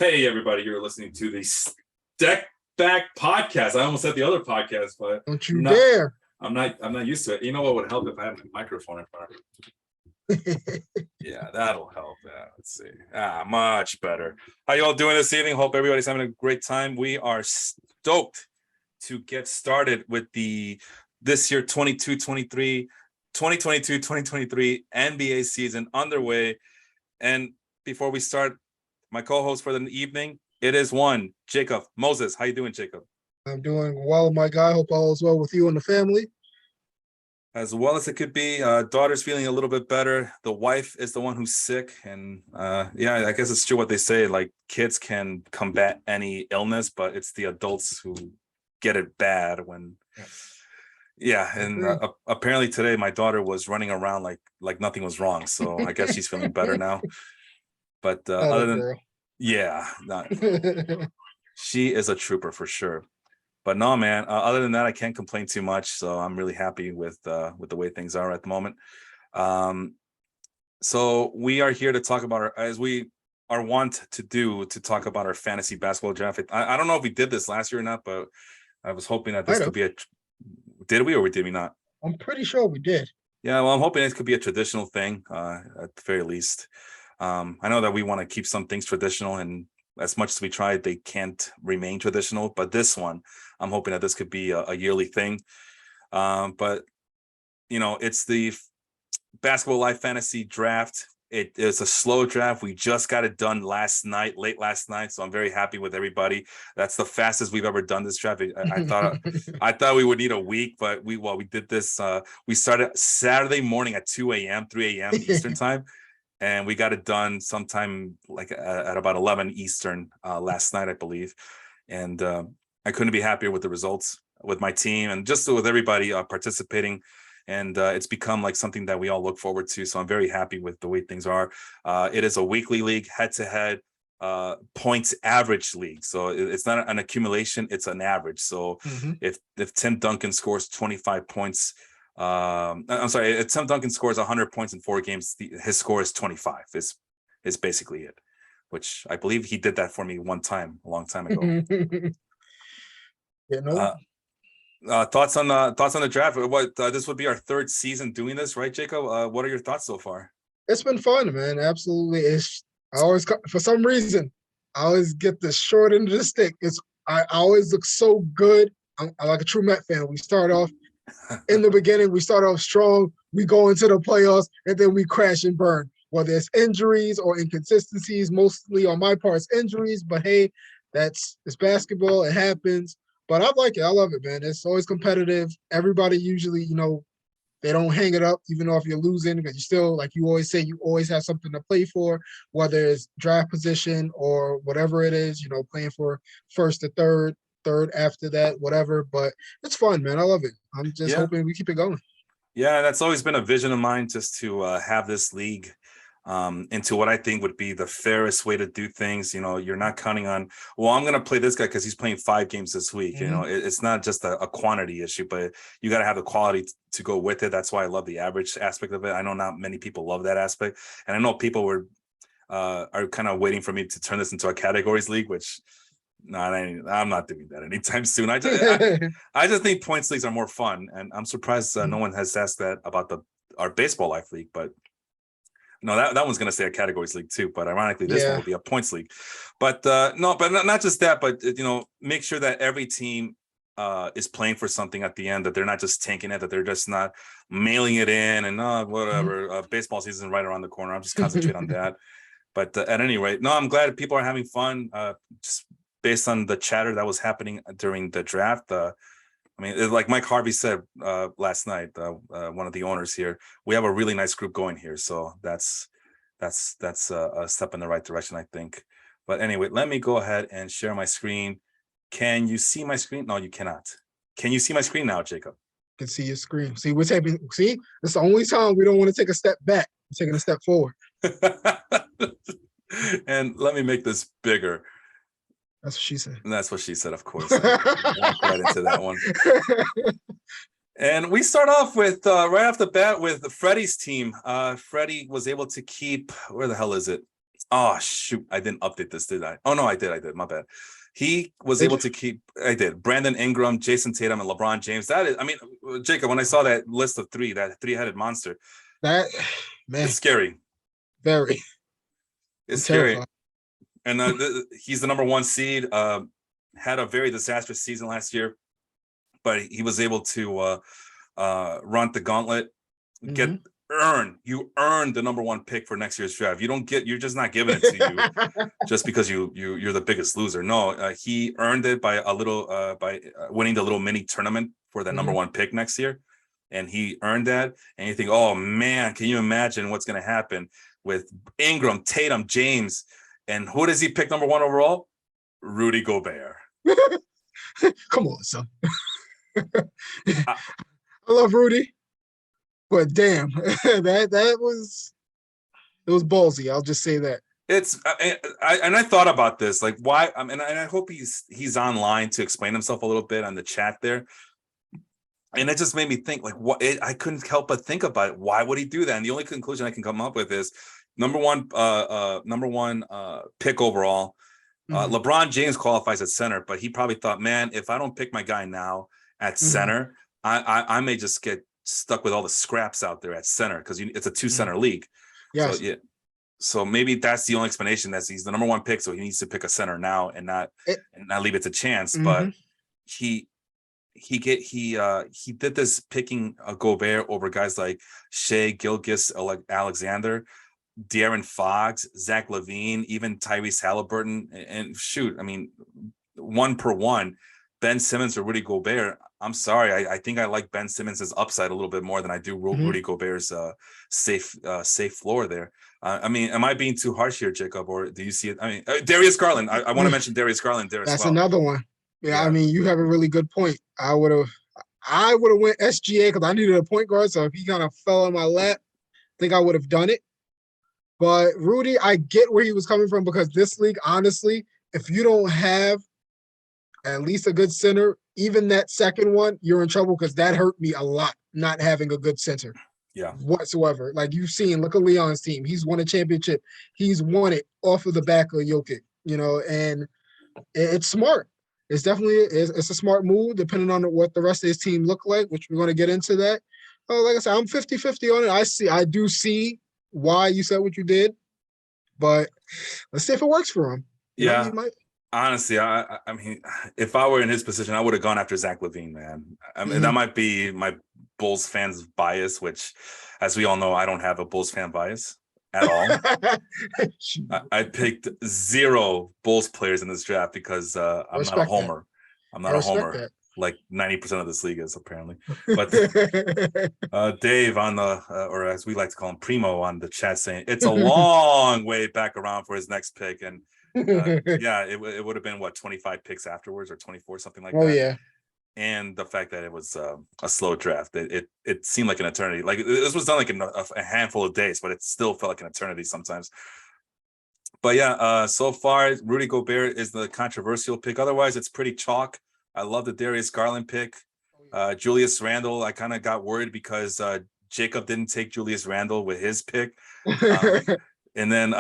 Hey, everybody, you're listening to the Stepback podcast. I almost said the other podcast, but Don't you dare. I'm not used to it. You know what would help if I had my microphone in front of me? Yeah, that'll help. Let's see. Much better. How you all doing this evening? Hope everybody's having a great time. We are stoked to get started with this year 2022-23 NBA season underway. And before we start, my co-host for the evening, it is one, Jacob Moses. How you doing, Jacob? I'm doing well, my guy. Hope all is well with you and the family. As well as it could be. Daughter's feeling a little bit better. The wife is the one who's sick. And yeah, I guess it's true what they say, like kids can combat any illness, but it's the adults who get it bad when... Yeah, and apparently today my daughter was running around like nothing was wrong. So I guess she's feeling better now. But other than girl. Yeah, she is a trooper for sure. But no, man, other than that, I can't complain too much. So I'm really happy with the way things are at the moment. So we are here to talk about as we are wont to do, to talk about our fantasy basketball draft. I don't know if we did this last year or not, but I was hoping that this could be did we or did we not? I'm pretty sure we did. Yeah, well, I'm hoping this could be a traditional thing at the very least. I know that we want to keep some things traditional, and as much as we try, they can't remain traditional. But this one, I'm hoping that this could be a yearly thing. But, it's the Basketball Life Fantasy Draft. It is a slow draft. We just got it done late last night. So I'm very happy with everybody. That's the fastest we've ever done this draft. I thought we would need a week, but we did this. We started Saturday morning at 2 a.m., 3 a.m. Eastern time. And we got it done sometime like at about 11 Eastern last night, I believe. And I couldn't be happier with the results with my team and just with everybody participating. And it's become like something that we all look forward to. So I'm very happy with the way things are. It is a weekly league, head-to-head points average league. So it's not an accumulation, it's an average. So if Tim Duncan scores 25 points, I'm sorry, if Tim Duncan scores 100 points in 4 games, his score is 25 is basically it, which I believe he did that for me one time a long time ago. Thoughts on the draft? What this would be our 3rd season doing this, right, Jacob? What are your thoughts so far? It's been fun, man. Absolutely. I always, for some reason, I always get the short end of the stick. I always look so good. I'm like a true Met fan. We start off in the beginning, we start off strong. We go into the playoffs, and then we crash and burn. Whether it's injuries or inconsistencies, mostly on my part, it's injuries. But hey, it's basketball. It happens. But I like it. I love it, man. It's always competitive. Everybody usually, they don't hang it up, even though if you're losing, because you still, like you always say, you always have something to play for, whether it's draft position or whatever it is, playing for first to third after that, whatever. But it's fun, man. I love it. I'm just hoping we keep it going. Yeah, that's always been a vision of mine, just to have this league into what I think would be the fairest way to do things. You're not counting on, well, I'm going to play this guy because he's playing 5 games this week. It's not just a quantity issue, but you got to have the quality to go with it. That's why I love the average aspect of it. I know not many people love that aspect. And I know people are kind of waiting for me to turn this into a categories league, which I'm not doing that anytime soon. I just think points leagues are more fun. And I'm surprised no one has asked that about our Baseball Life League, but no, that one's going to say a categories league too, but ironically, this one will be a points league. But no, but not just that, but make sure that every team is playing for something at the end, that they're not just tanking it, that they're just not mailing it in and whatever. Baseball season right around the corner. I'm just concentrate on that. But at any rate, no, I'm glad people are having fun. Just based on the chatter that was happening during the draft. Like Mike Harvey said last night, one of the owners here, we have a really nice group going here. So that's a step in the right direction, I think. But anyway, let me go ahead and share my screen. Can you see my screen? No, you cannot. Can you see my screen now, Jacob? I can see your screen. See, it's the only time we don't want to take a step back. We're taking a step forward. And let me make this bigger. That's what she said. And that's what she said, of course. Walk right into that one. And we start off with right off the bat with Freddie's team. Freddie was able to keep, where the hell is it? Oh shoot, I didn't update this, did I? Oh no, I did. My bad. He was Did able you? to keep. I did. Brandon Ingram, Jason Tatum, and LeBron James. That is, I mean, Jacob. When I saw that list of three, that three-headed monster, That it's man, scary. very. It's I'm scary. terrified. And he's the number one seed. Had a very disastrous season last year, but he was able to run the gauntlet, get Mhm. you earn the number one pick for next year's draft. You don't get, you're just not giving it to you just because you're the biggest loser. No, he earned it by a little by winning the little mini tournament for the number Mhm. one pick next year, and he earned that. And you think, oh man, can you imagine what's going to happen with Ingram, Tatum, James, and who does he pick number one overall? Rudy Gobert. Come on, son. I, I love Rudy, but damn, that was it was ballsy. I'll just say that. It's I thought about this, like why. I mean, and I hope he's online to explain himself a little bit on the chat there. And it just made me think, like, I couldn't help but think about it. Why would he do that? And the only conclusion I can come up with is number one pick overall. Mhm. LeBron James qualifies at center, but he probably thought, man, if I don't pick my guy now at Mhm. center, I may just get stuck with all the scraps out there at center because it's a two Mhm. center league. So Yes. yeah, so maybe that's the only explanation. That he's the number one pick, so he needs to pick a center now and It, not leave it to chance. But mhm. he he did this picking a Gobert over guys like Shea Gilgeous Alexander, De'Aaron Fox, Zach LaVine, even Tyrese Halliburton, and shoot, I mean, one per one, Ben Simmons or Rudy Gobert. I'm sorry, I think I like Ben Simmons' upside a little bit more than I do Mhm. Rudy Gobert's safe floor there. I mean, am I being too harsh here, Jacob, or do you see it? I mean, Darius Garland. I want to mention Darius Garland there as That's well. another one. Yeah, I Yeah, mean, you have a really good point. I would have went SGA because I needed a point guard. So if he kind of fell in my lap, I think I would have done it. But Rudy, I get where he was coming from because this league, honestly, if you don't have at least a good center, even that second one, you're in trouble because that hurt me a lot not having a good center yeah. whatsoever. Like you've seen, look at Leon's team. He's won a championship. He's won it off of the back of Jokic, and it's smart. It's definitely it's a smart move depending on what the rest of his team look like, which we're going to get into that. Like I said, I'm 50-50 on it. I do see why you said what you did, but let's see if it works for him. He Yeah, might. honestly, I mean, if I were in his position, I would have gone after Zach LaVine, man. I mean, that Mhm. might be my Bulls fans bias, which, as we all know, I don't have a Bulls fan bias at all. I picked zero Bulls players in this draft because I I'm not a respect that. homer. I'm I not a respect homer that. like 90% of this league is apparently. But Dave on the or as we like to call him, Primo on the chat saying it's a long way back around for his next pick, and yeah, it would have been what 25 picks afterwards or 24, something like Oh that. yeah. And the fact that it was a slow draft, it seemed like an eternity. Like this was done like in a handful of days, but it still felt like an eternity sometimes. But yeah, so far Rudy Gobert is the controversial pick. Otherwise, it's pretty chalk. I love the Darius Garland pick. Julius Randle, I kind of got worried because Jacob didn't take Julius Randle with his pick. And then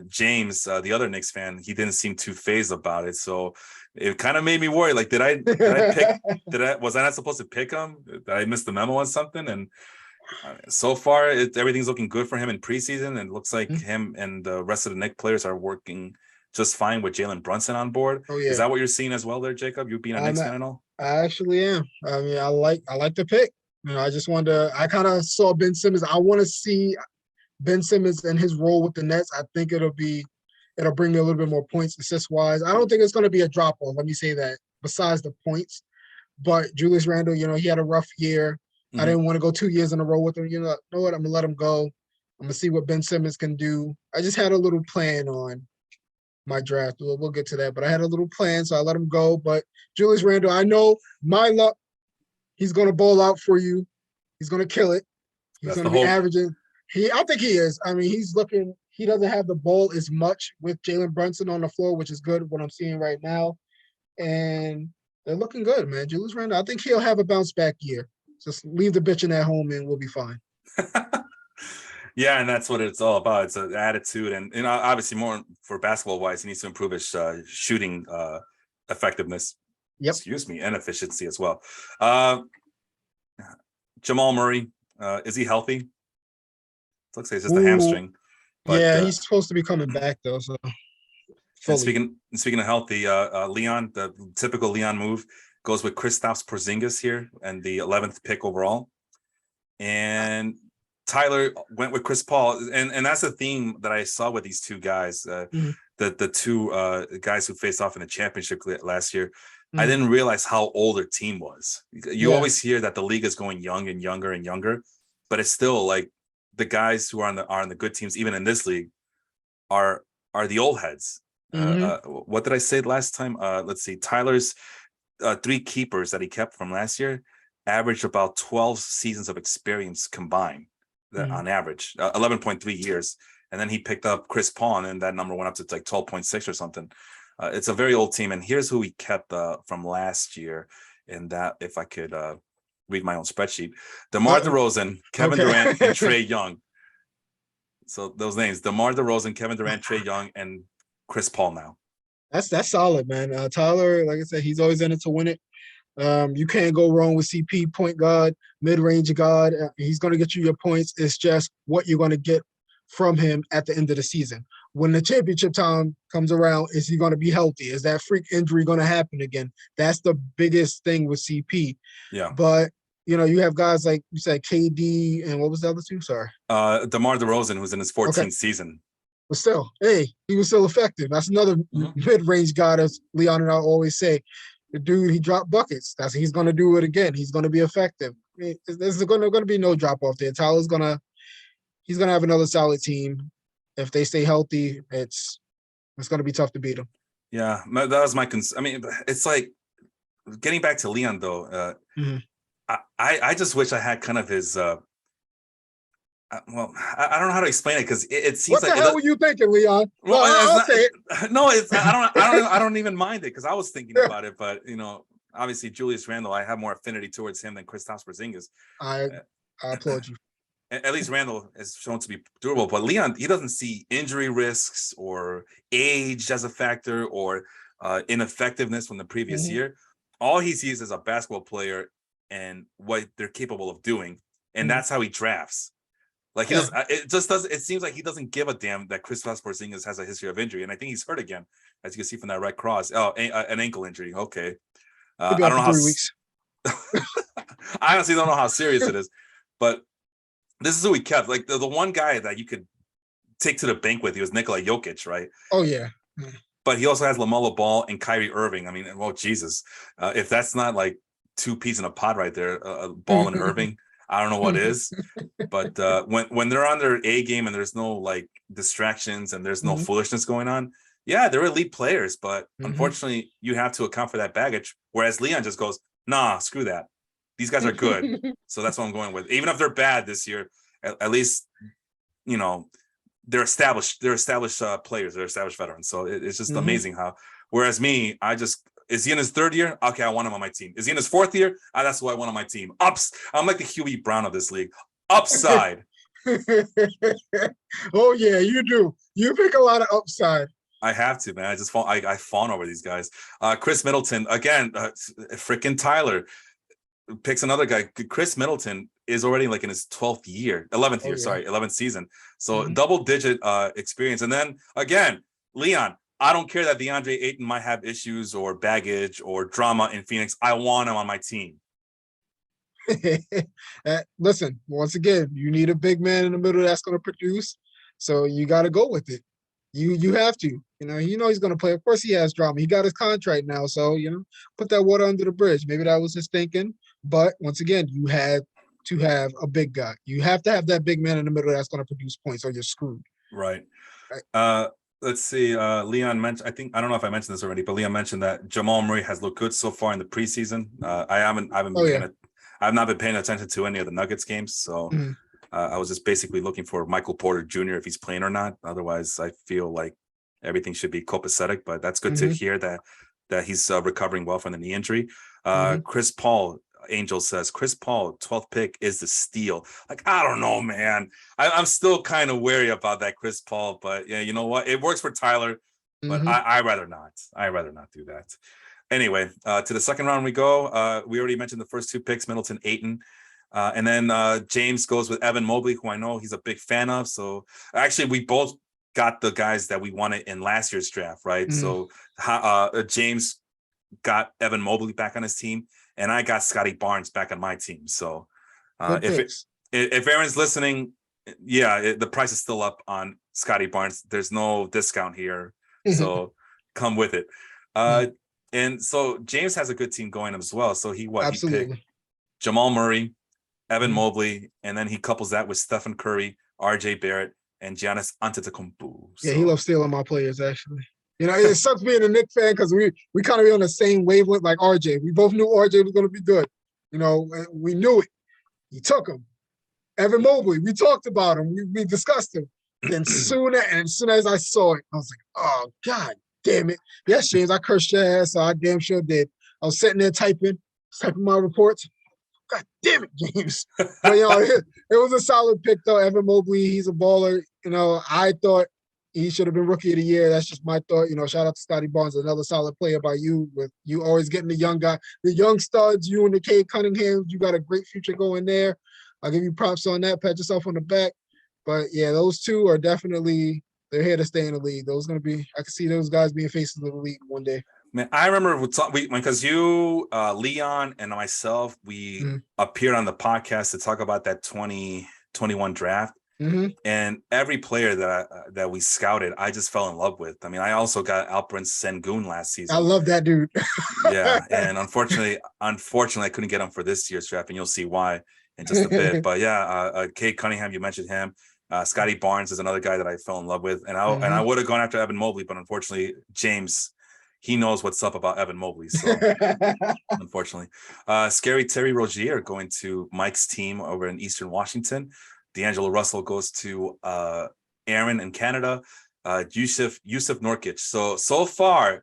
James, the other Knicks fan, he didn't seem too phased about it. So it kind of made me worry. Like, was I not supposed to pick him? Did I miss the memo on something? And so far, everything's looking good for him in preseason, and it looks like him and the rest of the Knicks players are working just fine with Jalen Brunson on board. Oh Is yeah. that what you're seeing as well, there, Jacob? You being a I'm Knicks at, fan and all? I actually am. I mean, I like the pick. I just wanted to. I kind of saw Ben Simmons. I want to see Ben Simmons and his role with the Nets. I think it'll bring me a little bit more points assist wise. I don't think it's going to be a drop off. Let me say that. Besides the points, but Julius Randle, he had a rough year. I Mm-hmm. didn't want to go 2 years in a row with him. Know what? I'm gonna let him go. I'm gonna see what Ben Simmons can do. I just had a little plan on my draft. We'll get to that, but I had a little plan, so I let him go. But Julius Randle, I know my luck. He's gonna ball out for you. He's gonna kill it. He's That's gonna the be hope. averaging. I think he is. I mean, he's looking. He doesn't have the ball as much with Jalen Brunson on the floor, which is good. What I'm seeing right now, and they're looking good, man. Julius Randle, I think he'll have a bounce back year. Just leave the bitching at home, and we'll be fine. Yeah, and that's what it's all about. It's an attitude, and obviously more for basketball wise, he needs to improve his shooting effectiveness. Yep. Excuse me, and efficiency as well. Uh, Jamal Murray, is he healthy? It looks like it's just a Ooh, hamstring. But yeah, he's supposed to be coming back though, so and fully. speaking of healthy, Leon, the typical Leon move goes with Kristaps Porzingis here and the 11th pick overall, and Tyler went with Chris Paul, and that's the theme that I saw with these two guys, Mhm, the two guys who faced off in the championship last year. I mhm. didn't realize how old their team was. You Yeah. always hear that the league is going young and younger and younger, but it's still like the guys who are on the good teams, even in this league, are the old heads. Hmm. What did I say last time? Let's see. Tyler's three keepers that he kept from last year averaged about 12 seasons of experience combined, Hmm. on average, 11.3 years. And then he picked up Chris Paul, and that number went up to like 12.6 or something. It's a very old team. And here's who he kept from last year. And that, if I could read my own spreadsheet, DeMar DeRozan, Kevin Okay. Durant, and Trae Young. So those names: DeMar DeRozan, Kevin Durant, Trae Young, and Chris Paul now. That's solid, man. Tyler, like I said, he's always in it to win it. You can't go wrong with CP, point guard, mid-range guard. He's going to get you your points. It's just what you're going to get from him at the end of the season. When the championship time comes around, is he going to be healthy? Is that freak injury going to happen again? That's the biggest thing with CP. Yeah. But you have guys like you said, KD, and what was the other two? Sorry. DeMar DeRozan, who's in his Okay. 14th season. But still, hey, he was still effective. That's another mid-range guy, as Leon and I always say. The dude, he dropped buckets. He's going to do it again. He's going to be effective. There's going to be no drop off there. He's going to have another solid team. If they stay healthy, it's going to be tough to beat them. Yeah, that was my concern. I mean, it's like getting back to Leon though. Mhm. I just wish I had kind of his. Well, I don't know how to explain it because it seems What like the hell were you thinking, Leon? Well, I'll not, say it. No, it's I don't even mind it because I was thinking about it, but obviously Julius Randle, I have more affinity towards him than Kristaps Porzingis. I applaud you. At least Randle is shown to be durable, but Leon, he doesn't see injury risks or age as a factor or ineffectiveness from the previous Mhm. year. All he sees is a basketball player and what they're capable of doing, and Mhm. that's how he drafts. Like he Yeah. does, it just does. It seems like he doesn't give a damn that Kristaps Porzingis has a history of injury, and I think he's hurt again, as you can see from that red cross. Oh, an ankle injury. Okay, He'll be I out don't for know 3 weeks. I honestly don't know how serious it is, but this is who we kept. Like the one guy that you could take to the bank with, he was Nikola Jokic, right? Oh yeah. But he also has LaMelo Ball and Kyrie Irving. I mean, well, Jesus, if that's not like two peas in a pod right there, Ball and Irving, I don't know what is. But when they're on their A game and there's no like distractions and there's no Mhm. foolishness going on, yeah, they're elite players. But Mhm. unfortunately, you have to account for that baggage. Whereas Leon just goes, nah, screw that. These guys are good, so that's what I'm going with. Even if they're bad this year, at least you know they're established. They're established players. They're established veterans. So it's just Mhm. amazing how. Whereas me, is he in his third year? Okay, I want him on my team. Is he in his fourth year? That's who I want on my team. I'm like the Huey Brown of this league. Upside. Oh yeah, you do. You pick a lot of upside. I have to, man. I fawn over these guys. Chris Middleton again. Freaking Tyler picks another guy. Chris Middleton is already like in his 12th year, 11th Oh year, yeah. sorry, 11th season. So Mhm. double digit experience. And then again, Leon. I don't care that DeAndre Ayton might have issues or baggage or drama in Phoenix. I want him on my team. Listen, once again, you need a big man in the middle that's going to produce. So you got to go with it. You have to. He's going to play. Of course, he has drama. He got his contract now, so put that water under the bridge. Maybe that was his thinking. But once again, you had to have a big guy. You have to have that big man in the middle that's going to produce points, or you're screwed. Right. Right. Let's see. Leon mentioned. I don't know if I mentioned this already, but Leon mentioned that Jamal Murray has looked good so far in the preseason. I haven't Oh been yeah. I've not been paying attention to any of the Nuggets games, so Mhm. I was just basically looking for Michael Porter Jr. if he's playing or not. Otherwise, I feel like everything should be copacetic. But that's good to Mhm. hear that he's recovering well from the knee injury. Mhm. Chris Paul, Angel says Chris Paul, 12th pick is the steal. Like, I don't know, man. I'm still kind of wary about that Chris Paul, but yeah, you know what? It works for Tyler, but I rather not. I rather not do that. Anyway, to the second round we go. We already mentioned the first two picks, Middleton, Ayton. And then James goes with Evan Mobley, who I know he's a big fan of. So actually, we both got the guys that we wanted in last year's draft, right? So James got Evan Mobley back on his team, and I got Scotty Barnes back on my team. So if Aaron's listening, the price is still up on Scotty Barnes. There's no discount here, so come with it. And so James has a good team going as well. So he picked Jamal Murray, Evan Mobley, and then he couples that with Stephen Curry, RJ Barrett, and Giannis Antetokounmpo. Yeah, he loves stealing my players, actually. You know, it sucks being a Knicks fan because we kind of be on the same wavelength like RJ. We both knew RJ was going to be good. You know, we knew it. He took him. Evan Mobley, we talked about him. We discussed him. Then as soon as I saw it, I was like, oh, God damn it. Yes, James, I cursed your ass, so I damn sure did. I was sitting there typing my reports. God damn it, James. But, you know, it was a solid pick, though. Evan Mobley, he's a baller. You know, I thought he should have been rookie of the year. That's just my thought. You know, shout out to Scotty Barnes, another solid player by you, with you always getting the young guy, the young studs, you and the Cade Cunningham. You got a great future going there. I'll give you props on that. Pat yourself on the back. But, yeah, those two are definitely – they're here to stay in the league. Those going to be – I can see those guys being faces of the league one day. Man, I remember because you, Leon, and myself, we appeared on the podcast to talk about that 2021 draft. And every player that we scouted, I just fell in love with. I mean, I also got Alperen Sengun last season. I love that dude. Yeah, and unfortunately, I couldn't get him for this year's draft, and you'll see why in just a bit. But yeah, Cade Cunningham, you mentioned him. Scotty Barnes is another guy that I fell in love with, and I would have gone after Evan Mobley, but unfortunately, James, he knows what's up about Evan Mobley. So unfortunately, Scary Terry Rozier going to Mike's team over in Eastern Washington. D'Angelo Russell goes to Aaron in Canada. Yusuf Nurkic. So far,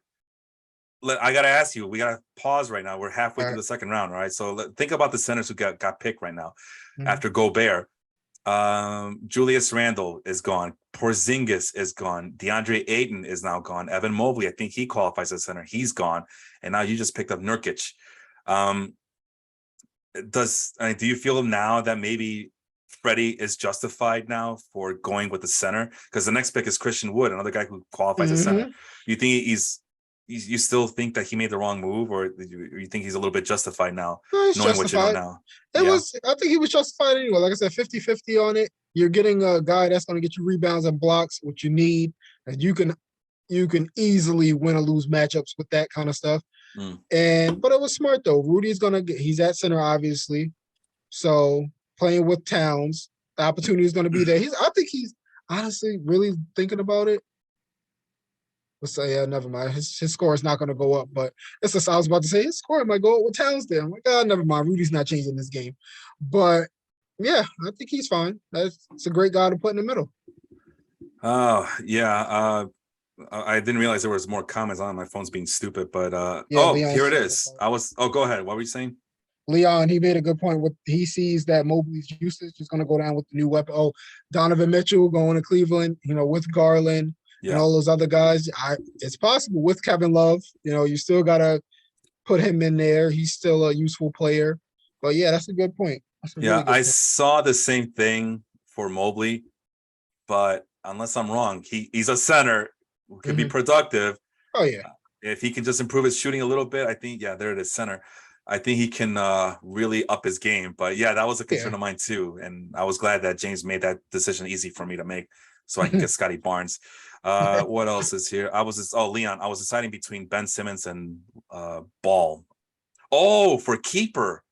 I gotta ask you. We gotta pause right now. We're halfway through the second round, all right? So think about the centers who got picked right now after Gobert. Julius Randle is gone. Porzingis is gone. DeAndre Ayton is now gone. Evan Mobley, I think he qualifies as center. He's gone. And now you just picked up Nurkic. Do you feel now that maybe Freddie is justified now for going with the center? Because the next pick is Christian Wood, another guy who qualifies as center. You think you still think that he made the wrong move, or you think he's a little bit justified now, knowing what you know now? I think he was justified anyway. Like I said, 50-50 on it. You're getting a guy that's going to get you rebounds and blocks, which you need. And you can easily win or lose matchups with that kind of stuff. But it was smart though. Rudy's he's at center, obviously. So playing with Towns, the opportunity is going to be there. I think he's honestly really thinking about it. Let's say, yeah, never mind. His score is not going to go up, but I was about to say his score might go up with Towns there. I'm like, never mind. Rudy's not changing this game. But yeah, I think he's fine. It's a great guy to put in the middle. Oh, yeah. I didn't realize there was more comments on my phone's being stupid, but here it is. Go ahead. What were you saying? Leon, he made a good point. He sees that Mobley's usage is going to go down with the new weapon. Oh, Donovan Mitchell going to Cleveland, with Garland. And all those other guys, it's possible with Kevin Love. You still got to put him in there. He's still a useful player. But, yeah, that's a good point. I saw the same thing for Mobley. But unless I'm wrong, he's a center who could be productive. Oh, yeah. If he can just improve his shooting a little bit, I think, there it is, center. I think he can really up his game. But, that was a concern of mine too. And I was glad that James made that decision easy for me to make so I can get Scotty Barnes. What else is here? Leon. I was deciding between Ben Simmons and Ball. Oh, for keeper.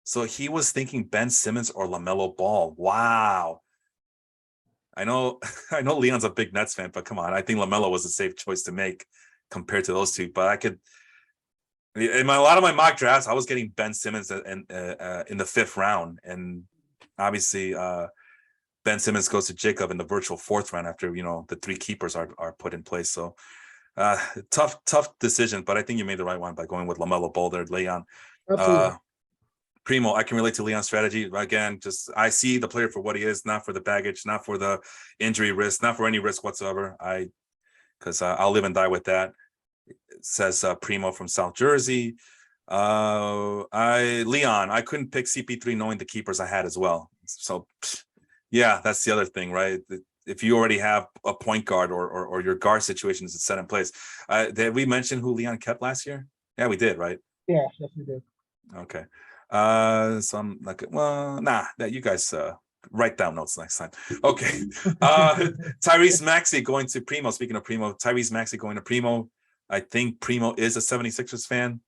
So he was thinking Ben Simmons or LaMelo Ball. Wow. I know Leon's a big Nets fan, but come on. I think LaMelo was a safe choice to make compared to those two. But in a lot of my mock drafts, I was getting Ben Simmons in the fifth round. And obviously Ben Simmons goes to Jacob in the virtual fourth round after, the three keepers are put in place. So tough decision, but I think you made the right one by going with LaMelo Ball there, Leon. Primo, I can relate to Leon's strategy. Again, just I see the player for what he is, not for the baggage, not for the injury risk, not for any risk whatsoever. Because I'll live and die with that. It says Primo from South Jersey. Leon, I couldn't pick CP3 knowing the keepers I had as well. So yeah, that's the other thing, right? If you already have a point guard or your guard situation is set in place. Did we mention who Leon kept last year? Yeah, we did, right? Yeah, yes, we did. Okay. So I'm like, well, that you guys write down notes next time. Okay. Tyrese Maxey going to Primo. Speaking of Primo, Tyrese Maxey going to Primo. I think Primo is a 76ers fan.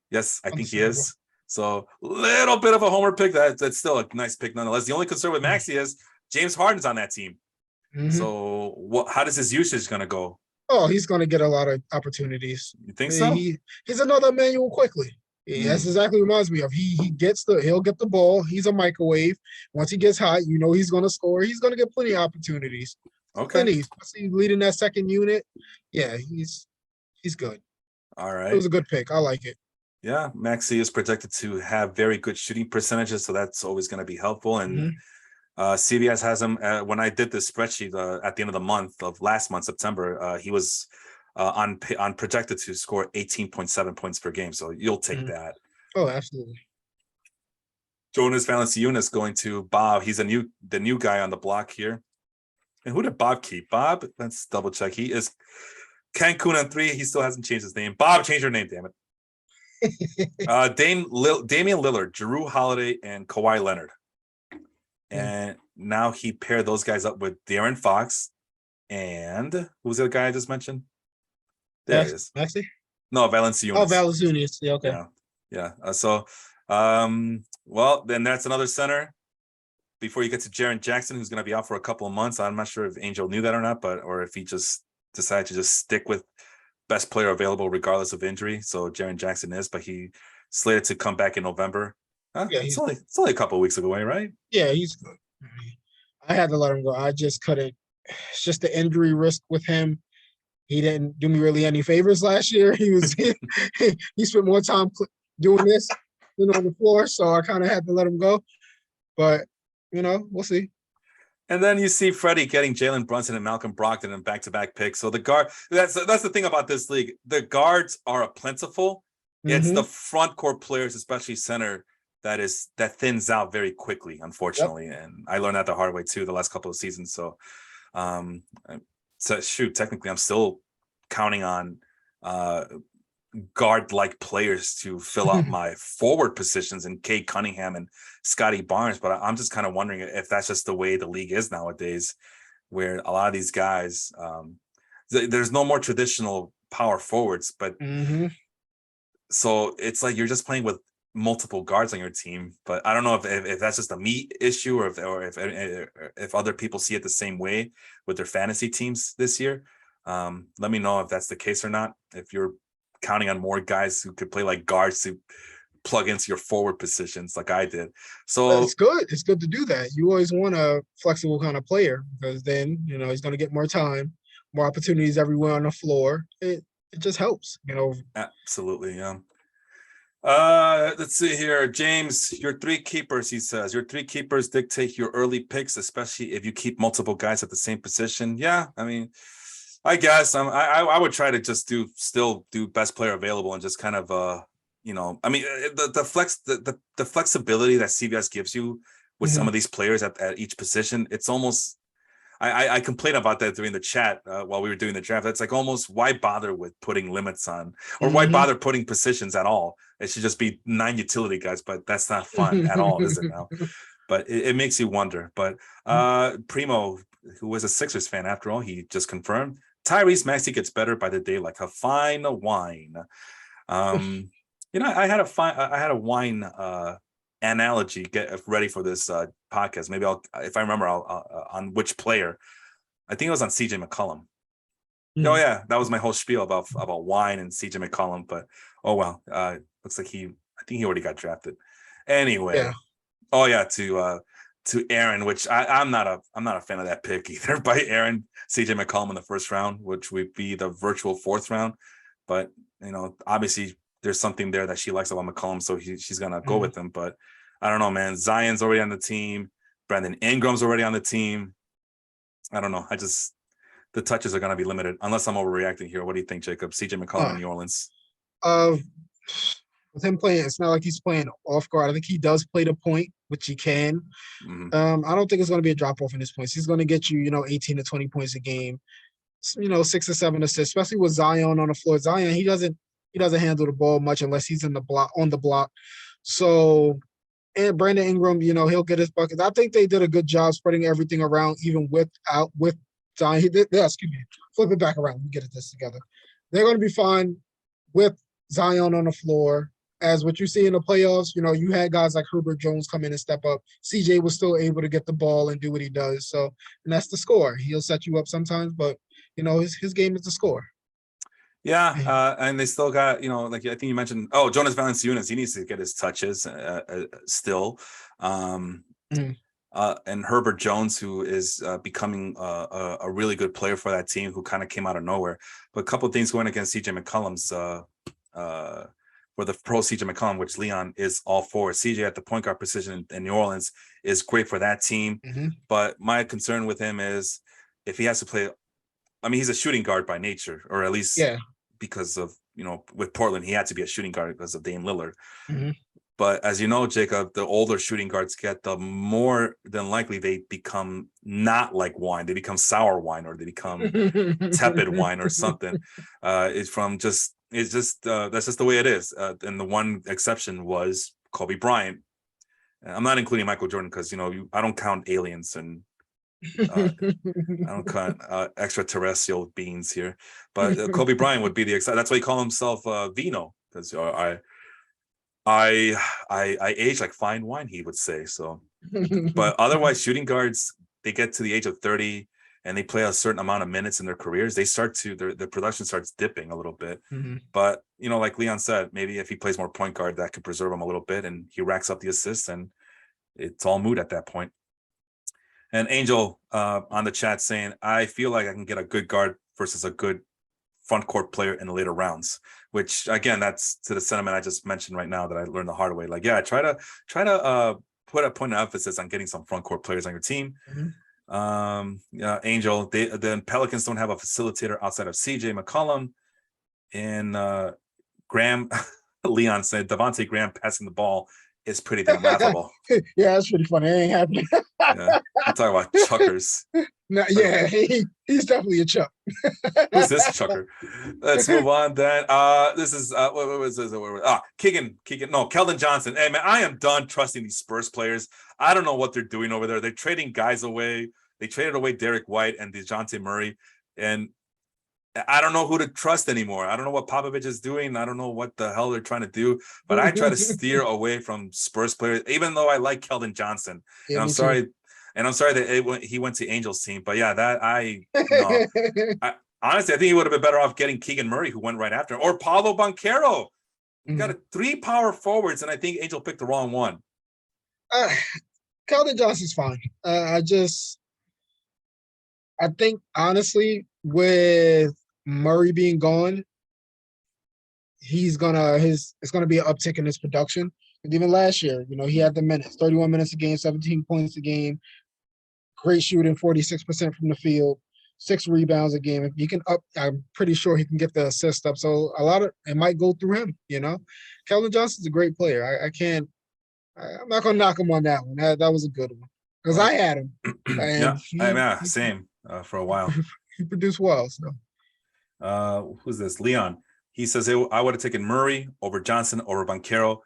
Yes, I think he is. So little bit of a homer pick. That's still a nice pick nonetheless. The only concern with Maxey is James Harden's on that team. So how does his usage going to go? Oh, he's going to get a lot of opportunities. You think so? He's another Emmanuel Quickly. That's exactly what reminds me of. He'll get the ball. He's a microwave. Once he gets hot, he's going to score. He's going to get plenty of opportunities. Okay. Plenty. Especially leading that second unit. Yeah, he's good. All right. It was a good pick. I like it. Yeah, Maxey is projected to have very good shooting percentages, so that's always going to be helpful. And CBS has him. When I did this spreadsheet at the end of the month of last month, September, he was on projected to score 18.7 points per game. So you'll take that. Oh, absolutely. Jonas Valanciunas going to Bob. He's the new guy on the block here. And who did Bob keep? Bob, let's double check. He is Cancun on 3. He still hasn't changed his name. Bob, change your name, damn it. Damian Lillard, Jrue Holiday, and Kawhi Leonard. And now he paired those guys up with De'Aaron Fox and who's the guy I just mentioned? There he is. Maxey? No, Valanciunas. Oh, Valanciunas. Yeah, okay. Yeah. Well, then that's another center. Before you get to Jaren Jackson, who's going to be out for a couple of months. I'm not sure if Angel knew that or not, or if he just decided to just stick with best player available regardless of injury. So Jaren Jackson is, but he slated to come back in November. Huh? Yeah, it's only a couple of weeks away, right? Yeah, he's good. I had to let him go. I just couldn't. It's just the injury risk with him. He didn't do me really any favors last year. He spent more time doing this than on the floor, so I kind of had to let him go. But we'll see. And then you see Freddie getting Jalen Brunson and Malcolm Brogdon in back-to-back picks. So the guard, that's the thing about this league. The guards are plentiful. It's the front court players, especially center, that thins out very quickly, unfortunately. Yep. And I learned that the hard way too the last couple of seasons. So technically I'm still counting on guard-like players to fill out my forward positions in Cade Cunningham and Scotty Barnes. But I'm just kind of wondering if that's just the way the league is nowadays, where a lot of these guys, there's no more traditional power forwards, but so it's like you're just playing with multiple guards on your team. But I don't know if that's just a me issue or if other people see it the same way with their fantasy teams this year. Let me know if that's the case or not. If you're counting on more guys who could play like guards to plug into your forward positions like I did. So it's good. It's good to do that. You always want a flexible kind of player because then, he's going to get more time, more opportunities everywhere on the floor. It just helps, Absolutely. Yeah. Let's see here. James, your 3 keepers, he says. Your 3 keepers dictate your early picks, especially if you keep multiple guys at the same position. Yeah, I mean, I guess I would try to just still do best player available and just kind of I mean the flexibility that CBS gives you with some of these players at each position. It's almost I complained about that during the chat while we were doing the draft. It's like almost why bother with putting limits on or why bother putting positions at all? It should just be 9 utility guys, but that's not fun at all, is it now? But it makes you wonder. But Primo, who was a Sixers fan after all, he just confirmed Tyrese Maxey gets better by the day like a fine wine. I had a wine analogy get ready for this podcast. Maybe if I remember, I'll on which player. I think it was on CJ McCollum. Oh yeah, that was my whole spiel about wine and CJ McCollum. But oh well, looks like I think he already got drafted. Anyway, yeah. Oh yeah, to Aaron, which I'm not a fan of that pick either by Aaron, CJ McCollum in the first round, which would be the virtual 4th round. But obviously there's something there that she likes about McCollum, so she's gonna go Mhm. with him. But I don't know, man. Zion's already on the team. Brandon Ingram's already on the team. I don't know. The touches are gonna be limited unless I'm overreacting here. What do you think, Jacob? CJ McCollum in Uh, New Orleans. uh, with him playing, it's not like he's playing off guard. I think he does play the point, which he can. Mhm. I don't think it's going to be a drop off in his points. He's going to get you, 18 to 20 points a game. 6 or 7 assists, especially with Zion on the floor. Zion, he doesn't handle the ball much unless he's in the block on the block. So, and Brandon Ingram, he'll get his buckets. I think they did a good job spreading everything around, even with Zion. Excuse me, flip it back around. Let me get this together. They're going to be fine with Zion on the floor. As what you see in the playoffs, you had guys like Herbert Jones come in and step up. CJ was still able to get the ball and do what he does. So, and that's the score. He'll set you up sometimes, but his game is the score. Yeah, and they still got, like I think you mentioned, Jonas Valanciunas, he needs to get his touches still. Mhm. And Herbert Jones, who is becoming a really good player for that team, who kind of came out of nowhere. But a couple of things going against CJ McCollum's for the pro CJ McCollum, which Leon is all for. CJ at the point guard position in New Orleans is great for that team. Mm-hmm. But my concern with him is if he has to play, I mean, he's a shooting guard by nature, or at least because of, with Portland, he had to be a shooting guard because of Dame Lillard. Mm-hmm. But as you know, Jacob, the older shooting guards get, the more than likely they become not like wine. They become sour wine, or they become tepid wine or something. That's just the way it is. And the one exception was Kobe Bryant. I'm not including Michael Jordan because, I don't count aliens and I don't count extraterrestrial beings here. But Kobe Bryant would be the exception. That's why he called himself Vino, because I age like fine wine, he would say. So, but otherwise, shooting guards, they get to the age of 30 and they play a certain amount of minutes in their careers, they start to their production starts dipping a little bit. Mm-hmm. But like Leon said, maybe if he plays more point guard, that could preserve him a little bit, and he racks up the assists, and it's all moot at that point. And Angel on the chat saying, I feel like I can get a good guard versus a good front court player in the later rounds, which again, that's to the sentiment I just mentioned right now that I learned the hard way. Like, yeah, try to put a point of emphasis on getting some front court players on your team. Mm-hmm. Angel, the Pelicans don't have a facilitator outside of CJ McCollum, and Graham Leon said Devontae Graham passing the ball is pretty damn laughable. Yeah, that's pretty funny. It ain't happening. Yeah, I'm talking about chuckers. No, yeah, he's definitely a chuck. Who's this chucker? Let's move on then. This is what was this? Keldon Johnson. Hey man, I am done trusting these Spurs players. I don't know what they're doing over there. They're trading guys away. They traded away Derek White and DeJounte Murray, and I don't know who to trust anymore. I don't know what Popovich is doing. I don't know what the hell they're trying to do, but I try to steer away from Spurs players, even though I like Keldon Johnson. Yeah, and I'm sorry that he went to Angels team, but yeah, honestly, I think he would have been better off getting Keegan Murray, who went right after him, or Paulo Banchero. We got 3 power forwards, and I think Angel picked the wrong one. Keldon Johnson's fine. I think honestly, with Murray being gone, it's gonna be an uptick in his production. And even last year, he had the minutes, 31 minutes a game, 17 points a game, great shooting, 46% from the field, 6 rebounds a game. If he can I'm pretty sure he can get the assist up. So it might go through him. Keldon Johnson's a great player. I'm not gonna knock him on that one. That was a good one because I had him. And same for a while. He produced well. So. Who's this? Leon. He says, I would have taken Murray over Johnson over Banchero.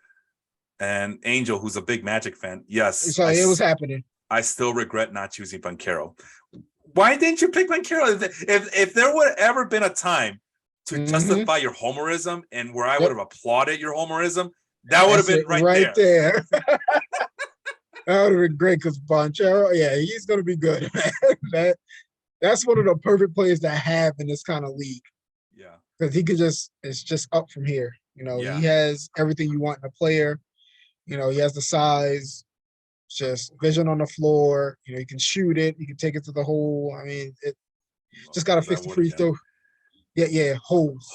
And Angel, who's a big Magic fan. Yes. So it was happening. I still regret not choosing Banchero. Why didn't you pick Banchero? If there would have ever been a time to justify your homerism and where I would have applauded your homerism, that would have been right there. That would have been great because Banchero, he's going to be good, man. That's one of the perfect players to have in this kind of league. Yeah. Because he could it's just up from here. He has everything you want in a player. He has the size, just vision on the floor. He can shoot it. He can take it to the hole. I mean, just got to fix the free throw. Yeah, holes.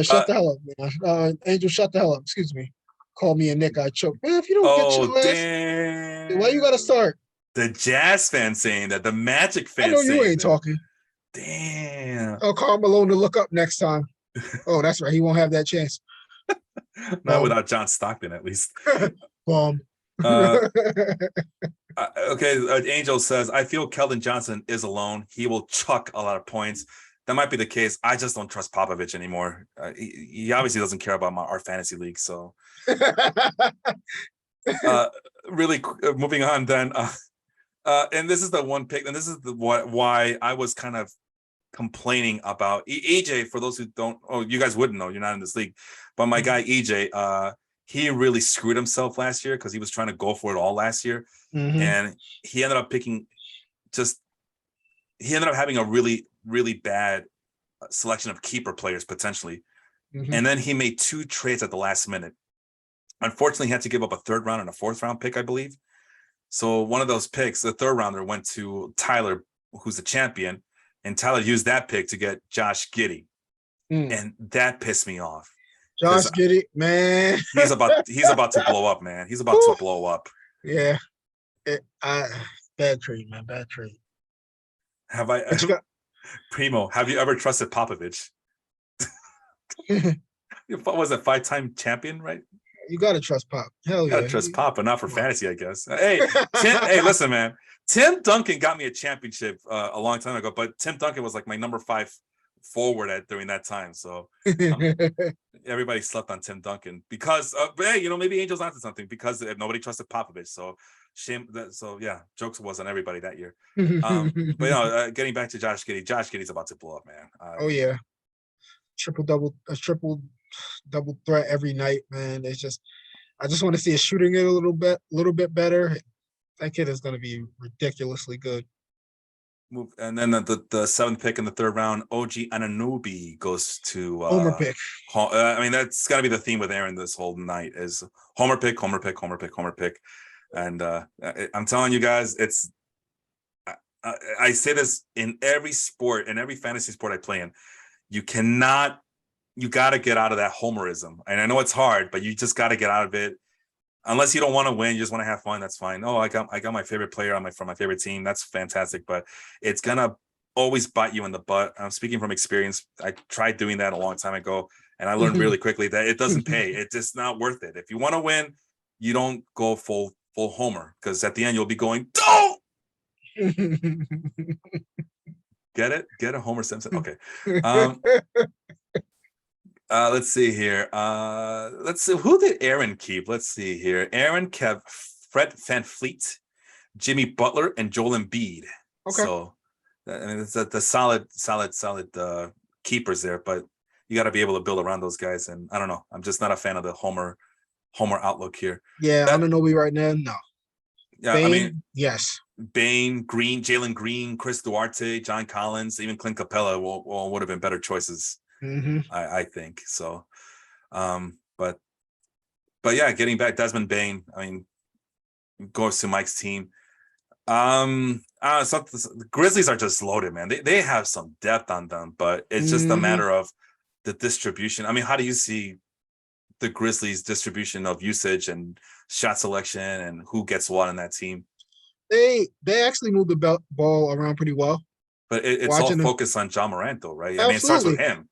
Shut the hell up, man. Angel, shut the hell up. Excuse me. Call me a Nick. I choke. Man, if you don't get Oh, your ass, why you gotta damn. start? The Jazz fan saying that, the Magic I fan know you saying ain't that. talking. Damn. Tell Karl Malone to look up next time. Oh, that's right. He won't have that chance. Not without John Stockton, at least. Bum. Uh, okay, Angel says, I feel Keldon Johnson is alone. He will chuck a lot of points. That might be the case. I just don't trust Popovich anymore. He obviously doesn't care about our fantasy league. So, really moving on then. And this is the one pick, and this is the why I was kind of complaining about EJ. For those who don't, you guys wouldn't know, you're not in this league, but my guy EJ, he really screwed himself last year because he was trying to go for it all last year, and he ended up having a really, really bad selection of keeper players potentially, and then he made 2 trades at the last minute. Unfortunately, he had to give up a 3rd round and a 4th round pick, I believe. So one of those picks, the 3rd rounder, went to Tyler, who's the champion, and Tyler used that pick to get Josh Giddey, and that pissed me off. Josh Giddey, man, he's about to blow up, man. He's about to blow up. Yeah, bad trade, man, bad trade. Primo, have you ever trusted Popovich? Was a 5-time champion, right? You gotta trust Pop. Hell yeah. Trust Pop, but not for fantasy, I guess. Hey, hey, listen, man. Tim Duncan got me a championship a long time ago, but Tim Duncan was like my number 5 forward during that time. So everybody slept on Tim Duncan because, but hey, maybe Angel's onto something because nobody trusted Popovich. So shame. So yeah, jokes was on everybody that year. But getting back to Josh Giddey's about to blow up, man. Oh yeah, triple double threat every night, man. I just want to see his shooting it a little bit better. That kid is going to be ridiculously good. And then the 7th pick in the 3rd round, OG Anunoby goes to homer pick. I mean, that's got to be the theme with Aaron this whole night is homer pick. And I'm telling you guys, it's I say this in every sport, in every fantasy sport I play in, you got to get out of that homerism. And I know it's hard, but you just got to get out of it. Unless you don't want to win, you just want to have fun. That's fine. Oh, I got my favorite player from my favorite team. That's fantastic. But it's gonna always bite you in the butt. I'm speaking from experience. I tried doing that a long time ago, and I learned really quickly that it doesn't pay. It's just not worth it. If you want to win, you don't go full homer because at the end you'll be going, don't get it. Get a Homer Simpson. Okay. Let's see here. Let's see. Who did Aaron keep? Let's see here. Aaron kept Fred VanVleet, Jimmy Butler, and Joel Embiid. Okay. So, I mean, it's the solid keepers there, but you got to be able to build around those guys. And I don't know. I'm just not a fan of the Homer outlook here. Yeah, I don't know. Right now, no. Yeah, Bane, I mean, yes. Bane, Green, Jalen Green, Chris Duarte, John Collins, even Clint Capella would have been better choices. I think so. But yeah, getting back Desmond Bane, I mean, goes to Mike's team. The Grizzlies are just loaded, man. They have some depth on them, but it's just a matter of the distribution. I mean, how do you see the Grizzlies' distribution of usage and shot selection and who gets what on that team? They actually move the ball around pretty well. But it's all focused on John Morant, though, right? Absolutely. I mean, it starts with him.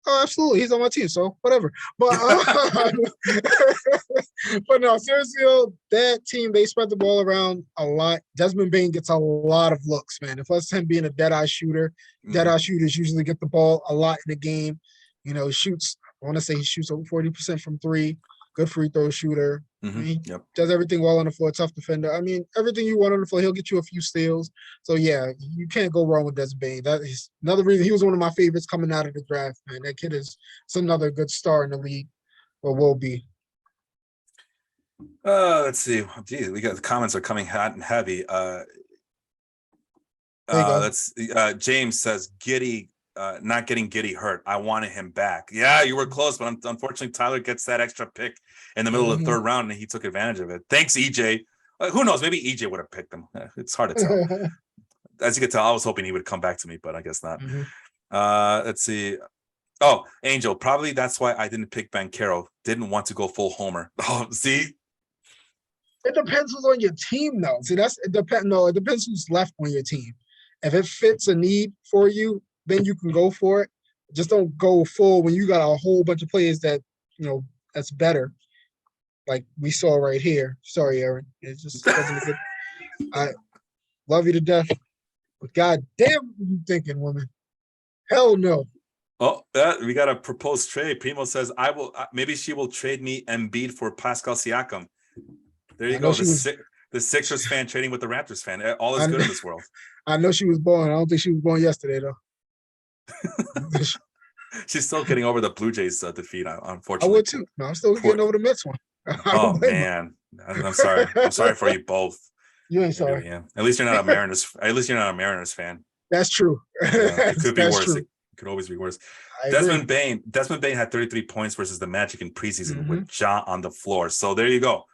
Oh, absolutely. He's on my team, so whatever. But but no, seriously, that team, they spread the ball around a lot. Desmond Bane gets a lot of looks, man. If that's him being a dead-eye shooter, dead-eye shooters usually get the ball a lot in the game. He shoots, I want to say he shoots over 40% from 3. Good free throw shooter. He does everything well on the floor, tough defender. I mean, everything you want on the floor, he'll get you a few steals. So, yeah, you can't go wrong with Desmond Bane. That is another reason he was one of my favorites coming out of the draft, man. That kid is another good star in the league, or will be. Let's see. Geez, we got the comments are coming hot and heavy. James says, Giddey, not getting Giddey hurt. I wanted him back. Yeah, you were close, but unfortunately, Tyler gets that extra pick in the middle of the 3rd round, and he took advantage of it. Thanks, EJ. Who knows? Maybe EJ would have picked him. It's hard to tell. As you can tell, I was hoping he would come back to me, but I guess not. Let's see. Oh, Angel, probably that's why I didn't pick Banchero. Didn't want to go full homer. Oh, see? It depends who's on your team, though. See, it depends. No, it depends who's left on your team. If it fits a need for you, then you can go for it. Just don't go full when you got a whole bunch of players that that's better. Like we saw right here. Sorry, Aaron. It just wasn't a good. I love you to death, but god damn, what you thinking, woman? Hell no. Oh, we got a proposed trade. Primo says, I will, maybe she will trade me Embiid for Pascal Siakam. There you go. The Sixers fan trading with the Raptors fan. All is good in this world. I know she was born. I don't think she was born yesterday, though. She's still getting over the Blue Jays defeat, unfortunately. I would too. No, I'm still getting over the Mets one. Oh, man. I'm sorry. I'm sorry for you both. You ain't sorry. Really, yeah. At least you're not a Mariners fan. That's true. It could be worse. True. It could always be worse. Desmond Bain had 33 points versus the Magic in preseason with Ja on the floor. So there you go.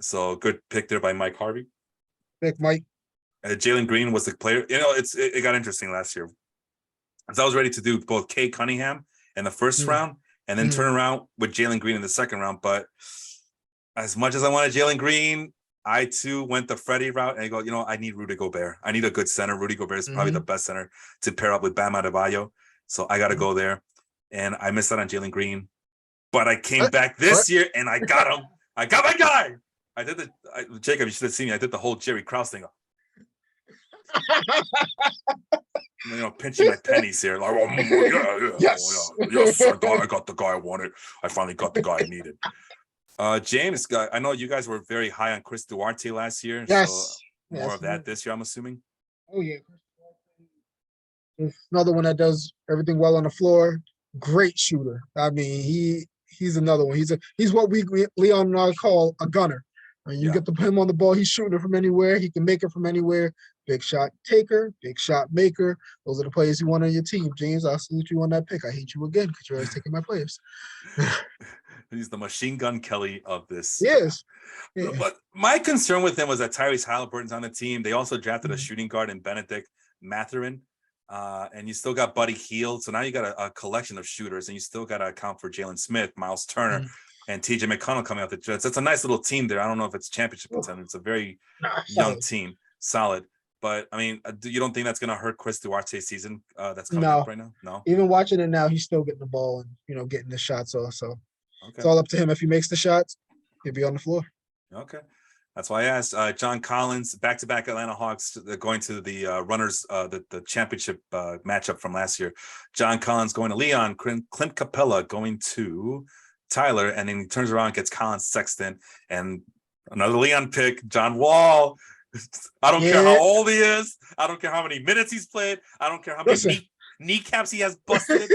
So good pick there by Mike Harvey. Pick Mike. Jalen Green was the player. It got interesting last year. As I was ready to do both Kay Cunningham in the first round and then turn around with Jalen Green in the second round. But as much as I wanted Jalen Green, I too went the Freddie route and I go, I need Rudy Gobert. I need a good center. Rudy Gobert is probably the best center to pair up with Bam Adebayo. So I got to go there. And I missed out on Jalen Green. But I came back this year and I got him. I got my guy. I did Jacob, you should have seen me. I did the whole Jerry Krause thing. Pinching my pennies here. Like, yes, I got the guy I wanted. I finally got the guy I needed. James, I know you guys were very high on Chris Duarte last year. Yes. So more of that this year, I'm assuming. Oh yeah. Another one that does everything well on the floor. Great shooter. I mean, he's another one. He's what Leon and I call a gunner. When you get him on the ball, he's shooting it from anywhere. He can make it from anywhere. Big shot taker, big shot maker. Those are the players you want on your team. James, I'll salute you on that pick. I hate you again because you're always taking my players. He's the machine gun Kelly of this. Yes. Yeah. But my concern with him was that Tyrese Halliburton's on the team. They also drafted a shooting guard in Benedict Mathurin. And you still got Buddy Hield. So now you got a collection of shooters, and you still got to account for Jalen Smith, Miles Turner, and TJ McConnell coming out the Jets. That's a nice little team there. I don't know if it's championship contender. It's a very young team. Solid. But, I mean, you don't think that's going to hurt Chris Duarte's season that's coming up right now? No? Even watching it now, he's still getting the ball and, getting the shots also. It's all up to him. If he makes the shots, he'll be on the floor. Okay. That's why I asked. John Collins, back-to-back Atlanta Hawks, going to the runners, the championship matchup from last year. John Collins going to Leon, Clint Capella going to Tyler, and then he turns around and gets Collins Sexton, and another Leon pick, John Wall. I don't care how old he is. I don't care how many minutes he's played. I don't care how many kneecaps he has busted.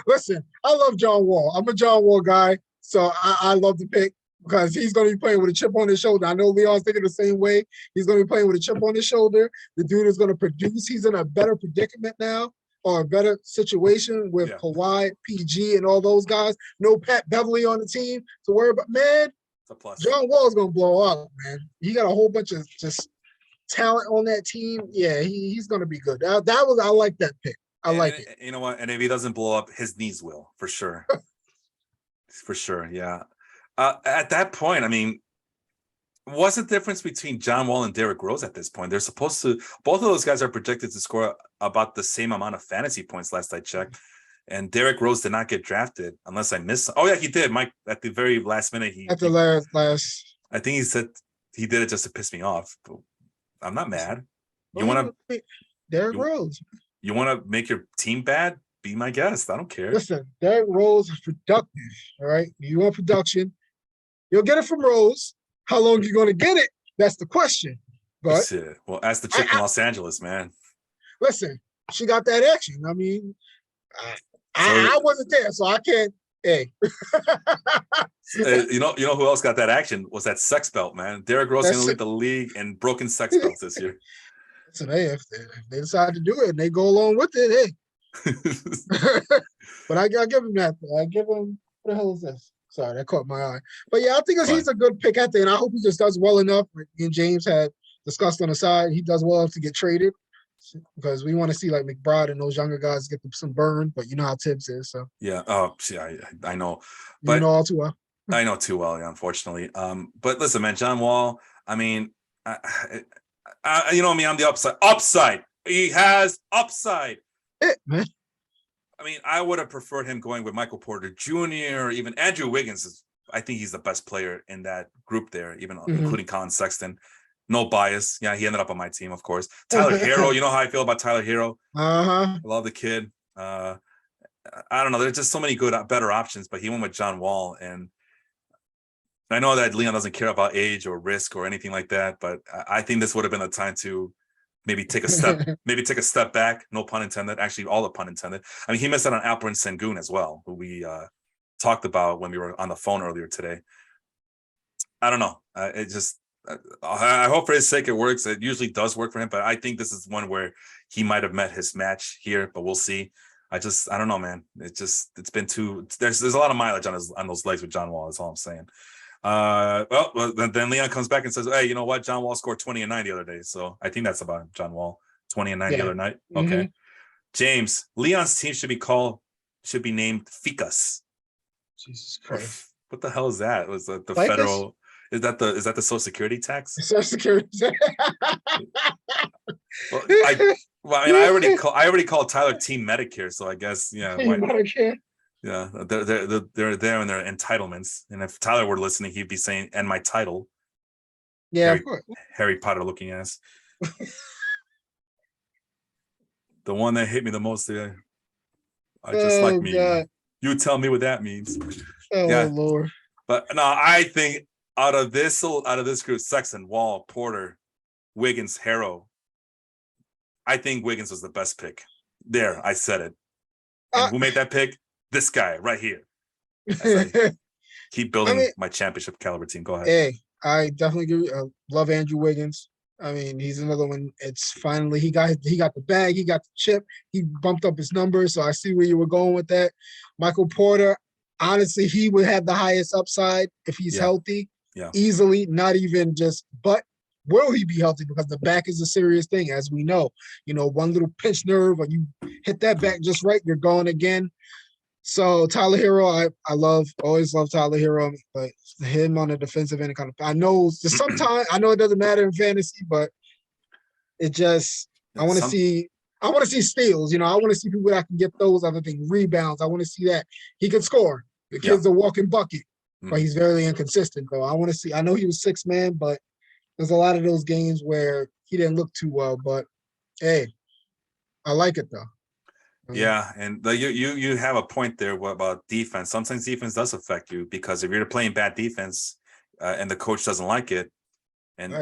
Listen, I love John Wall. I'm a John Wall guy, so I love the pick because he's going to be playing with a chip on his shoulder. I know Leon's thinking the same way. He's going to be playing with a chip on his shoulder. The dude is going to produce. He's in a better predicament now, or a better situation with Kawhi, PG, and all those guys. No Pat Beverly on the team to worry about. Man, John Wall is going to blow up, man. He got a whole bunch of just talent on that team. Yeah, he's going to be good. I like that pick. I like it. You know what? And if he doesn't blow up, his knees will, for sure. For sure, yeah. At that point, I mean, what's the difference between John Wall and Derrick Rose at this point? They're supposed to, both of those guys are projected to score about the same amount of fantasy points last I checked. And Derrick Rose did not get drafted unless I missed. Oh, yeah, he did. Mike, at the very last minute. Last. I think he said he did it just to piss me off. But I'm not mad. You want to. Derrick Rose. You want to make your team bad? Be my guest. I don't care. Listen, Derrick Rose is productive. All right. You want production. You'll get it from Rose. How long are you going to get it? That's the question. But well, ask the chick in Los Angeles, man. Listen, she got that action. I mean, I wasn't there, so I can't. Hey. You know who else got that action was that sex belt, man. Derrick Rose going to lead the league in broken sex belts this year. So if they decide to do it and they go along with it, hey. But I give him that. I give him, what the hell is this? Sorry, that caught my eye. But yeah, I think he's a good pick at the end. I hope he just does well enough. Me and James had discussed on the side. He does well enough to get traded. because we want to see like McBride and those younger guys get them some burn. But you know how Tibbs is, so Yeah. Oh, yeah, I know, you know but all too well. I know too well, yeah, unfortunately. But listen, man, John Wall. I mean, you know me. I'm the upside. Upside. He has upside. Man. I mean, I would have preferred him going with Michael Porter Jr. or even Andrew Wiggins. I think he's the best player in that group there, even including Colin Sexton. No bias. Yeah, he ended up on my team, of course. Tyler Hero, you know how I feel about Tyler Hero. I love the kid. I don't know. There's just so many better options, but he went with John Wall, and I know that Leon doesn't care about age or risk or anything like that, but I think this would have been the time to maybe take a step back. No pun intended. Actually, all the pun intended. I mean, he missed out on Alperen Sengun as well, who we talked about when we were on the phone earlier today. I don't know. I hope for his sake it works. It usually does work for him, but I think this is one where he might have met his match here, but we'll see. I don't know, man. It's been there's a lot of mileage on those legs with John Wall. That's all I'm saying. Well, then Leon comes back and says, "Hey, you know what? John Wall scored 20 and 9 the other day." So I think that's about John Wall. 20 and 9 the other night. Okay. James, Leon's team should be named Ficas. Jesus Christ. What the hell is that? Was the Ficus? federal? Is that the Social Security tax? Social Security. Well, I mean, I already called Tyler Team Medicare, so I guess Medicare. Yeah, they're there in their entitlements. And if Tyler were listening, he'd be saying, "And my title." Yeah, of course. Harry Potter looking ass. The one that hit me the most today. I just like me. God. You tell me what that means. Oh yeah. Lord. But no, I think out of this group, Sexton, Wall, Porter, Wiggins, Harrow, I think Wiggins was the best pick. There, I said it. And who made that pick? This guy right here. Keep building my championship caliber team. Go ahead. Hey, I definitely love Andrew Wiggins. I mean, he's another one. It's finally he got the bag, he got the chip, he bumped up his numbers. So I see where you were going with that. Michael Porter, honestly, he would have the highest upside if he's healthy. Yeah. Easily, not even just, but will he be healthy? Because the back is a serious thing, as we know. You know, one little pinch nerve, or you hit that back just right, you're going again. So Tyler Hero, I always love Tyler Hero, but him on the defensive end, I know sometimes I know it doesn't matter in fantasy, but it just I want to see steals. You know, I want to see people that can get those other things, rebounds. I want to see that he can score. The kid's a walking bucket, but he's very inconsistent. Though I want to see. I know he was 6 man, but there's a lot of those games where he didn't look too well. But hey, I like it though. Yeah, and you have a point there about defense. Sometimes defense does affect you, because if you're playing bad defense and the coach doesn't like it and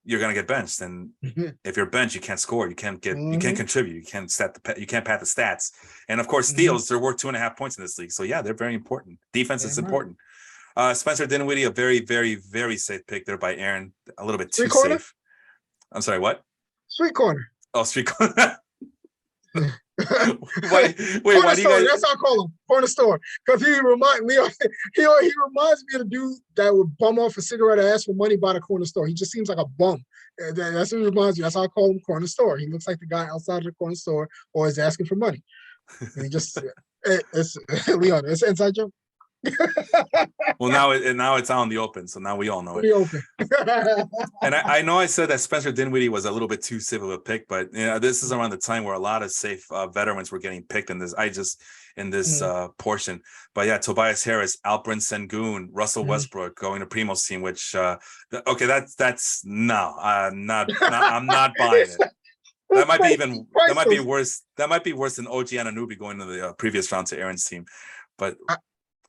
you're gonna get benched. And if you're benched, you can't score, you can't contribute, you can't pad the stats. And of course, steals, they're worth 2.5 points in this league. So yeah, they're very important. Defense is important. Spencer Dinwiddie, a very, very, very safe pick there by Aaron. A little bit too safe. I'm sorry, what? Street corner. Oh, street corner. Why do you guys? That's how I call him, corner store, because he reminds me of the dude that would bum off a cigarette and ask for money by the corner store. He just seems like a bum. That's what he reminds me. That's how I call him, corner store. He looks like the guy outside of the corner store or is asking for money. And he just it's Leon. It's an inside joke. Well, now it's out in the open, so now we all know it. And I know I said that Spencer Dinwiddie was a little bit too safe of a pick, but this is around the time where a lot of safe veterans were getting picked in this. Portion. But yeah, Tobias Harris, Alperen Sengun, Russell Westbrook going to Primo's team. Which that's no, I'm not buying it. That might be worse. That might be worse than OG Anunoby going to the previous round to Aaron's team. But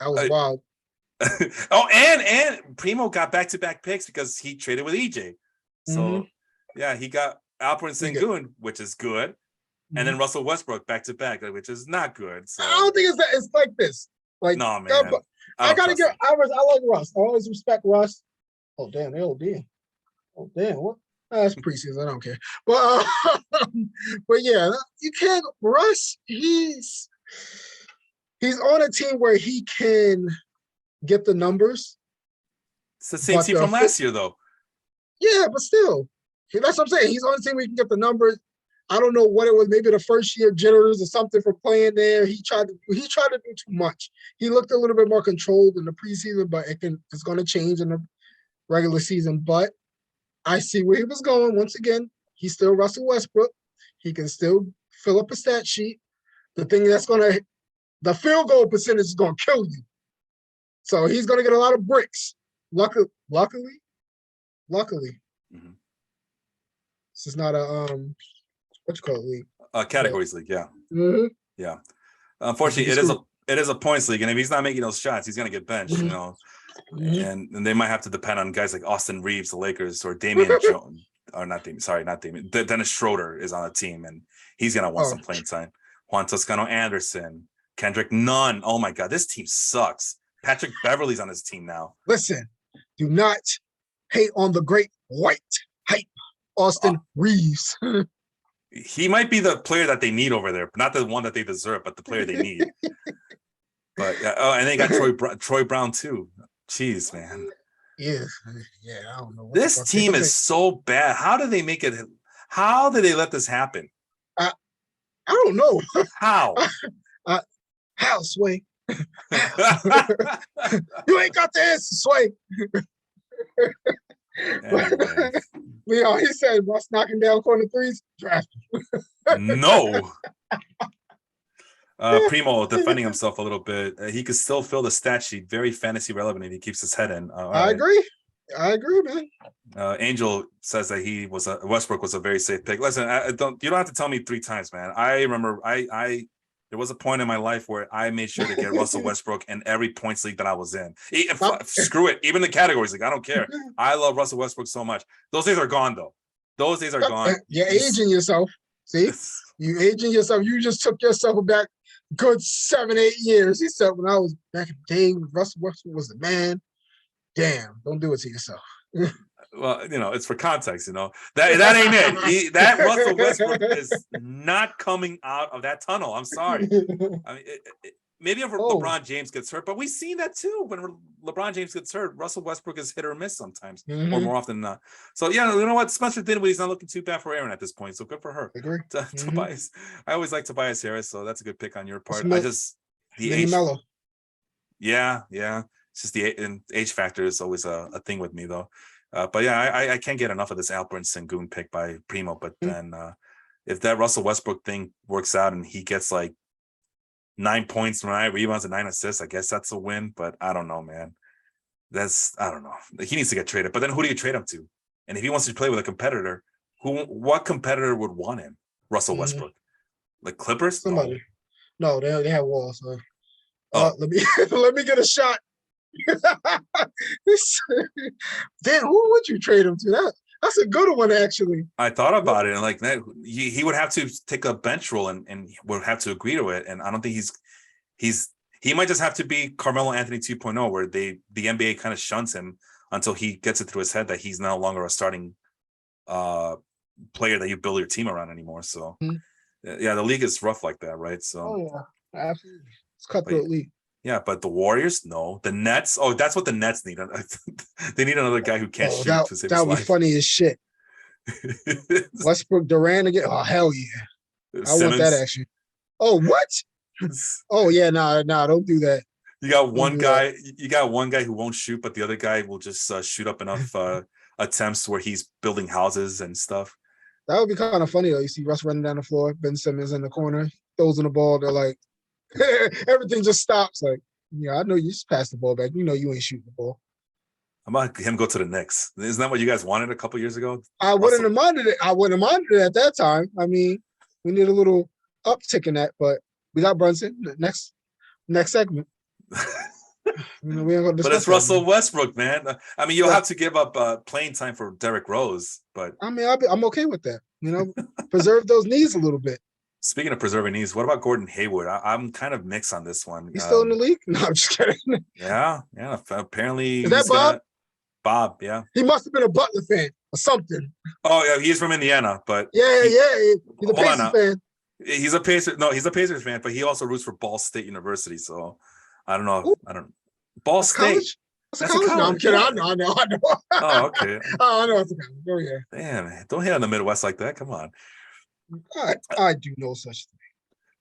that was wild. and Primo got back-to-back picks because he traded with EJ. So yeah, he got Alperen Sengun, which is good, and then Russell Westbrook back-to-back, which is not good. So I don't think it's like this. Like, no, man. I gotta get. I like Russ. I always respect Russ. Oh damn, LD. Oh damn, what? That's preseason. I don't care. But yeah, you can't. Russ, he's on a team where he can get the numbers. It's the same team from last year, though. Yeah, but still, that's what I'm saying. He's on a team where he can get the numbers. I don't know what it was. Maybe the first year jitters or something for playing there. He tried to do too much. He looked a little bit more controlled in the preseason, but it's going to change in the regular season. But I see where he was going. Once again, he's still Russell Westbrook. He can still fill up a stat sheet. The thing the field goal percentage is going to kill you. So he's going to get a lot of bricks. Luckily, Mhm. this is not a what you call it, league? Categories league, yeah. Mm-hmm. Yeah. Unfortunately, it is a points league, and if he's not making those shots, he's gonna get benched, Mm-hmm. you know. Mm-hmm. And they might have to depend on guys like Austin Reeves, the Lakers, or Damian Jones, or not Damian. Dennis Schroeder is on the team, and he's gonna want some playing time. Juan Toscano Anderson, Kendrick Nunn. Oh my God, this team sucks. Patrick Beverly's on this team now. Listen, do not hate on the great white hype Austin Reeves. He might be the player that they need over there, not the one that they deserve, but the player they need. But and they got Troy Brown too. Jeez, man. Yeah, I don't know. This team is so bad. How did they make it? How did they let this happen? I don't know. How? How, Sway? You ain't got the answer, Sway. Anyway. He said Russ knocking down corner threes. Draft him. No. Primo defending himself a little bit. He could still fill the stat sheet. Very fantasy relevant if he keeps his head in. I agree, man. Angel says that Westbrook was a very safe pick. Listen, you don't have to tell me 3 times, man. I remember there was a point in my life where I made sure to get Russell Westbrook in every points league that I was in. Screw it, even the categories league. I don't care. I love Russell Westbrook so much. Those days are gone, though. Those days are gone. You're aging yourself. See, you aging yourself. You just took yourself back good 7-8 years. He said, when I was back in the day, Russell Westbrook was the man. Damn, don't do it to yourself. Well, it's for context, that ain't it. That Russell Westbrook is not coming out of that tunnel. I'm sorry. I mean, maybe if LeBron James gets hurt, but we've seen that too. When LeBron James gets hurt, Russell Westbrook is hit or miss sometimes, or more often than not. So yeah, you know what? Spencer Dinwiddie's not looking too bad for Aaron at this point. So good for her. Agree. Tobias, I always like Tobias Harris, so that's a good pick on your part. The age. Yeah. It's just the age factor is always a thing with me, though. But yeah, I can't get enough of this Alperen Sengun pick by Primo. But then if that Russell Westbrook thing works out and he gets like 9 points, 9 rebounds, and 9 assists, I guess that's a win. But I don't know, man. I don't know. He needs to get traded. But then who do you trade him to? And if he wants to play with a competitor, what competitor would want him? Russell Westbrook, like Clippers? Somebody. No, they have walls. So. Let me get a shot. Then who would you trade him to? That's a good one, actually. I thought about it, and like that, he would have to take a bench role and would have to agree to it. And I don't think he might just have to be Carmelo Anthony 2.0, where the NBA kind of shuns him until he gets it through his head that he's no longer a starting player that you build your team around anymore. So yeah, the league is rough like that, right? So yeah, absolutely, it's cutthroat league. Yeah, but the Warriors, no. The Nets, that's what the Nets need. They need another guy who can't shoot to save his life. That would be funny as shit. Westbrook, Durant again. Oh, hell yeah. I want that action. Oh, what? Oh, yeah, nah, don't do that. You got one guy. You got one guy who won't shoot, but the other guy will just shoot up enough attempts where he's building houses and stuff. That would be kind of funny, though. You see Russ running down the floor, Ben Simmons in the corner, throws in the ball. They're like, everything just stops. Like, yeah, I know you just passed the ball back. You know you ain't shooting the ball. How about him go to the Knicks? Isn't that what you guys wanted a couple years ago? I wouldn't have minded it. I wouldn't have minded it at that time. I mean, we need a little uptick in that, but we got Brunson. Next segment. We ain't gonna discuss but it's Russell Westbrook, man. I mean, you'll have to give up playing time for Derrick Rose, but I mean, I'm okay with that. Preserve those knees a little bit. Speaking of preserving knees, what about Gordon Hayward? I'm kind of mixed on this one. He's still in the league? No, I'm just kidding. Yeah. Apparently, is that Bob? Bob, yeah. He must have been a Butler fan or something. Oh yeah, he's from Indiana, but yeah, he's a Pacers fan. He's a Pacers. No, he's a Pacers fan, but he also roots for Ball State University. So I don't know. Ball State. College? That's a college. No, I'm kidding. Yeah. I know. Oh, okay. I know it's a college. Oh yeah. Damn, don't hit on the Midwest like that. Come on. I do no such thing.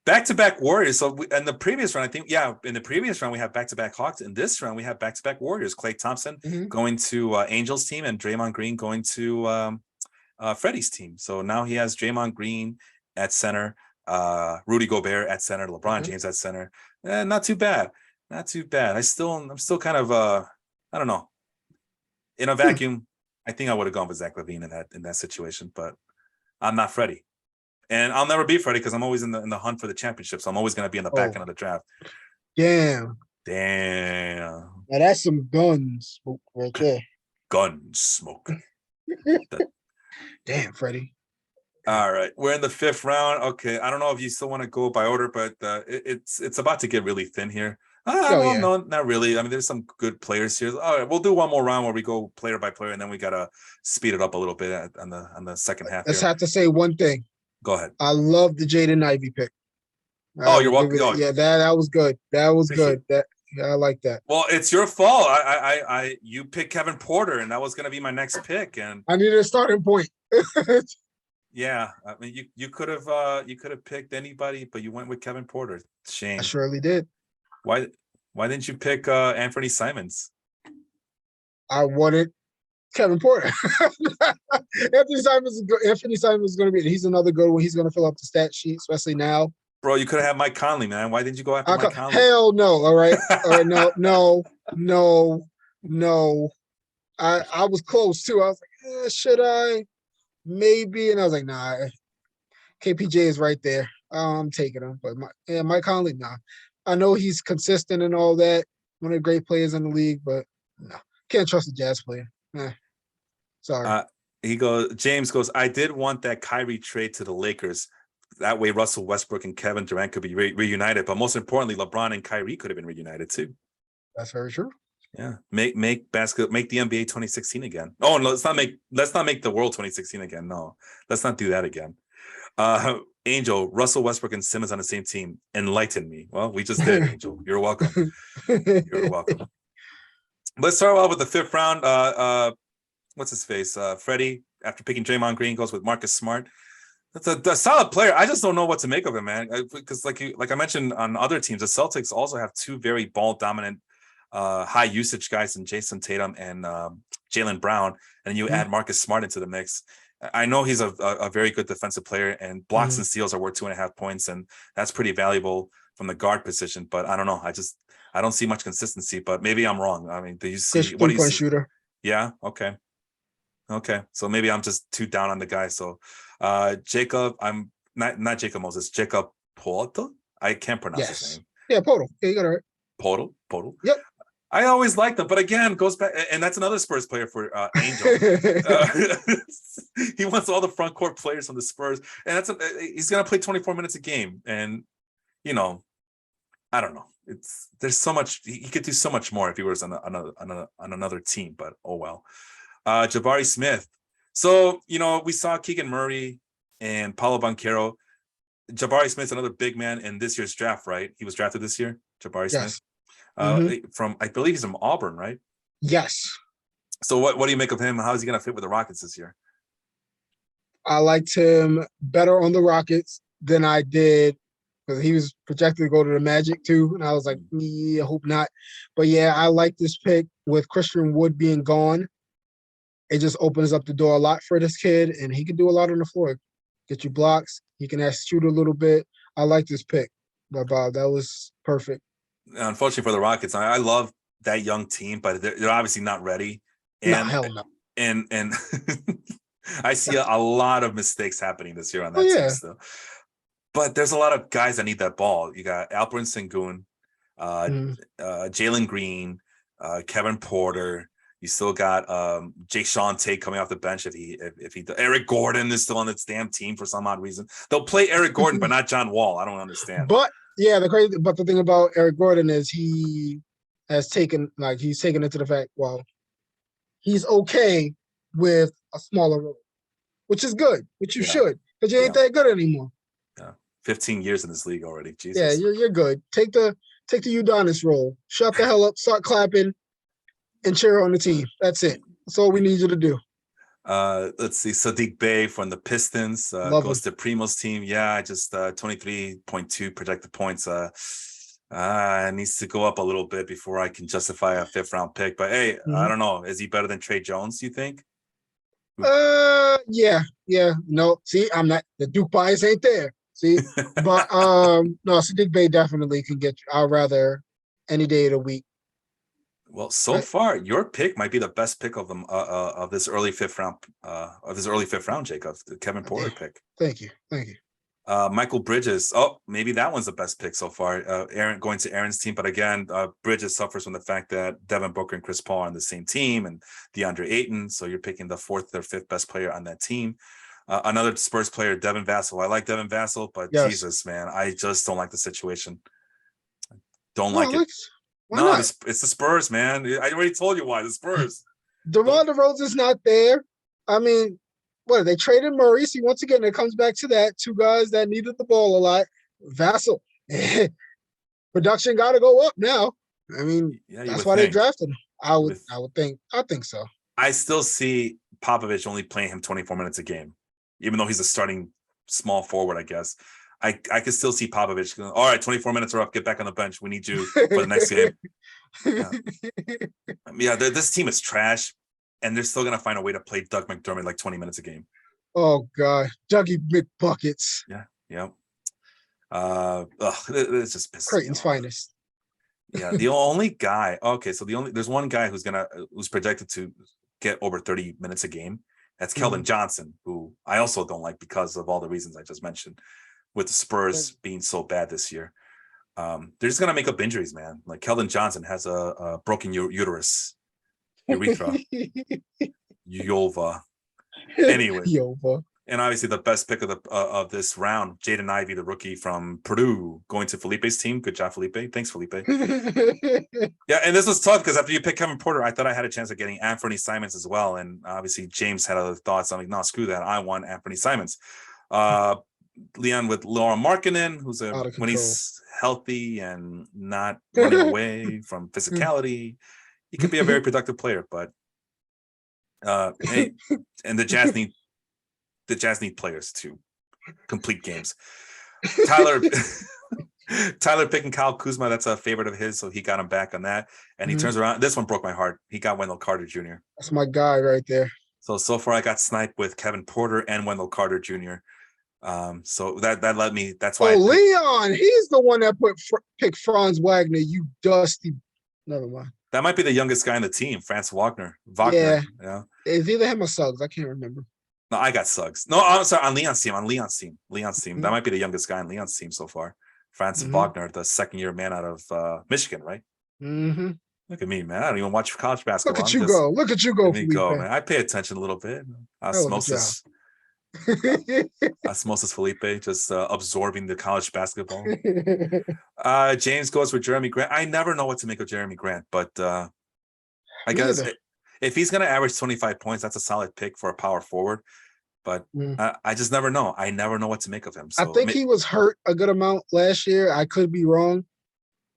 Back-to-back Warriors. So in the previous round, I think, in the previous round we have back-to-back Hawks. In this round, we have back-to-back Warriors. Klay Thompson going to Angels team and Draymond Green going to Freddie's team. So now he has Draymond Green at center, Rudy Gobert at center, LeBron James at center. Not too bad. Not too bad. I'm still kind of I don't know. In a vacuum, I think I would have gone with Zach LaVine in that situation, but I'm not Freddie. And I'll never be Freddie because I'm always in the hunt for the championship. So I'm always going to be in the back end of the draft. Damn. Now that's some gun smoke right there. Gun smoke. Damn, Freddie. All right, we're in the 5th round. Okay, I don't know if you still want to go by order, but it's about to get really thin here. No, not really. I mean, there's some good players here. All right, we'll do one more round where we go player by player, and then we gotta speed it up a little bit on the second half. Let's have to say one thing. Go ahead. I love the Jaden Ivey pick. You're welcome. That was good. That was good. I like that. Well, it's your fault. You picked Kevin Porter, and that was going to be my next pick, and I needed a starting point. Yeah, I mean, you could have picked anybody, but you went with Kevin Porter. Shame. I surely did. Why didn't you pick Anthony Simons? I wanted Kevin Porter. Anthony Simons is going to be. He's another good one. He's going to fill up the stat sheet, especially now. Bro, you could have had Mike Conley, man. Why didn't you go after Mike Conley? Hell no. All right. No. I was close too. I was like, should I? Maybe. And I was like, nah. KPJ is right there. I'm taking him. But Mike Conley, nah. I know he's consistent and all that. One of the great players in the league, but no. Can't trust a Jazz player. Sorry. James goes, I did want that Kyrie trade to the Lakers. That way Russell Westbrook and Kevin Durant could be reunited. But most importantly, LeBron and Kyrie could have been reunited too. That's very true. Yeah. Make the NBA 2016 again. Oh, no, let's not make the world 2016 again. No, let's not do that again. Angel, Russell Westbrook and Simmons on the same team. Enlighten me. Well, we just did, Angel. You're welcome. You're welcome. Let's start off with the 5th round. What's his face? Freddie, after picking Draymond Green, goes with Marcus Smart. That's a solid player. I just don't know what to make of him, man. Because like I mentioned on other teams, the Celtics also have 2 very ball dominant, high usage guys in Jason Tatum and Jaylen Brown, and you add Marcus Smart into the mix. I know he's a very good defensive player, and blocks and steals are worth 2.5 points, and that's pretty valuable from the guard position. But I don't know. I don't see much consistency, but maybe I'm wrong. I mean, do you see what do you see? Shooter. Yeah. Okay. So maybe I'm just too down on the guy. So Jacob, I'm not Jacob Moses, Jacob Porto. I can't pronounce his name. Yeah, Porto. Yeah, you got it right. Porto. Yep. I always liked him, but again, goes back, and that's another Spurs player for Angel. He wants all the front court players from the Spurs, and he's gonna play 24 minutes a game, and I don't know. There's so much he could do so much more if he was on another team, but oh well. Jabari Smith. So we saw Keegan Murray and Paolo Banchero. Jabari Smith's another big man in this year's draft, right? He was drafted this year. Jabari Smith. From I believe he's from Auburn, right? Yes. So what do you make of him? How is he going to fit with the Rockets this year? I liked him better on the Rockets than I did because he was projected to go to the Magic too, and I was like, I hope not. But yeah, I like this pick with Christian Wood being gone. It just opens up the door a lot for this kid, and he can do a lot on the floor. Get you blocks. He can shoot a little bit. I like this pick, but Bob, that was perfect. Unfortunately for the Rockets, I love that young team, but they're obviously not ready. And, no, hell no. And I see a lot of mistakes happening this year on that team still. But there's a lot of guys that need that ball. You got Alperen Sengun, Jalen Green, Kevin Porter. You still got Jae'Sean Tate coming off the bench if he Eric Gordon is still on this damn team for some odd reason. They'll play Eric Gordon, but not John Wall. I don't understand. But the thing about Eric Gordon is he's taken it to the fact, well, he's okay with a smaller role, which is good, which you should, because you ain't that good anymore. Yeah, 15 years in this league already. Jesus. Yeah, you're good. Take the Udonis role. Shut the hell up. Start clapping and cheer on the team. That's it. That's all we need you to do. Let's see. Sadiq Bey from the Pistons Love goes him. to Primo's team. Yeah, just 23.2 projected points. It needs to go up a little bit before I can justify a 5th-round pick. But hey, I don't know. Is he better than Trey Jones, you think? Yeah. No, see, I'm not the Duke bias ain't there. See, but no, Sadiq Bey definitely can get you. I'd rather any day of the week. Well, so far, your pick might be the best pick of them of this early 5th round, Jacob, the Kevin Porter pick. Thank you. Michael Bridges. Oh, maybe that one's the best pick so far. Aaron going to Aaron's team, but again, Bridges suffers from the fact that Devin Booker and Chris Paul are on the same team, and DeAndre Ayton. So you're picking the 4th or 5th best player on that team. Another Spurs player, Devin Vassell. I like Devin Vassell, but yes. Jesus, man, I just don't like the situation. Don't like it. Why not? It's the Spurs, man. I already told you why. The Spurs. DeMar DeRozan's not there. I mean, what, they traded Murray. See, once again, it comes back to that. 2 guys that needed the ball a lot. Vassell. Production got to go up now. I mean, that's why they drafted him. I would think so. I still see Popovich only playing him 24 minutes a game, even though he's a starting small forward, I guess. I can still see Popovich going, all right, 24 minutes are up. Get back on the bench. We need you for the next game. This team is trash, and they're still going to find a way to play Doug McDermott like 20 minutes a game. Oh, God. Dougie McBuckets. Yeah. It's just pissing Creighton's finest. Yeah, the only guy. Okay, so there's one guy who's projected to get over 30 minutes a game. That's Keldon Johnson, who I also don't like because of all the reasons I just mentioned. With the Spurs being so bad this year, they're just gonna make up injuries, man. Like Keldon Johnson has a broken urethra, Yova. Anyway, Yova. And obviously the best pick of this round, Jaden Ivey, the rookie from Purdue, going to Felipe's team. Good job, Felipe. Thanks, Felipe. Yeah, and this was tough because after you picked Kevin Porter, I thought I had a chance of getting Anthony Simons as well, and obviously James had other thoughts. I'm like, no, screw that. I want Anthony Simons. Leon with Laura Markkinen, who's when he's healthy and not running away from physicality, he could be a very productive player. But hey, and the Jazz need players to complete games. Tyler picking Kyle Kuzma, that's a favorite of his, so he got him back on that. And he turns around. This one broke my heart. He got Wendell Carter Jr. That's my guy right there. So far I got sniped with Kevin Porter and Wendell Carter Jr. So that led me. That's why. Leon, he's the one that picked Franz Wagner. You dusty. Never mind. That might be the youngest guy in the team, Franz Wagner. Yeah. It's either him or Suggs. I can't remember. No, I got Suggs. No, I'm sorry. On Leon's team. Mm-hmm. That might be the youngest guy on Leon's team so far. Franz Wagner, the second-year man out of Michigan, right? Mm-hmm. Look at me, man. I don't even watch college basketball. Look at you go. Let me go, man. I pay attention a little bit. Osmosis, Felipe, just absorbing the college basketball. James goes with Jeremy Grant. I never know what to make of Jeremy Grant, but I guess if he's going to average 25 points, that's a solid pick for a power forward. But I just never know. I never know what to make of him. So I think he was hurt a good amount last year. I could be wrong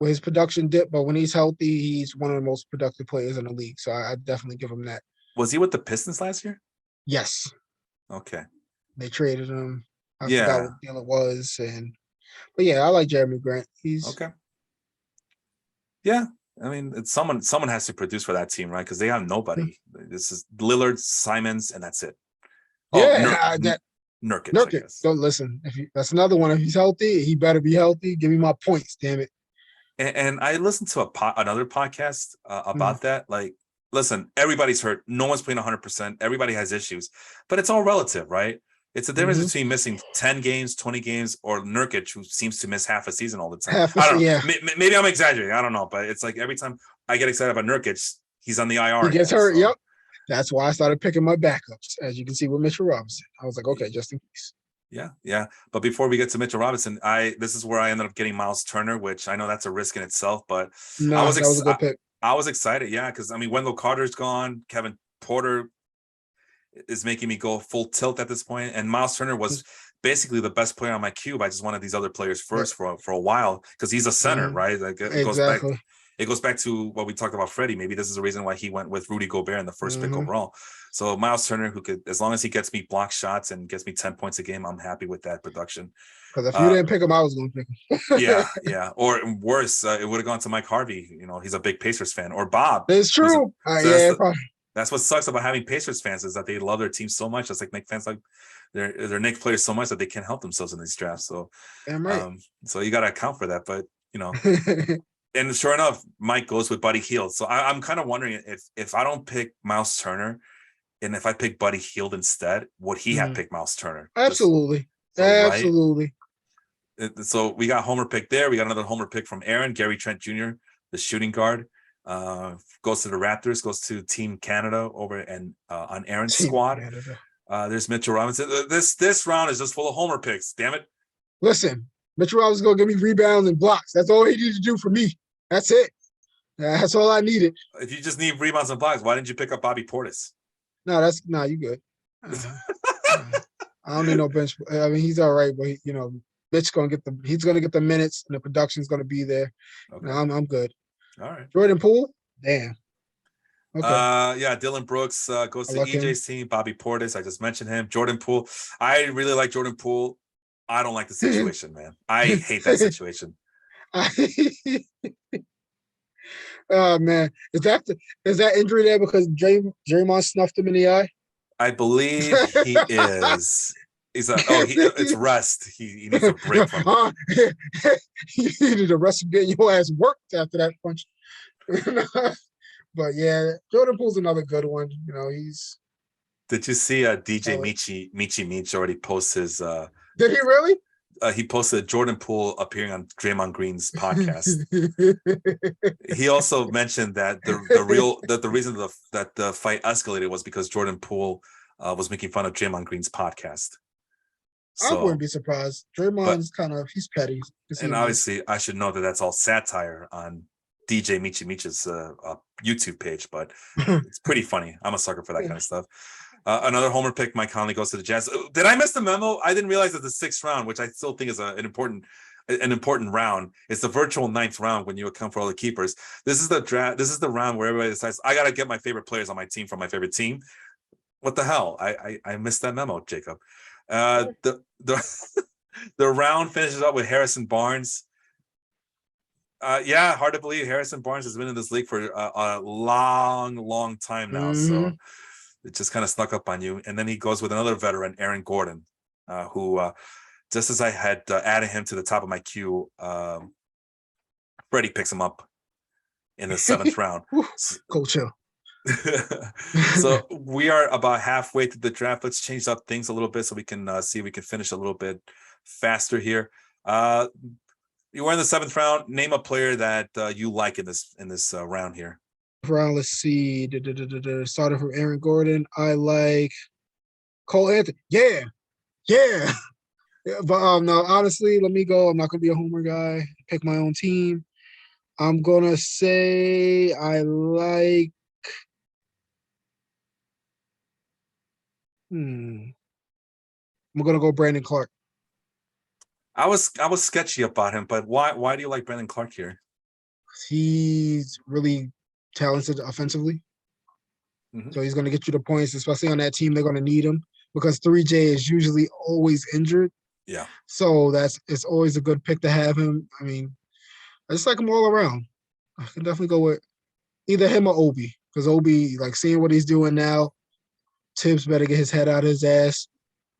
with his production dip, but when he's healthy, he's one of the most productive players in the league. So I definitely give him that. Was he with the Pistons last year? Yes. Okay. They traded him. I forgot what deal it was. But yeah, I like Jeremy Grant. He's okay. Yeah. I mean, it's someone has to produce for that team, right? Because they have nobody. This is Lillard, Simons, and that's it. Nurkic. Don't listen. That's another one. If he's healthy, he better be healthy. Give me my points, damn it. And I listened to another podcast about that. Like, listen, everybody's hurt. No one's playing 100%. Everybody has issues, but it's all relative, right? It's the difference between missing 10 games, 20 games, or Nurkic, who seems to miss half a season all the time. I don't know. Yeah. Maybe I'm exaggerating. I don't know, but it's like every time I get excited about Nurkic, he's on the IR. He gets hurt. So. Yep. That's why I started picking my backups, as you can see with Mitchell Robinson. I was like, okay, just in case. Yeah. But before we get to Mitchell Robinson, this is where I ended up getting Miles Turner, which I know that's a risk in itself, but that was a good pick. I was excited, because I mean, Wendell Carter's gone, Kevin Porter is making me go full tilt at this point, and Miles Turner was basically the best player on my cube. I just wanted these other players first for a while because he's a center, right? Like, it goes back. it goes back to what we talked about Freddie. Maybe this is the reason why he went with Rudy Gobert in the first pick overall. So Miles Turner, who could, as long as he gets me block shots and gets me 10 points a game, I'm happy with that production. Because if you didn't pick him, I was going to pick him. Yeah. Or worse, it would have gone to Mike Harvey. You know, he's a big Pacers fan. Or Bob. It's true. That's what sucks about having Pacers fans, is that they love their team so much. It's like Knicks fans, like they're Knicks players so much that they can't help themselves in these drafts. So, so you got to account for that. But you know, and sure enough, Mike goes with Buddy Hield. So I'm kind of wondering if I don't pick Miles Turner, and if I pick Buddy Hield instead, would he have picked Miles Turner? Absolutely. Absolutely. Right? So we got homer pick there. We got another homer pick from Aaron, Gary Trent Jr., the shooting guard. Goes to the Raptors, goes to Team Canada over and on Aaron's squad. There's Mitchell Robinson. This round is just full of homer picks. Damn it! Listen, Mitchell Robinson's gonna give me rebounds and blocks. That's all he needed to do for me. That's it. That's all I needed. If you just need rebounds and blocks, why didn't you pick up Bobby Portis? No, you good. I don't need no bench. I mean, he's all right, but Mitch's gonna get the minutes, and the production's gonna be there. Okay. I'm good. All right. Jordan Poole, damn. Okay. Dylan Brooks goes to EJ's team. Bobby Portis, I just mentioned him. Jordan Poole, I really like Jordan Poole. I don't like the situation, man. I hate that situation. Oh man, is that injury there because Draymond snuffed him in the eye? I believe he is. He's it's rest. He needs a break from it. He needed a rest from getting your ass worked after that punch. But yeah, Jordan Poole's another good one. He's. Did you see DJ Michi already post his? Did he really? He posted Jordan Poole appearing on Draymond Green's podcast. He also mentioned that the reason that the fight escalated was because Jordan Poole was making fun of Draymond Green's podcast. So, I wouldn't be surprised. Draymond's he's petty. And obviously, I should know that that's all satire on DJ Michi's YouTube page, but it's pretty funny. I'm a sucker for that kind of stuff. Another homer pick, Mike Conley goes to the Jazz. Did I miss the memo? I didn't realize that the 6th round, which I still think is an important round. It's the virtual 9th round when you account for all the keepers. This is the draft. This is the round where everybody decides, I got to get my favorite players on my team from my favorite team. What the hell? I missed that memo, Jacob. The round finishes up with Harrison Barnes. Hard to believe Harrison Barnes has been in this league for a long time now. So it just kind of snuck up on you. And then he goes with another veteran, Aaron Gordon, who just as I had added him to the top of my queue, Freddie picks him up in the 7th round. Cool, chill. So we are about halfway through the draft. Let's change up things a little bit so we can see if we can finish a little bit faster here. You were in the 7th round. Name a player that you like in this round here. Round, let's see. Starting from Aaron Gordon, I like Cole Anthony. Yeah. But no, honestly, let me go. I'm not gonna be a homer guy. Pick my own team. I'm gonna say I like. I'm gonna go Brandon Clark. I was sketchy about him, but why do you like Brandon Clark here? He's really talented offensively. So he's going to get you the points, especially on that team. They're going to need him because 3J is usually always injured. Yeah. So it's always a good pick to have him. I mean, I just like him all around. I can definitely go with either him or Obi, because Obi, like seeing what he's doing now, Tibbs better get his head out of his ass.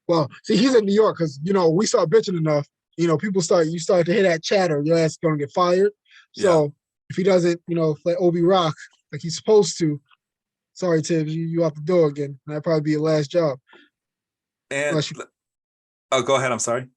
Well, see, he's in New York because, we start bitching enough. You start to hear that chatter, your ass is going to get fired. So if he doesn't, let Obi rock like he's supposed to, sorry, Tibbs, you out the door again. That'd probably be your last job. And go ahead. I'm sorry.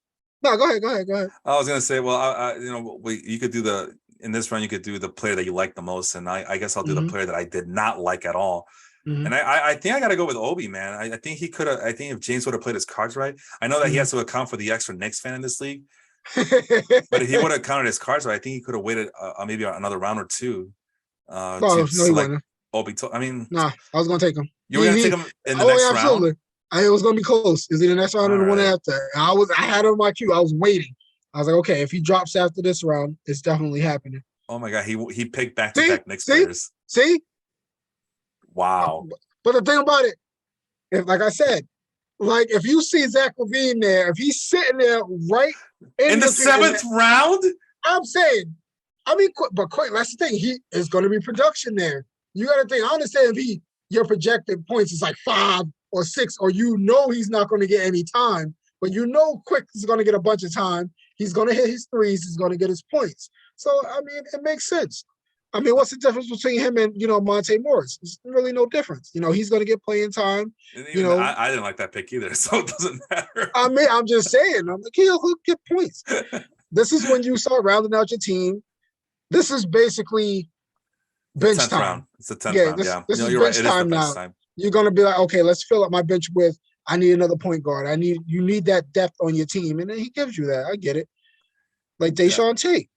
No, go ahead. I was gonna say, well, you could do in this round, you could do the player that you like the most, and I guess I'll do the player that I did not like at all. And I think I got to go with Obi, man. I think he could have. I think if James would have played his cards right, I know that he has to account for the extra Knicks fan in this league. But if he would have counted his cards right, I think he could have waited maybe another round or two. To select Obi. Nah, I was gonna take him. You were gonna take him in the next round. It was gonna be close. Is it the next round or the one after? I had it on my queue. I was waiting. I was like, okay, if he drops after this round, it's definitely happening. Oh my God, he picked See, back-to-back Knicks players. see. Wow. But the thing about it, if like I said, like if you see Zach LaVine there, if he's sitting there right In the seventh round, I'm saying, I mean, but that's the thing. He is going to be production there. You got to think. I understand if your projected points is like 5 or 6, or he's not going to get any time, but Quick is going to get a bunch of time. He's going to hit his threes. He's going to get his points. So I mean, it makes sense. I mean, what's the difference between him and Monte Morris? There's really no difference. He's going to get playing time. I didn't like that pick either, so it doesn't matter. I mean, I'm just saying. I'm like, he'll get points. This is when you start rounding out your team. This is basically bench time. Round. It's the 10th round. This is bench time now. You're going to be like, okay, let's fill up my bench with. I need another point guard. You need that depth on your team, and then he gives you that. I get it. Like Deshaun Tate.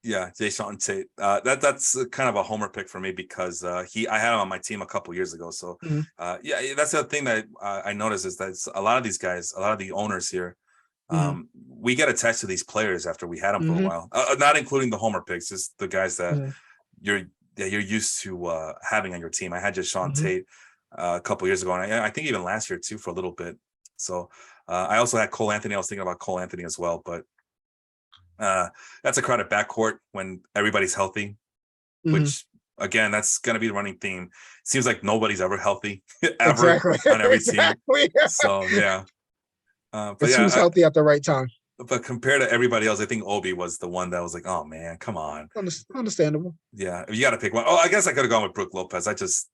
Yeah, Deshaun Tate. That's kind of a homer pick for me because I had him on my team a couple years ago. So that's the thing that I noticed is that a lot of these guys, a lot of the owners here, we get attached to these players after we had them for a while. Not including the homer picks, just the guys that you're used to having on your team. I had just Sean Tate a couple years ago, and I think even last year too for a little bit. So I also had Cole Anthony. I was thinking about Cole Anthony as well, but that's a crowded backcourt when everybody's healthy, which again, that's going to be the running theme. Seems like nobody's ever healthy ever on every team. So yeah. But who's healthy at the right time. But compared to everybody else, I think Obi was the one that was like, oh man, come on. Understandable. Yeah, you got to pick one. Oh, I guess I could have gone with Brook Lopez.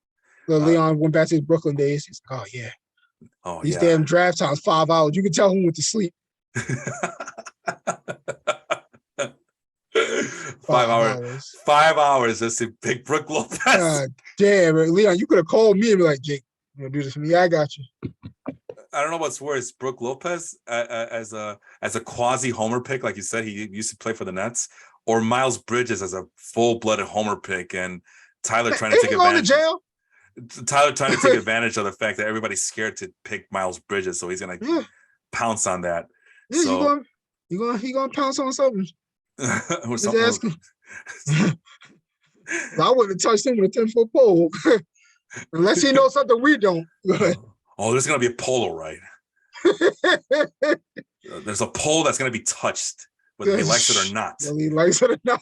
Leon went back to his Brooklyn days. He's like, oh yeah. Oh, these damn draft times 5 hours. You can tell who went to sleep. 5 hours. 5 hours just to pick Brook Lopez. God damn it, Leon! You could have called me and be like, Jake, you gonna do this for me? Yeah, I got you. I don't know what's worse, Brook Lopez as a quasi homer pick, like you said, he used to play for the Nets, or Miles Bridges as a full-blooded homer pick, and Tyler trying to take advantage. Tyler trying to take advantage of the fact that everybody's scared to pick Miles Bridges, so he's gonna pounce on that. Yeah, so he gonna pounce on something. Or something. I wouldn't have touched him with a 10-foot pole unless he knows something we don't. Oh, there's gonna be a pole, right? There's a pole that's gonna be touched, whether he likes it or not. Whether he likes it or not.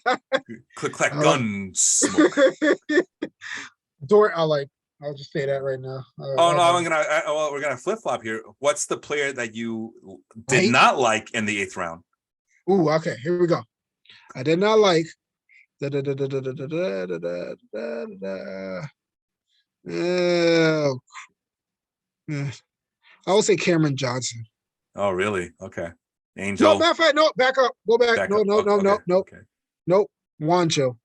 Click clack gun smoke. I'll just say that right now. We're gonna flip flop here. What's the player that you did not like in the 8th round? Ooh, okay, here we go. I did not like. I will say Cameron Johnson. Oh, really? Okay. Angel. No, matter of fact, no, back up. Go back. No. Okay. Nope. Juancho.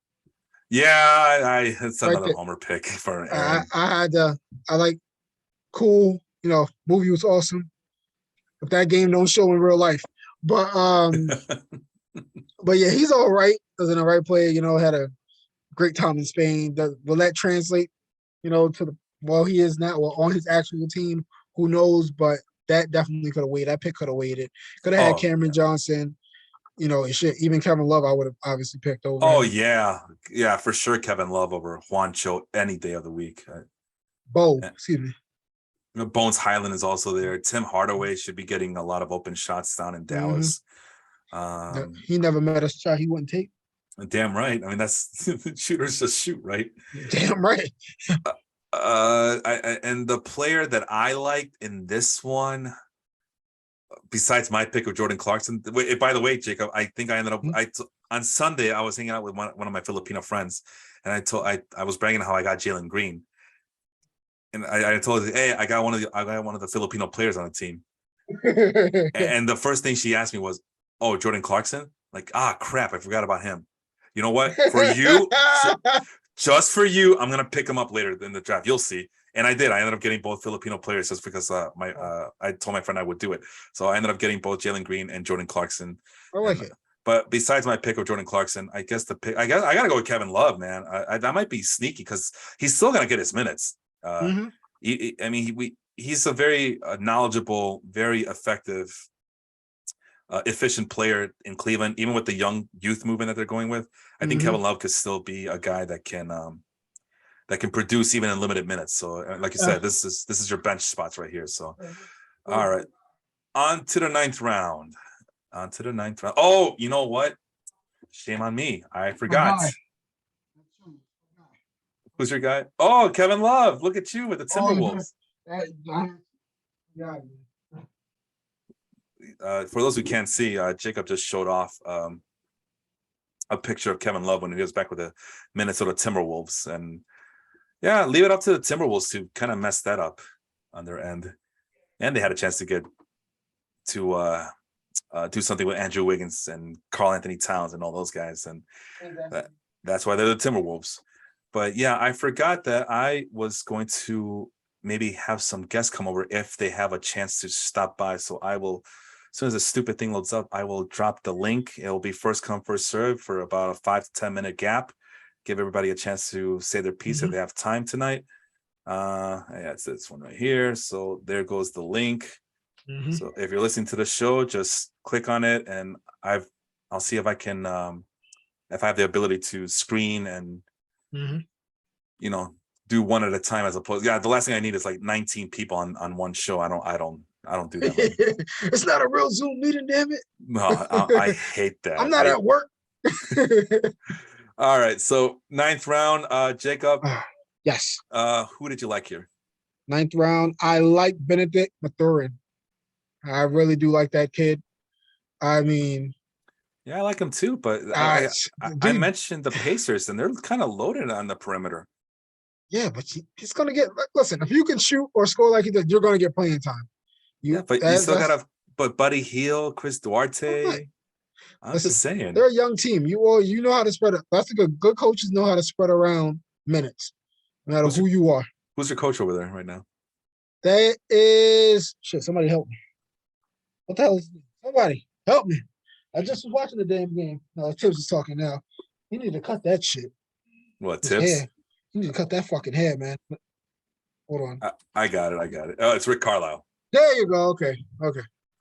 Yeah, it's another homer pick for Aaron. I like cool, movie was awesome. But that game don't show in real life. But but yeah, he's all right. Was an all right player, had a great time in Spain. Will that translate, to he is now on his actual team? Who knows? But that definitely could have waited. That pick could have waited. Could have had Cameron Johnson. Even Kevin Love, I would have obviously picked over. Oh, him. Yeah, for sure. Kevin Love over Juancho any day of the week. Excuse me. Bones Highland is also there. Tim Hardaway should be getting a lot of open shots down in Dallas. He never met a shot he wouldn't take. Damn right. I mean, that's shooters just shoot, right? Damn right. And the player that I liked in this one, besides my pick of Jordan Clarkson, by the way, Jacob, I think I ended up on Sunday. I was hanging out with one of my Filipino friends, and I was bragging how I got Jalen Green, and I told her, hey, I got one of the Filipino players on the team, and the first thing she asked me was, oh, Jordan Clarkson? Like, crap, I forgot about him. You know what? For you, just for you, I'm gonna pick him up later in the draft. You'll see. And I did. I ended up getting both Filipino players just because I told my friend I would do it. So I ended up getting both Jalen Green and Jordan Clarkson. I like it. But besides my pick of Jordan Clarkson, I guess I gotta go with Kevin Love, man. That might be sneaky because he's still gonna get his minutes. He's a very knowledgeable, very effective efficient player in Cleveland, even with the young youth movement that they're going with. I think Kevin Love could still be a guy that can produce even in limited minutes. So, like you said, this is your bench spots right here. So, all right, on to the ninth round. On to the ninth round. Oh, you know what? Shame on me. I forgot. Who's your guy? Oh, Kevin Love. Look at you with the Timberwolves. For those who can't see, Jacob just showed off a picture of Kevin Love when he was back with the Minnesota Timberwolves. And yeah, leave it up to the Timberwolves to kind of mess that up on their end. And they had a chance to get to do something with Andrew Wiggins and Karl Anthony Towns and all those guys. And that's why they're the Timberwolves. But yeah, I forgot that I was going to maybe have some guests come over if they have a chance to stop by. So I will, as soon as the stupid thing loads up, I will drop the link. It'll be first come, first serve for about a 5 to 10 minute gap. Give everybody a chance to say their piece if they have time tonight. Yeah, it's this one right here. So there goes the link. So if you're listening to the show, just click on it, and I'll see if I can if I have the ability to screen and do one at a time as opposed. Yeah, the last thing I need is like 19 people on one show. I don't do that. It's not a real Zoom meeting, damn it. No, I hate that. I'm not at work. All right, so ninth round, Jacob. Yes. Who did you like here? Ninth round, I like Benedict Mathurin. I really do like that kid. I mean, yeah, I like him too, but I mentioned the Pacers, and they're kind of loaded on the perimeter. Yeah, but he's going to get, listen, if you can shoot or score like he does, you're going to get playing time. You still got to, but Buddy Hield, Chris Duarte. I'm just saying. They're a young team. You know how to spread it. That's the good coaches know how to spread around minutes, no matter who you are. Who's your coach over there right now? That is, somebody help me. What the hell is somebody help me? I just was watching the damn game. No, Tibbs is talking now. You need to cut that shit. What, Tibbs? You need to cut that fucking hair, man. Hold on. I got it. Oh, it's Rick Carlisle. There you go. Okay.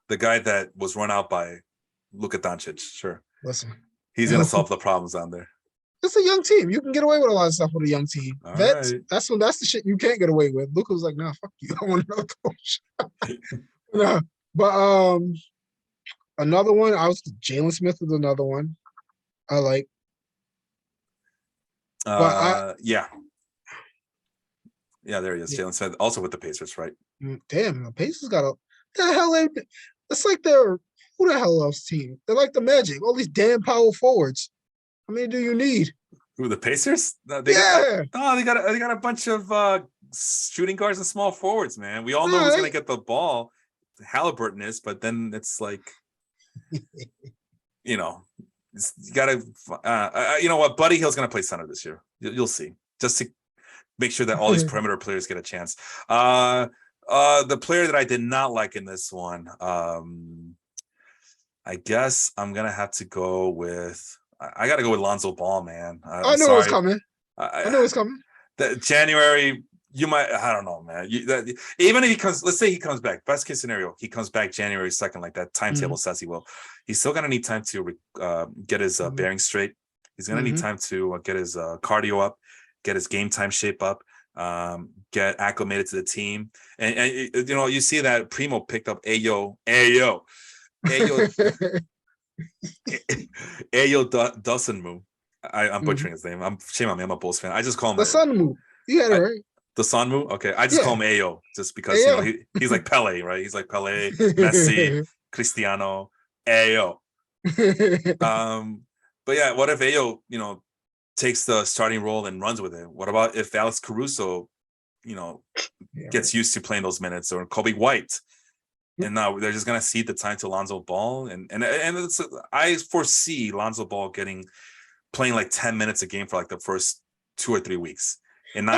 The guy that was run out by Luka Doncic. Sure. Listen. He's going to solve the problems on there. It's a young team. You can get away with a lot of stuff with a young team. That's the shit you can't get away with. Luka was like, nah, fuck you. I want another coach. No. But another one, Jalen Smith is another one I like. Yeah, there he is. Jalen Smith, also with the Pacers, right? Damn, the Pacers got the hell. It's like they're who the hell else team? They're like the Magic. All these damn power forwards. How many do you need? Who, the Pacers? They got a bunch of shooting guards and small forwards, man. We all know who's gonna get the ball. Halliburton is, but then it's like, you gotta, you know what? Buddy Hield's gonna play center this year. You'll see. Just to make sure that all these perimeter players get a chance. The player that I did not like in this one, I guess I'm gonna have to go with. I got to go with Lonzo Ball, man. I knew it was coming. I knew it was coming. January. You might, I don't know, man. Even if he comes, let's say he comes back. Best case scenario, he comes back January 2nd, like that timetable says he will. He's still gonna need time to get his bearings straight. He's gonna need time to get his cardio up, get his game time shape up, get acclimated to the team. And you see that Primo picked up Ayo Dosunmu. I'm butchering his name. Shame on me. I'm a Bulls fan. I just call him the Sunmu. You had it right. The Sonmu? Okay. I just call him Ayo just because he's like Pele, right? He's like Pele, Messi, Cristiano, Ayo. But yeah, what if Ayo, takes the starting role and runs with it? What about if Alex Caruso, gets used to playing those minutes, or Kobe White? And now they're just gonna cede the time to Lonzo Ball, and I foresee Lonzo Ball playing like 10 minutes a game for like the first 2 or 3 weeks. And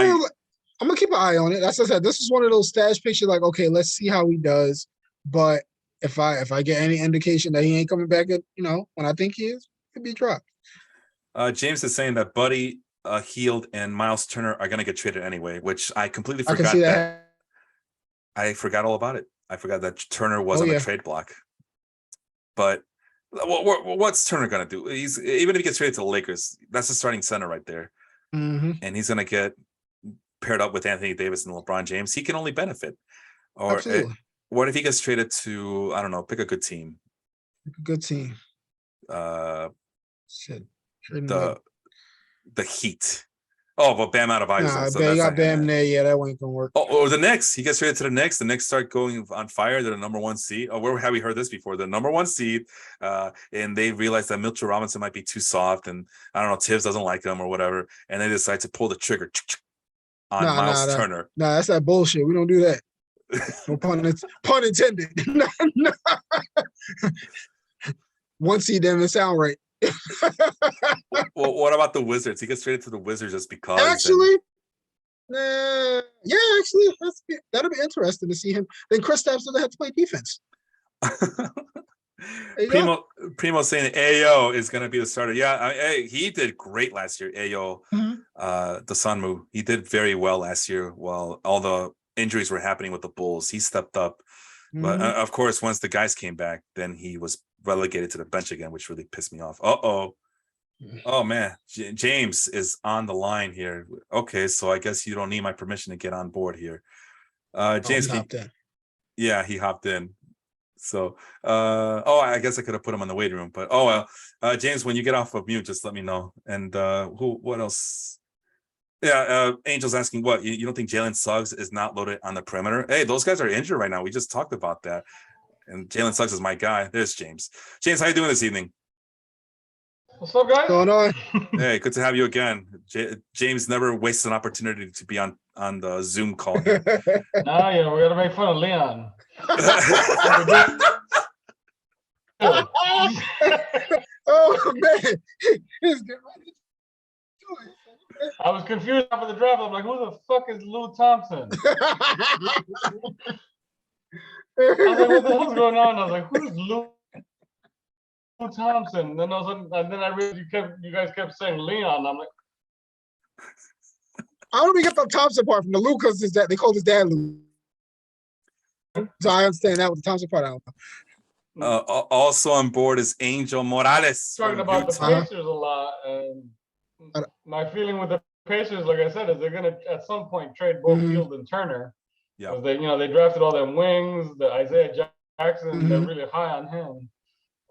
I'm gonna keep an eye on it. That's what I said. This is one of those stash pictures. Like, okay, let's see how he does. But if I get any indication that he ain't coming back at when I think he is, he'll be dropped. James is saying that Buddy Hield and Miles Turner are gonna get traded anyway, which I completely forgot. I can see that. I forgot all about it. I forgot that Turner was on the trade block. But what's Turner gonna do? He's even if he gets traded to the Lakers, that's the starting center right there, and he's gonna get paired up with Anthony Davis and LeBron James. He can only benefit. Or what if he gets traded to, I don't know, pick a good team. Good team. Shit. The Heat. Oh, but Bam out of eyes. Nah, so you got Bam there. Yeah, that ain't gonna work. Or the Knicks. He gets traded to the Knicks. The Knicks start going on fire. They're the number 1 seed. Oh, where have we heard this before? The number 1 seed. And they realize that Mitchell Robinson might be too soft, and I don't know, Tibbs doesn't like him or whatever. And they decide to pull the trigger on Miles Turner. Nah, that's that bullshit. We don't do that. No pun intended. One seed didn't sound right. Well, what about the Wizards? He gets traded to the Wizards just because. Actually, that'll be interesting to see him. Then Kristaps doesn't have to play defense. Primo saying Ayo is going to be the starter. Yeah, he did great last year. Ayo, the Sunmu, he did very well last year while all the injuries were happening with the Bulls. He stepped up. But of course, once the guys came back, then he was relegated to the bench again, which really pissed me off. Oh man, James is on the line here. Okay, so I guess you don't need my permission to get on board here. James, he hopped in. So, I guess I could have put him on the waiting room, but James, when you get off of mute, just let me know. And what else? Yeah, Angel's asking what you don't think Jalen Suggs is not loaded on the perimeter? Hey, those guys are injured right now. We just talked about that. And Jalen Suggs is my guy. There's James. James, how you doing this evening? What's up, guys? Going on? Hey, good to have you again. James never wastes an opportunity to be on the Zoom call. Nah, we gotta make fun of Leon. Oh man, I was confused after the draft. I'm like, who the fuck is Lou Thompson? I was like, what the hell's going on? I was like, who's Lou Thompson? And then I realized you guys kept saying Leon. I'm like, how do we get the Thompson part from the Lou? Because they called his dad Lou. So I understand that with the Thompson part. I don't know. Also on board is Angel Morales. Talking about the Pacers a lot, and my feeling with the Pacers, like I said, is they're gonna at some point trade both Field and Turner. Yeah, they drafted all them wings, the Isaiah Jackson. They're really high on him,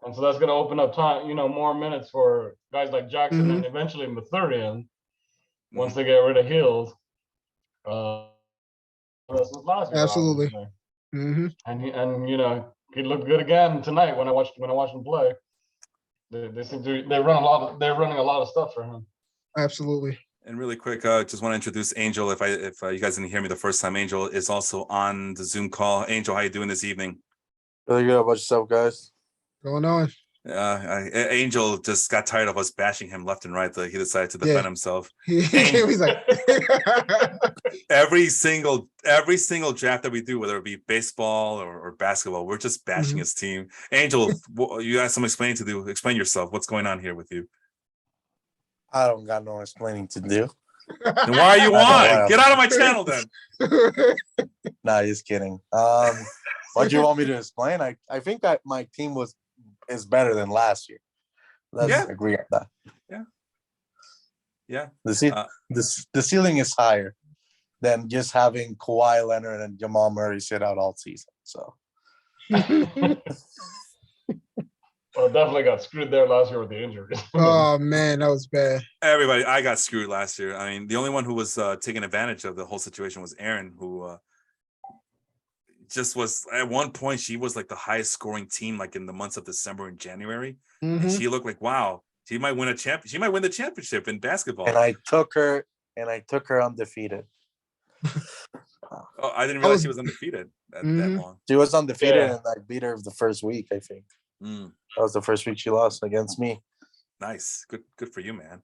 and so that's gonna open up time, more minutes for guys like Jackson and eventually Mathurin once they get rid of Hield. That's last year, absolutely. And he looked good again tonight when I watched him play. They seem to they're running a lot of stuff for him. Absolutely. And really quick, just want to introduce Angel. If you guys didn't hear me the first time, Angel is also on the Zoom call. Angel, how you doing this evening? Really good. How about yourself, guys? Going on. Angel just got tired of us bashing him left and right. He decided to defend himself. He's like every single draft that we do, whether it be baseball or basketball, we're just bashing his team. Angel, you got some explaining to do. Explain yourself. What's going on here with you? I don't got no explaining to do. Then why are you on? Get out of my channel then. Nah, just kidding. What do you want me to explain? I think that my team is better than last year. Let's agree on that. Yeah. The ceiling is higher than just having Kawhi Leonard and Jamal Murray sit out all season. So well, definitely got screwed there last year with the injuries. Oh man, that was bad. Everybody, I got screwed last year. I mean, the only one who was taking advantage of the whole situation was Aaron, who just was at one point. She was like the highest scoring team, like in the months of December and January, and she looked like, wow, she might win She might win the championship in basketball. And I took her undefeated. Oh, I didn't realize she was undefeated that long. She was undefeated, and I beat her the first week. I think that was the first week she lost against me. Nice, good for you, man.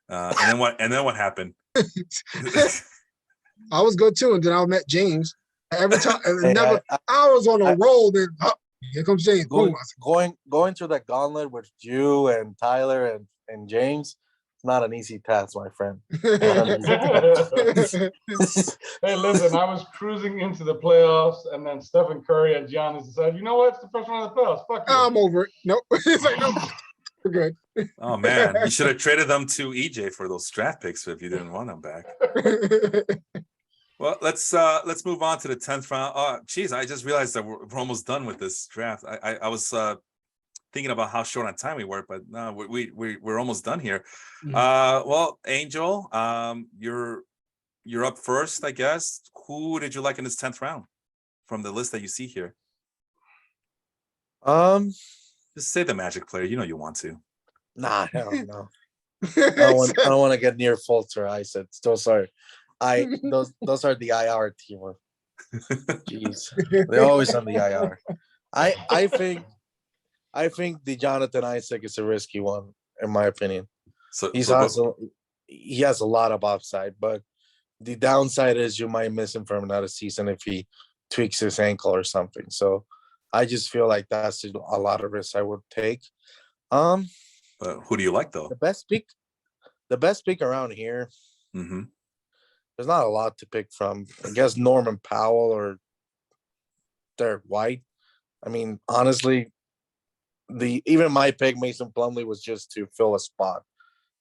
And then what happened? I was good too, and then I met James. Every time, I was on a roll. Then here comes James. Going through that gauntlet with you and Tyler and James. not an easy task, my friend. Hey, listen, I was cruising into the playoffs, and then Stephen Curry and Giannis decided, you know what? It's the first round of the playoffs. Fuck you. I'm over it. Nope. It's like, nope. We're good. Oh man, you should have traded them to EJ for those draft picks if you didn't want them back. Well, let's move on to the 10th round. Oh, geez, I just realized that we're almost done with this draft. I was thinking about how short on time we were, but no, we're almost done here. Well, Angel, you're up first, I guess. Who did you like in this 10th round from the list that you see here? Just say the Magic player. You know you want to. Nah, hell no. I don't want to get near Fultz. I said, still sorry. Those are the IR team. Jeez, they're always on the IR. I think the Jonathan Isaac is a risky one, in my opinion. So he has a lot of upside, but the downside is you might miss him for another season if he tweaks his ankle or something. So I just feel like that's a lot of risk I would take. But who do you like though? The best pick around here. There's not a lot to pick from. I guess Norman Powell or Derek White. I mean, honestly, even my pick, Mason Plumlee, was just to fill a spot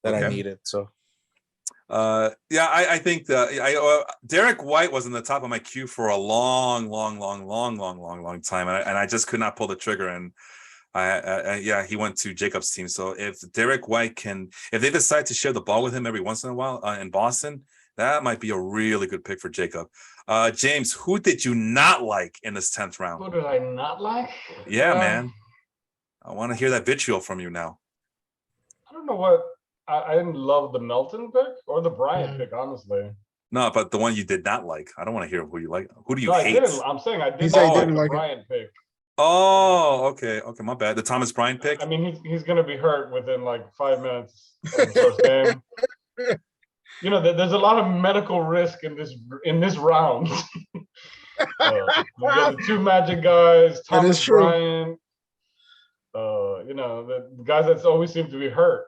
that I needed. So, I think Derek White was in the top of my queue for a long time, and I just could not pull the trigger. And he went to Jacob's team. So if Derek White if they decide to share the ball with him every once in a while in Boston, that might be a really good pick for Jacob. James, who did you not like in this 10th round? Who did I not like? Yeah, man. I want to hear that vitriol from you now. I don't know what. I didn't love the Melton pick or the Bryant pick, honestly. No, but the one you did not like. I don't want to hear who you like. Who do you hate? I'm saying I didn't like the Bryant pick. Oh, okay, my bad. The Thomas Bryant pick. I mean, he's going to be hurt within like 5 minutes of the first game. You know, there's a lot of medical risk in this round. You got the two Magic guys, Thomas Bryant. You know, the guys that always seem to be hurt.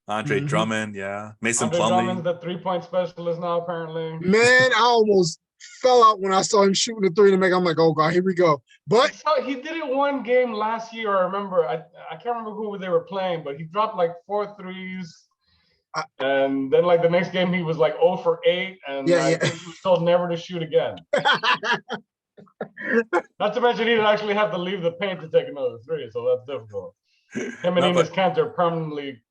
Andre Drummond, yeah. Mason Andre Plumlee. Drummond's the 3-point specialist now, apparently. Man, I almost fell out when I saw him shooting the three to make. I'm like, oh god, here we go. But he did it one game last year. I remember. I can't remember who they were playing, but he dropped like 4 threes. And then, like the next game, he was like 0 for 8, and I think he was told never to shoot again. Not to mention, he didn't actually have to leave the paint to take another 3, so that's difficult. Him and Enes Kanter permanently,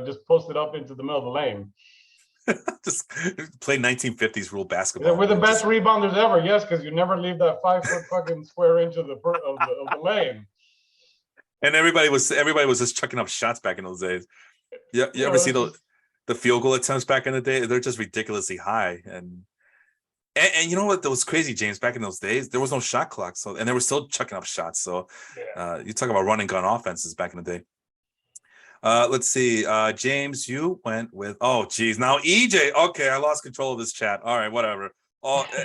just posted up into the middle of the lane. Just play 1950s rule basketball. We're the best rebounders ever, yes, because you never leave that 5-foot fucking square inch of the lane. And everybody was just chucking up shots back in those days. Yeah, you ever see the field goal attempts back in the day? They're just ridiculously high. And you know what? That was crazy, James. Back in those days, there was no shot clock, and they were still chucking up shots. So, you talk about running gun offenses back in the day. Let's see. James, you went with now EJ. Okay, I lost control of this chat. All right, whatever.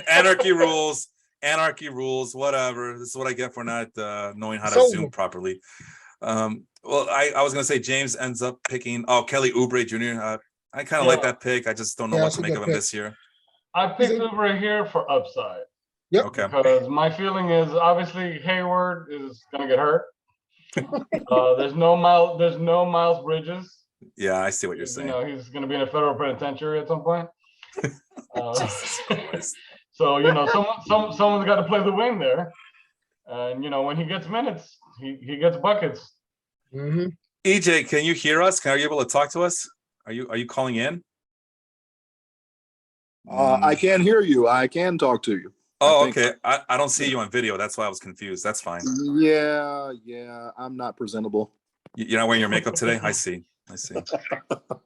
Anarchy rules. Anarchy rules. Whatever. This is what I get for not knowing how to Zoom properly. Well, I was gonna say James ends up picking Kelly Oubre Jr. I kind of like that pick. I just don't know what to make of him this year. I picked Oubre here for upside. Yep. Okay. Because my feeling is obviously Hayward is gonna get hurt. There's no Miles Bridges. Yeah, I see what you're saying. He's gonna be in a federal penitentiary at some point. So someone's got to play the wing there, and when he gets minutes, he gets buckets. EJ, can you hear us? Are you able to talk to us? Are you calling in? I can hear you. I can talk to you. Oh, okay. I don't see you on video. That's why I was confused. That's fine. Yeah. I'm not presentable. You're not wearing your makeup today? I see.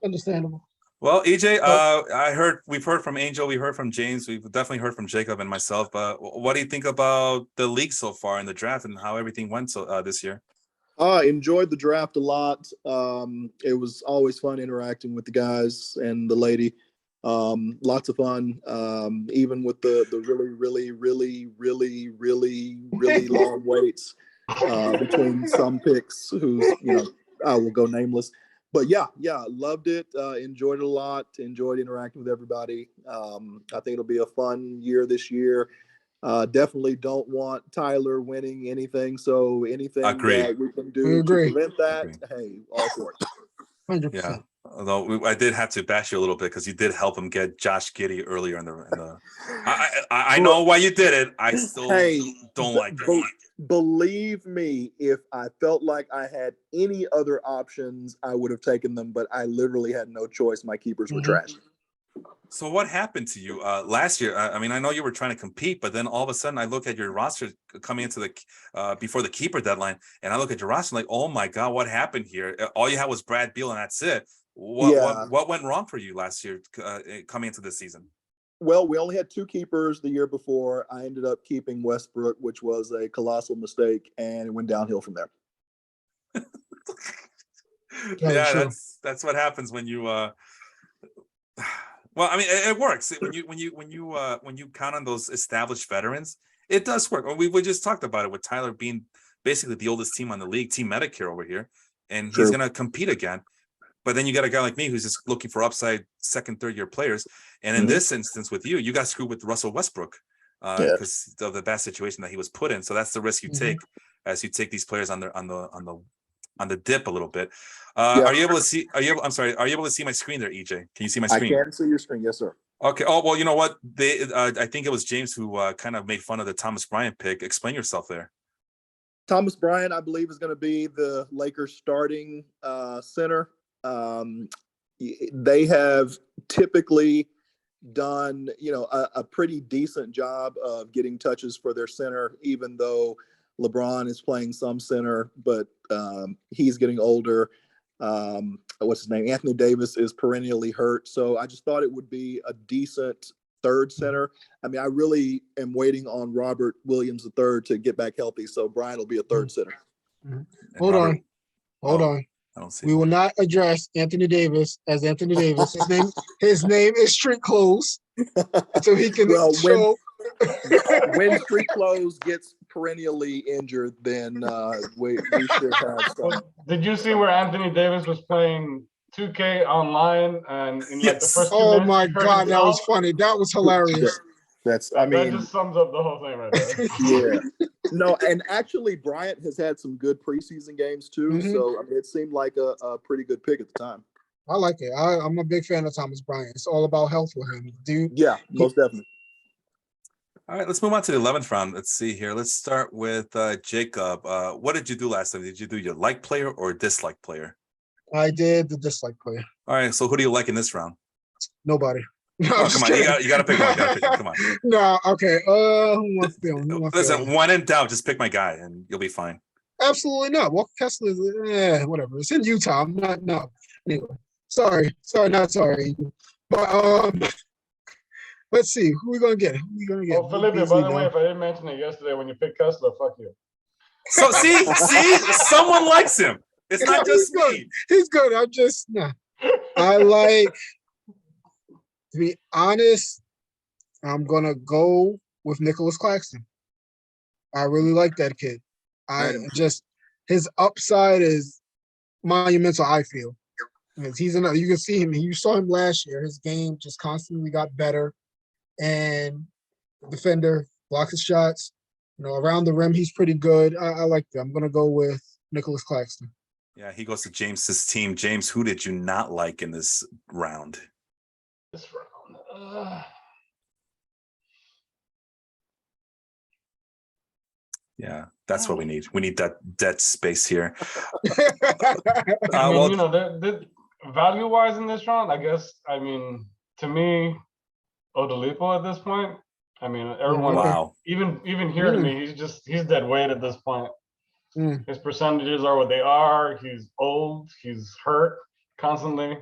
Understandable. Well, EJ, we've heard from Angel, we heard from James, we've definitely heard from Jacob and myself. But what do you think about the league so far in the draft and how everything went this year? Enjoyed the draft a lot. It was always fun interacting with the guys and the lady. Lots of fun. Even with the really long waits between some picks whose, I will go nameless. But yeah, loved it. Enjoyed it a lot. Enjoyed interacting with everybody. I think it'll be a fun year this year. Definitely don't want Tyler winning anything. So anything that we can do to prevent that, hey, all for it. 100%. Yeah. Although I did have to bash you a little bit because you did help him get Josh Giddey earlier in the. I know why you did it. I still don't like it. Believe me, if I felt like I had any other options, I would have taken them. But I literally had no choice. My keepers were trash. So what happened to you last year? I mean, I know you were trying to compete, but then all of a sudden I look at your roster coming into the before the keeper deadline, and I look at your roster like, oh my God, what happened here? All you had was Brad Beal, and that's it. What went wrong for you last year coming into this season? Well, we only had 2 keepers the year before. I ended up keeping Westbrook, which was a colossal mistake, and it went downhill from there. Yeah, that's what happens when you. Well, I mean, it works when you count on those established veterans. It does work. We just talked about it with Tyler being basically the oldest team on the league, Team Medicare over here, and he's going to compete again. But then you got a guy like me who's just looking for upside second, third year players. And in this instance with you got screwed with Russell Westbrook because of the bad situation that he was put in. So that's the risk you take as you take these players on the dip a little bit. Are you able to see? Are you able to see my screen there, EJ? Can you see my screen? I can see your screen, yes, sir. Okay. Oh well, you know what? I think it was James who kind of made fun of the Thomas Bryant pick. Explain yourself there. Thomas Bryant, I believe, is going to be the Lakers starting center. They have typically done, a pretty decent job of getting touches for their center, even though LeBron is playing some center, but he's getting older. What's his name? Anthony Davis is perennially hurt. So I just thought it would be a decent third center. I mean, I really am waiting on Robert Williams III to get back healthy. So Brian will be a third center. Hold on. I don't see. We will not address Anthony Davis as Anthony Davis. His name is Street Clothes, so he can show. When Street Clothes gets perennially injured, then we should have some. Did you see where Anthony Davis was playing 2K online and in the first 2 minutes? Oh my God, that was funny. That was hilarious. That just sums up the whole thing right there. Yeah. No, and actually Bryant has had some good preseason games too. So I mean, it seemed like a pretty good pick at the time. I like it. I'm a big fan of Thomas Bryant. It's all about health for him, dude. Yeah, most definitely. All right, let's move on to the 11th round. Let's see here. Let's start with Jacob. What did you do last time? Did you do your like player or dislike player? I did the dislike player. All right, so who do you like in this round? Nobody. No, come on, you got to pick one. Come on. No, okay. Who am I feeling? Listen, when in doubt, just pick my guy, and you'll be fine. Absolutely not. Walker Kessler is whatever. It's in Utah. I'm not. No. Anyway, sorry, not sorry. But let's see. Who we gonna get? Oh, Felipe, by the way, if I didn't mention it yesterday when you picked Kessler, fuck you. So see, someone likes him. It's not just me. He's good. I'm just I like. To be honest, I'm gonna go with Nicholas Claxton. I really like that kid. His upside is monumental, I feel. Because he's another. You can see him. You saw him last year. His game just constantly got better, and defender blocks his shots. Around the rim, he's pretty good. I like that. I'm gonna go with Nicholas Claxton. Yeah, he goes to James's team. James, who did you not like in this round? This round. Yeah, that's what we need. We need that dead space here. Value-wise in this round, I guess. I mean, to me, Oladipo at this point. I mean, everyone. Wow. Even here to me, he's dead weight at this point. His percentages are what they are. He's old. He's hurt constantly.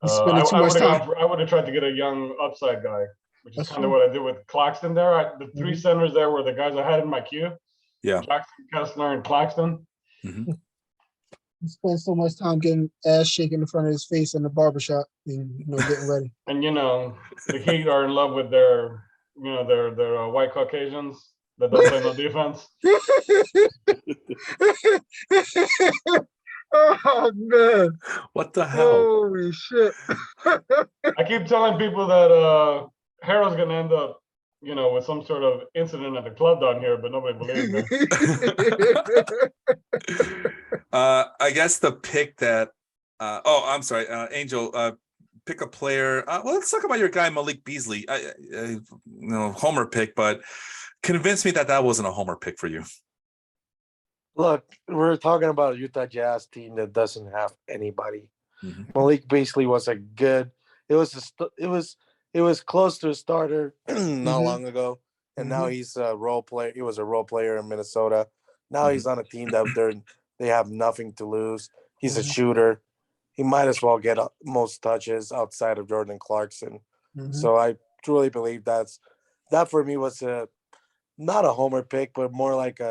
I would have tried to get a young upside guy, which is kind of what I did with Claxton there. The 3 centers there were the guys I had in my queue. Yeah. Jackson, Kessler, and Claxton. He spent so much time getting ass shaken in front of his face in the barbershop and getting ready. And the Heat are in love with their white Caucasians that don't play no defense. Oh man! What the hell? Holy shit! I keep telling people that Harold's gonna end up, with some sort of incident at the club down here, but nobody believes me. I guess the pick that. I'm sorry, Angel. Pick a player. Well, let's talk about your guy Malik Beasley. Homer pick, but convince me that wasn't a homer pick for you. Look, we're talking about a Utah Jazz team that doesn't have anybody. Mm-hmm. Malik Beasley was a good. It was close to a starter not long ago, and now he's a role player. He was a role player in Minnesota. Now he's on a team that they have nothing to lose. He's a shooter. He might as well get most touches outside of Jordan Clarkson. So I truly believe that for me was not a homer pick, but more like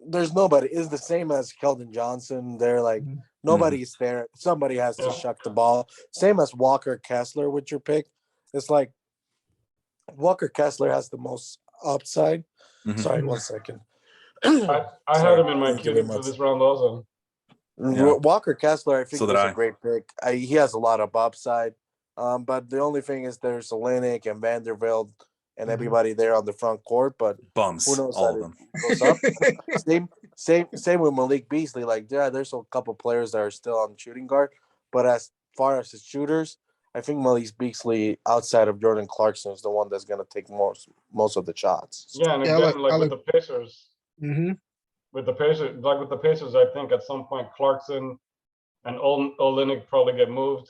there's nobody. It's the same as Keldon Johnson. They're like nobody's there. Somebody has to shuck the ball. Same as Walker Kessler with your pick. It's like Walker Kessler has the most upside. Sorry, 1 second. I had him in my queue for this round also. Yeah. Walker Kessler, I think, So was a great pick. He has a lot of upside. But the only thing is there's Olenek and Vanderbilt and everybody there on the front court. But bums, who knows all of them. Goes up. Same with Malik Beasley. Like, there's a couple players that are still on shooting guard. But as far as the shooters, I think Malik Beasley, outside of Jordan Clarkson, is the one that's going to take most of the shots. Yeah, and again, with the Pacers. With the Pacers, I think at some point Clarkson and Olenek probably get moved.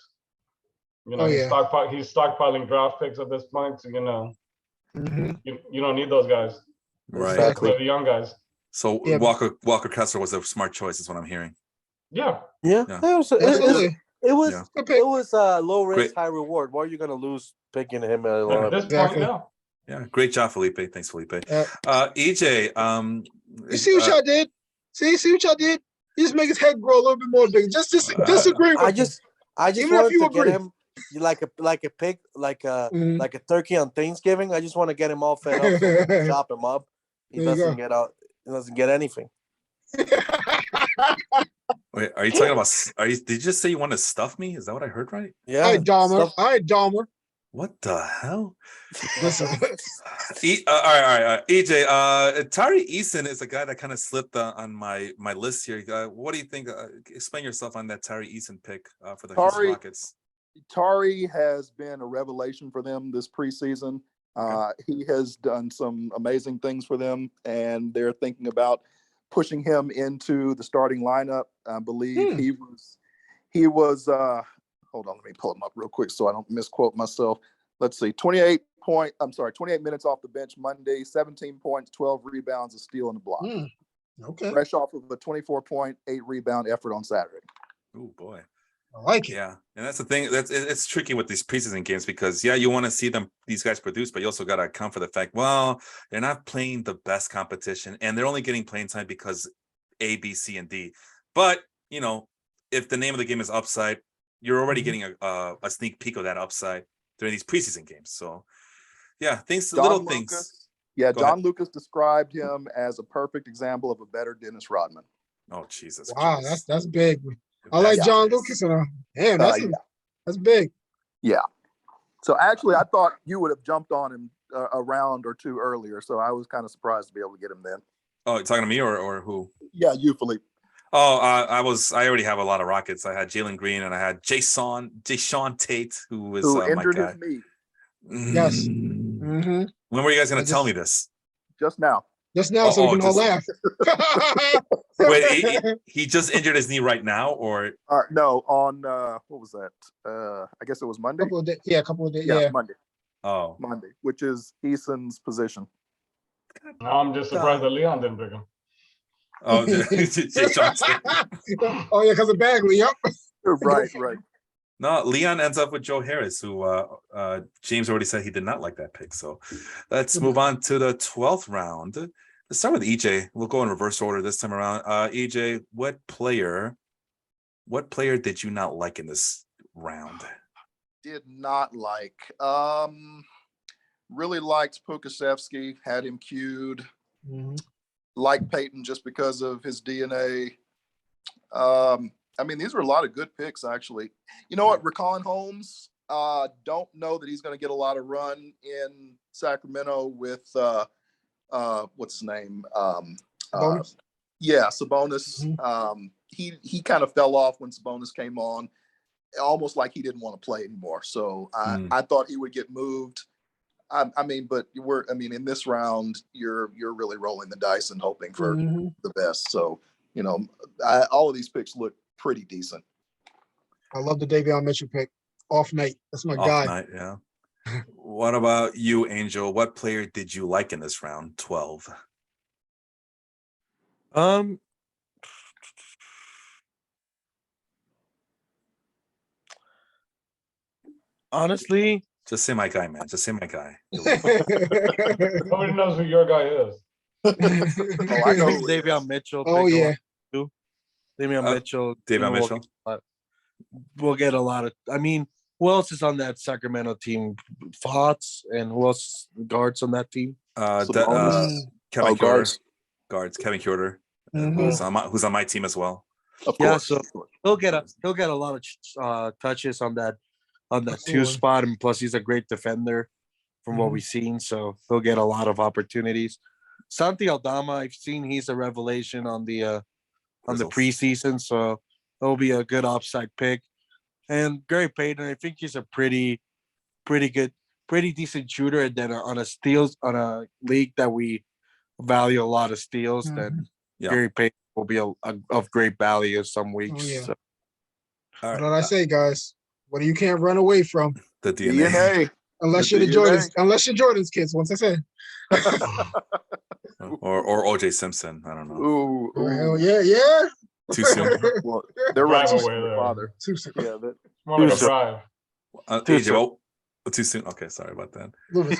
He's stockpiling draft picks at this point, so you don't need those guys. Right. Exactly. The young guys. So Walker Kessler was a smart choice, is what I'm hearing. Yeah. It was low risk, high reward. Why are you gonna lose picking him at this point? No. Yeah, great job, Felipe. Thanks, Felipe. EJ, you see what y'all did? See what y'all did? You just make his head grow a little bit more big. Just disagree with him. I just wanted to get him like a pig, like a turkey on Thanksgiving. I just want to get him all fed up, so chop him up. He doesn't get out. He doesn't get anything. Wait, are you talking about? Did you just say you want to stuff me? Is that what I heard right? Yeah. All right, Dahmer. What the hell? Listen. All right. EJ, Tari Eason is a guy that kind of slipped on my list here. What do you think? Explain yourself on that Tari Eason pick for the Houston Rockets. Tari has been a revelation for them this preseason. He has done some amazing things for them, and they're thinking about pushing him into the starting lineup. I believe he was. Hold on, let me pull him up real quick so I don't misquote myself. Let's see, 28 minutes off the bench Monday, 17 points, 12 rebounds, a steal, and a block. Okay. Fresh off of a 24-point, 8-rebound effort on Saturday. Oh boy. I like it. Yeah, and that's the thing. It's tricky with these preseason games because you want to see these guys produce, but you also got to account for the fact, well, they're not playing the best competition, and they're only getting playing time because A, B, C, and D. But if the name of the game is upside, you're already getting a sneak peek of that upside during these preseason games. So, yeah, little things. Yeah, John Lucas described him as a perfect example of a better Dennis Rodman. Oh, Jesus! Wow, that's big. I like John Lucas. Damn, that's big. Yeah. So actually, I thought you would have jumped on him a round or two earlier. So I was kind of surprised to be able to get him then. Oh, you're talking to me or who? Yeah, you, Philippe. Oh, I already have a lot of Rockets. I had Jalen Green and I had Jayshawn Tate, who injured my guy. his knee. Yes. When were you guys going to tell me this? Just now. So we can all laugh. Wait, he just injured his knee right now, or no? On what was that? I guess it was Monday. A couple of days. Yeah, Monday. Oh, Monday, which is Eason's position. I'm just surprised that Leon didn't pick him. Oh, oh yeah, because of Bagley. Yep. Right. No, Leon ends up with Joe Harris, who James already said he did not like that pick. So let's move on to the 12th round. Let's start with EJ. We'll go in reverse order this time around. EJ, what player did you not like in this round? Did not like. Really liked Pokasevsky. Had him queued. Like Peyton just because of his DNA. I mean, these were a lot of good picks, actually. You know what? Raquan Holmes, don't know that he's going to get a lot of run in Sacramento with what's his name? Sabonis? Yeah, Sabonis. He kind of fell off when Sabonis came on, almost like he didn't want to play anymore. So I thought he would get moved. I mean, but in this round, you're really rolling the dice and hoping for the best. So, you know, all of these picks look pretty decent. I love the Davion Mitchell pick. Off night. That's my guy. Off night, yeah. What about you, Angel? What player did you like in this round? 12. Honestly, just say my guy, man. Just say my guy. Nobody knows who your guy is. Oh, I know. Davion Mitchell. Oh yeah. Davion Mitchell. Davion Mitchell. We'll get a lot of. I mean, who else is on that Sacramento team? Fox, and who else guards on that team? Kevin Huerter. Guards. Kevin Huerter, who's on my team as well. Of course. So he'll get a lot of touches on that two spot, and plus he's a great defender from what we've seen. So he'll get a lot of opportunities. Santi Aldama, I've seen he's a revelation on the preseason, so it'll be a good offside pick. And Gary Payton, I think he's a pretty good, pretty decent shooter. And then on a league that we value a lot of steals, then Gary Payton will be of great value some weeks. Oh, yeah. So. All right. What did I say, guys? What you can't run away from? The DNA. Unless you're the Jordans. Unless you're Jordan's kids. Once I said. or OJ Simpson. I don't know. Ooh. Yeah. Too soon. Well, they're right Drive away away there. there. Father. Too soon. Yeah, More like a drive. Too soon. Okay, sorry about that. Too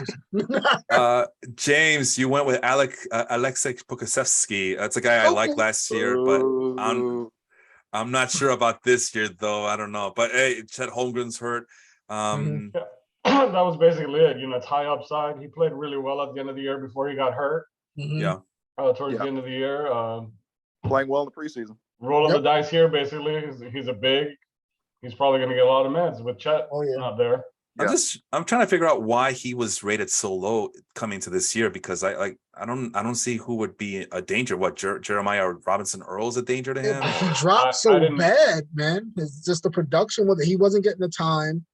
soon. James, you went with Alexei Pokusevsky. That's a guy I liked last year, but I'm not sure about this year though. I don't know. But hey, Chet Holmgren's hurt. That was basically it. You know, it's high upside. He played really well at the end of the year before he got hurt. Yeah. Towards the end of the year. Playing well in the preseason. Rolling the dice here, basically. He's a big. He's probably going to get a lot of minutes with Chet not there. Yeah. I'm trying to figure out why he was rated so low coming to this year, because I don't see who would be a danger. What Jeremiah Robinson Earl's a danger to him? He dropped so bad, man. It's just the production with it. He wasn't getting the time.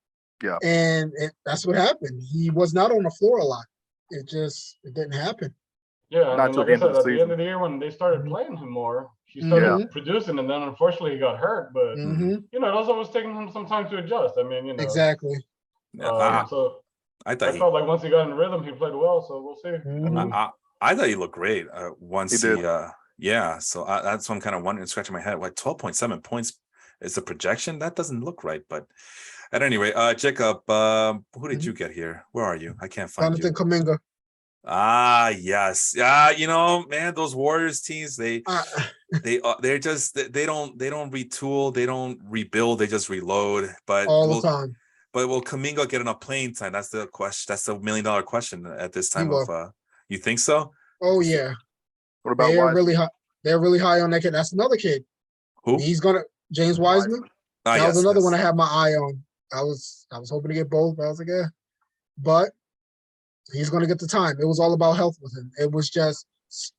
Yeah. And that's what happened. He was not on the floor a lot. It didn't happen. Yeah, and like I said, at the end of the year when they started playing him more, he started producing, and then unfortunately he got hurt. But you know, it also was taking him some time to adjust. I mean, you know, exactly. So I felt like once he got in rhythm, he played well. So we'll see. I thought he looked great once he did. So that's what I'm kind of wondering, scratching my head. Like 12.7 points is the projection. That doesn't look right, but. At any rate, Jacob, who did you get here? Where are you? I can't find you. Jonathan Kuminga. Yes. You know, man, those Warriors teams, they're just they don't retool, they don't rebuild, they just reload. But all the time. But will Kuminga get enough playing time? That's the question. That's the $1 million question at this time of. You think so? Oh yeah. What about they're really high? They're really high on that kid. That's another kid. Who? He's gonna James Wiseman. That was another one I had my eye on. I was hoping to get both, but I was like, yeah. But he's going to get the time. It was all about health with him. It was just,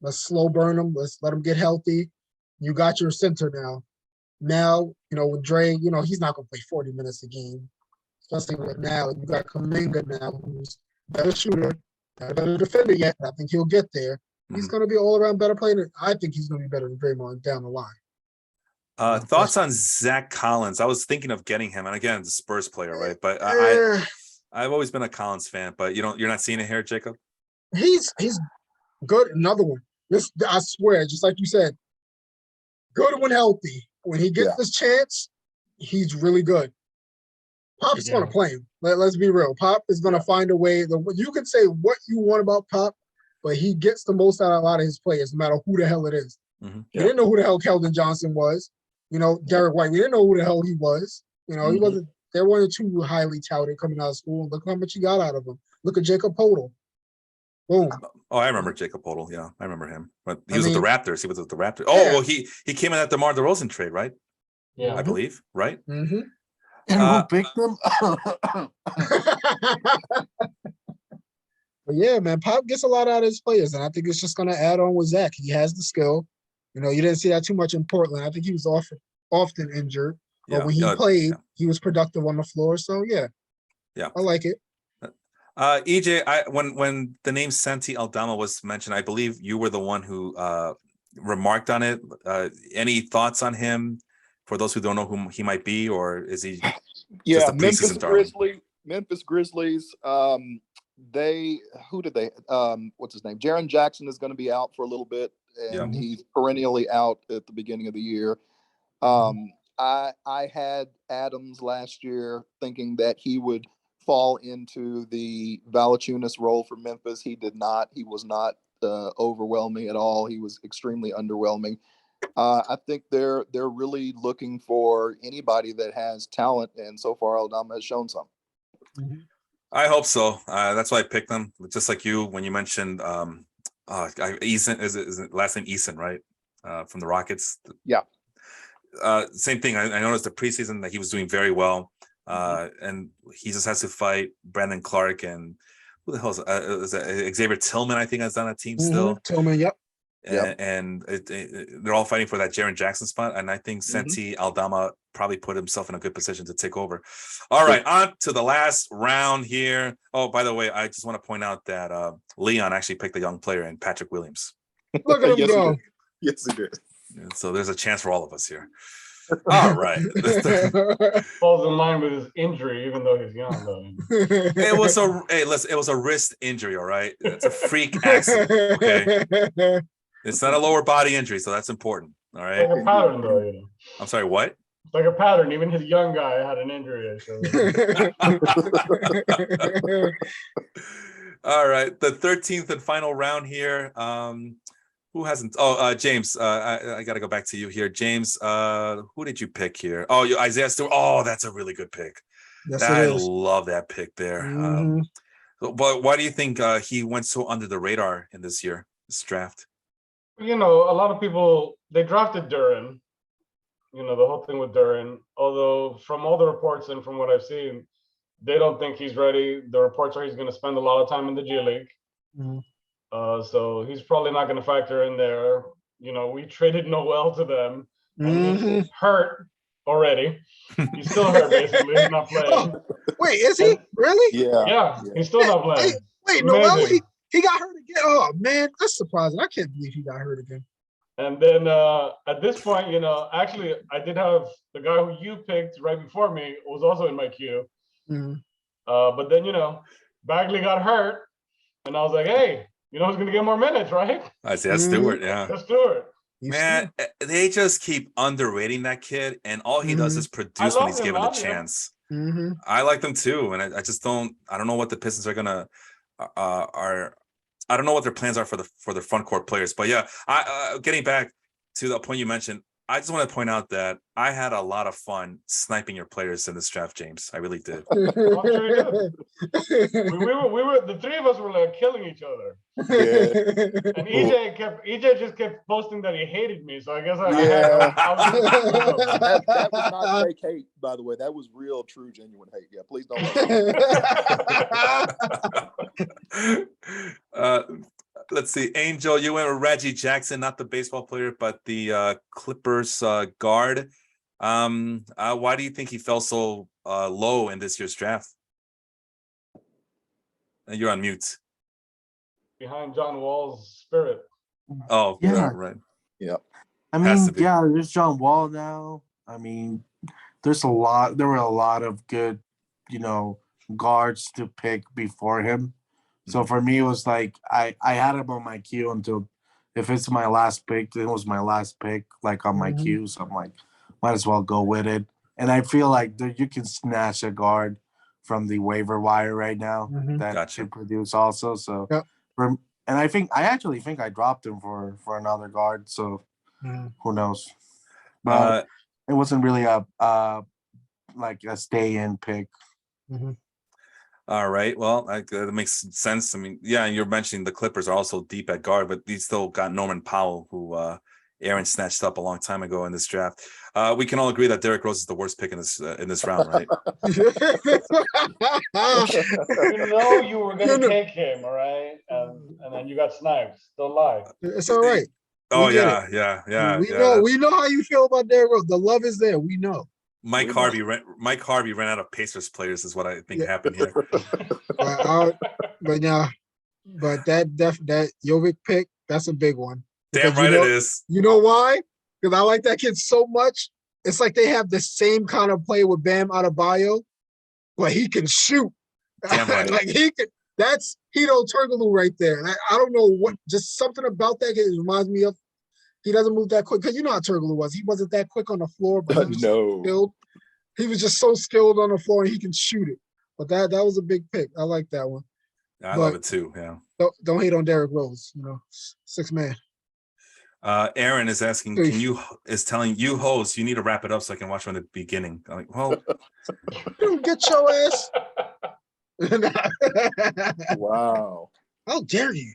let's slow burn him. Let's let him get healthy. You got your center now. Now, you know, with Dre, you know, he's not going to play 40 minutes a game, especially with now. You got Kuminga now, who's a better shooter, not a better defender yet. I think he'll get there. He's going to be all around better player. I think he's going to be better than Draymond down the line. Thoughts on Zach Collins? I was thinking of getting him, and again, the Spurs player, right? But I've always been a Collins fan, but you're not seeing it here, Jacob. He's good. Another one. I swear, just like you said, good when healthy. When he gets this chance, he's really good. Pop is going to play him. Let's be real. Pop is going to find a way. You can say what you want about Pop, but he gets the most out of a lot of his players, no matter who the hell it is. We didn't know who the hell Keldon Johnson was. You know, Derek White. We didn't know who the hell he was. You know, he wasn't. They weren't too highly touted coming out of school. Look how much he got out of him. Look at Jacob Podol. Boom. Oh, I remember Jacob Podol. Yeah, I remember him. But he I was with the mean- Raptors. He was with the Raptors. Yeah. Oh, well, he came in at the DeMar DeRozan trade, right? Yeah. I believe, right? Mm-hmm. And who picked them? But yeah, man, Pop gets a lot out of his players, and I think it's just going to add on with Zach. He has the skill. You know, you didn't see that too much in Portland. I think he was often injured, but Yeah. when he played, he was productive on the floor. So yeah, I like it. EJ, when the name Santi Aldama was mentioned, I believe you were the one who remarked on it. Any thoughts on him for those who don't know who he might be, or is he just a preseason darling? Memphis Grizzlies. What's his name? Jaren Jackson is going to be out for a little bit, and he's perennially out at the beginning of the year. I had Adams last year thinking that he would fall into the Valanciunas role for Memphis. He did not. He was not overwhelming at all. He was extremely underwhelming. I think they're really looking for anybody that has talent, and so far Aldama has shown some. I hope so. That's why I picked them. Just like you, when you mentioned Eason, is it last name Eason, right? From the Rockets. Yeah. Same thing. I noticed the preseason that he was doing very well, and he just has to fight Brandon Clark and who the hell is that? Xavier Tillman, I think, has done a team still. Tillman, yep. And they're all fighting for that Jaren Jackson spot, and I think Santi Aldama probably put himself in a good position to take over. All right, on to the last round here. Oh, by the way, I just want to point out that Leon actually picked a young player in Patrick Williams. Look at him go. Yes, he did. So there's a chance for all of us here. All right. Falls in line with his injury, even though he's young, though. It was a wrist injury, all right? It's a freak accident, okay? It's not a lower body injury, so that's important, all right? Like a pattern, though, you know. I'm sorry, what? It's like a pattern. Even his young guy had an injury. All right, the 13th and final round here. Who hasn't? Oh, James. I got to go back to you here, James. Who did you pick here? Oh, Isaiah Stewart. Oh, that's a really good pick. Yes, I love that pick there. But why do you think he went so under the radar in this draft? You know, a lot of people, they drafted Duran. You know, the whole thing with Duran. Although from all the reports and from what I've seen, they don't think he's ready. The reports are he's going to spend a lot of time in the G League. So he's probably not going to factor in there. You know, we traded Noel to them, and he's hurt already. He's still hurt, basically. He's not playing. Wait, is he really? Yeah, he's still not playing. Wait, Noel, he got hurt again. Oh man, that's surprising. I can't believe he got hurt again. And then at this point, you know, actually, I did have the guy who you picked right before me was also in my queue. But then, you know, Bagley got hurt, and I was like, hey, you know who's going to get more minutes, right? Isaiah Stewart, yeah. That's Stewart. Man, they just keep underrating that kid, and all he does is produce when he's given a chance. I like them too, and I just don't. I don't know what the Pistons are gonna I don't know what their plans are for the front court players, but yeah. Getting back to the point you mentioned, I just want to point out that I had a lot of fun sniping your players in this draft, James. I really did. I'm sure you did. We were the three of us were like killing each other. Yeah. And EJ just kept posting that he hated me, so I guess that was not fake hate, by the way. That was real, true, genuine hate. Yeah, please don't. Let's see, Angel, you went with Reggie Jackson, not the baseball player, but the Clippers guard. Why do you think he fell so low in this year's draft? You're on mute. Behind John Wall's spirit. Oh, yeah, right. Yeah. I mean, yeah, there's John Wall now. I mean, there were a lot of good, you know, guards to pick before him. So for me, it was like I had him on my queue until if it's my last pick, it was my last pick, like on my queue. So I'm like, might as well go with it. And I feel like you can snatch a guard from the waiver wire right now that should produce also. So, and I actually think I dropped him for another guard. So who knows? But it wasn't really a like a stay in pick. All right. Well, that makes sense. I mean, yeah, you're mentioning the Clippers are also deep at guard, but they still got Norman Powell, who Aaron snatched up a long time ago in this draft. We can all agree that Derrick Rose is the worst pick in this round, right? You know you were going to take him, all right? And then you got sniped. Don't lie. It's all right. Oh, We get yeah, it. yeah. We know how you feel about Derrick Rose. The love is there. We know. Mike Harvey ran out of Pacers players is what I think happened here. But that Jovic pick, that's a big one. Damn right it is. You know why? Because I like that kid so much. It's like they have the same kind of play with Bam Adebayo, but he can shoot. Damn right. Like he can. That's Hito Turkoglu right there. And I don't know what, just something about that kid reminds me of. He doesn't move that quick because you know how Turkoglu was. He wasn't that quick on the floor, but he was skilled. He was just so skilled on the floor, and he can shoot it. But that was a big pick. I like that one. I love it too. Yeah. Don't hate on Derrick Rose. You know, 6 man. Aaron is asking, telling you host, you need to wrap it up so I can watch from the beginning. I'm like, well, get your ass. Wow. How dare you?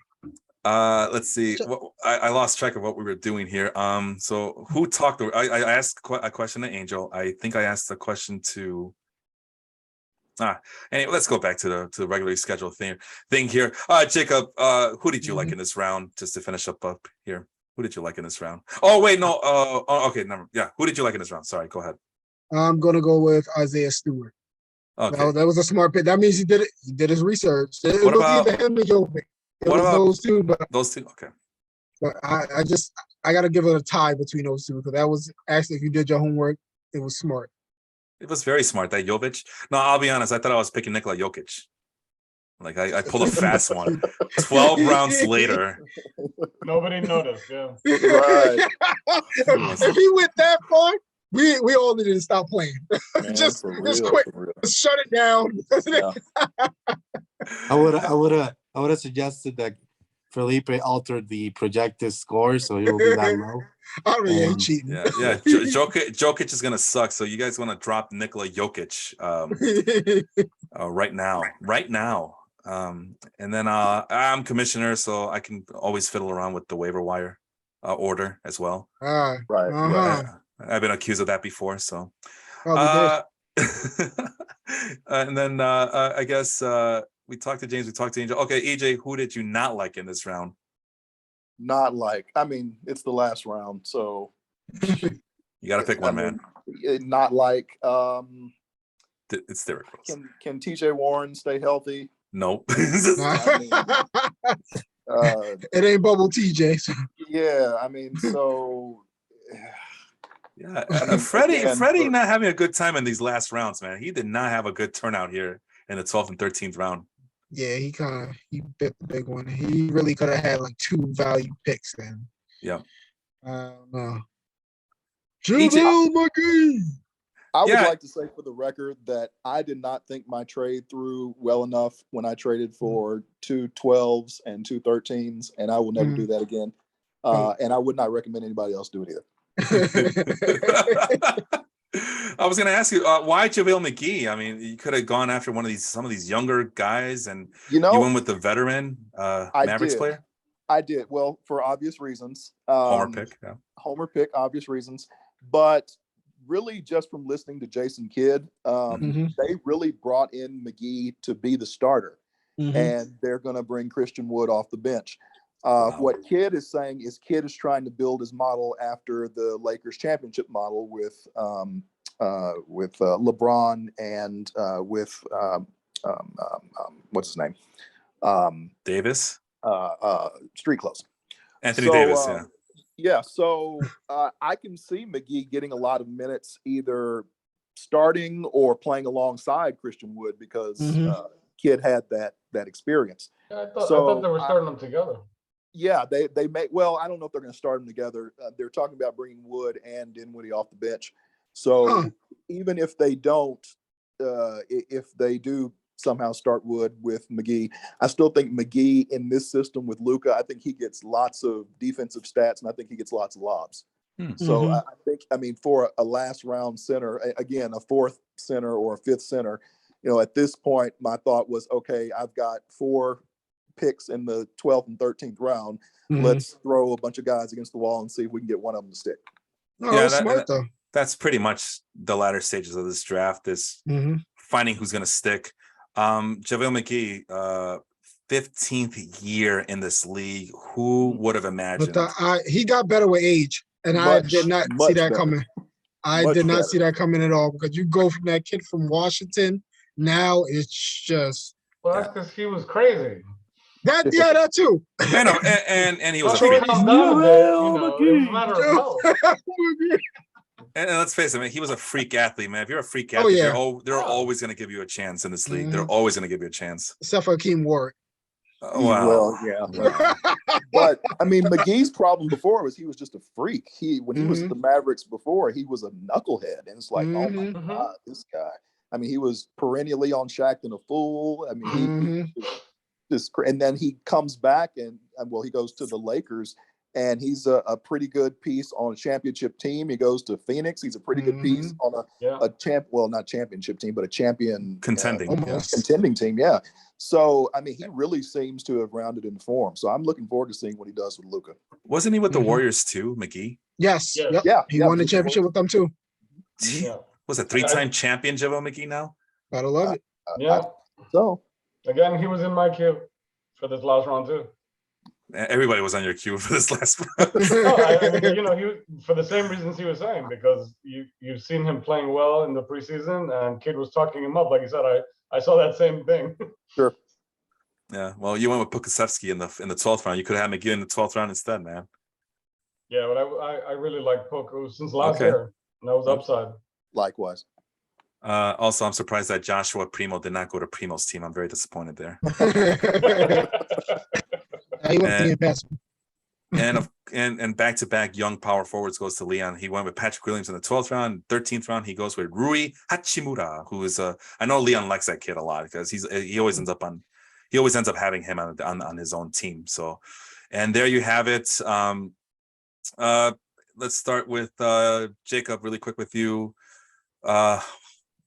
Let's see. I lost track of what we were doing here. So who talked? I asked a question to Angel. I think I asked a question to. Anyway, let's go back to the regularly scheduled thing here. Jacob, who did you like in this round? Just to finish up here. Who did you like in this round? Oh wait, no. Okay, never. Yeah, who did you like in this round? Sorry, go ahead. I'm gonna go with Isaiah Stewart. Okay, that was a smart pick. That means he did it. He did his research. What about him and Jovic? What about those two? But those two? Okay. But I got to give it a tie between those two because that was actually, if you did your homework, it was smart. It was very smart, that Jovic. No, I'll be honest. I thought I was picking Nikola Jokic. Like I pulled a fast one. 12 rounds later. Nobody noticed. Yeah. Right. If he went that far, we all needed to stop playing. Man, just real, quick, just shut it down. Yeah. I would have suggested that Felipe altered the projected score so he will be that low. I really ain't cheating. Yeah. Jokic is gonna suck. So you guys want to drop Nikola Jokic right now. And then I'm commissioner, so I can always fiddle around with the waiver wire order as well. Right. I've been accused of that before, so. Oh, and then I guess we talked to James, we talked to Angel. Okay, EJ, who did you not like in this round? Not like. I mean, it's the last round, so you got to pick one, man. Not like. It's Derrick Rose. Can TJ Warren stay healthy? Nope. it ain't bubble TJ. So. Yeah, I mean, so. Yeah, Freddie not having a good time in these last rounds, man. He did not have a good turnout here in the 12th and 13th round. Yeah, he bit the big one. He really could have had like 2 value picks then. Yeah. I don't know. JaVale McGee. I would like to say for the record that I did not think my trade through well enough when I traded for 2 12s and 2 13s, and I will never do that again. And I would not recommend anybody else do it either. I was going to ask you why JaVale McGee? I mean, you could have gone after some of these younger guys, and you went with the veteran Mavericks player. I did. Well, for obvious reasons. Homer pick, yeah. Homer pick, obvious reasons. But really, just from listening to Jason Kidd, they really brought in McGee to be the starter, and they're going to bring Christian Wood off the bench. Wow. What Kidd is saying is Kidd is trying to build his model after the Lakers championship model with LeBron and with what's his name? Davis. Street clothes. Anthony Davis. Yeah. So I can see McGee getting a lot of minutes, either starting or playing alongside Christian Wood because Kidd had that experience. Yeah, I thought they were starting them together. Yeah, they may. Well, I don't know if they're going to start them together. They're talking about bringing Wood and Dinwiddie off the bench. So even if they don't, if they do somehow start Wood with McGee, I still think McGee in this system with Luka, I think he gets lots of defensive stats, and I think he gets lots of lobs. So I think, for a last round center, again, a 4th center or a 5th center, at this point, my thought was, okay, I've got 4 picks in the 12th and 13th round. Let's throw a bunch of guys against the wall and see if we can get one of them to stick. No, yeah, smart though. That's pretty much the latter stages of this draft, is finding who's going to stick. JaVale McGee, 15th year in this league. Who would have imagined? But he got better with age, and I did not see that coming. I did not see that coming at all, because you go from that kid from Washington, now it's just. Well, that's because he was crazy. That too. and he was a freak. freak. It was a matter of health. And let's face it, man, he was a freak athlete, man. If you're a freak athlete, they're always going to give you a chance in this league. They're always going to give you a chance. Except for Akeem Ward. Wow. Well, yeah. But I mean, McGee's problem before was he was just a freak. When he was at the Mavericks before, he was a knucklehead, and it's like, oh my God, this guy. I mean, he was perennially on Shaqtin' a Fool. I mean, and then he comes back and he goes to the Lakers, and he's a pretty good piece on a championship team. He goes to Phoenix. He's a pretty good piece on not championship team, but a champion contending team. Yeah. So, I mean, he really seems to have rounded into form. So I'm looking forward to seeing what he does with Luka. Wasn't he with the Warriors too, McGee? Yes. Yep. Yeah. He won the championship with them too. Was a 3-time champion, JaVale McGee now? Gotta love it. So again, he was in my queue for this last round too. Everybody was on your queue for this last round. He for the same reasons he was saying, because you've seen him playing well in the preseason, and Kid was talking him up. Like you said, I saw that same thing. Sure. Yeah. Well, you went with Pokusevski in the 12th round. You could have McGee in the 12th round instead, man. Yeah, but I really like Poku since last year. And that was upside. Likewise. Also, I'm surprised that Joshua Primo did not go to Primo's team. I'm very disappointed there. And back-to-back young power forwards goes to Leon. He went with Patrick Williams in the 12th round. 13th round, he goes with Rui Hachimura, who is I know Leon likes that kid a lot, because he always ends up having him on his own team. So, and there you have it. Let's start with Jacob really quick with you.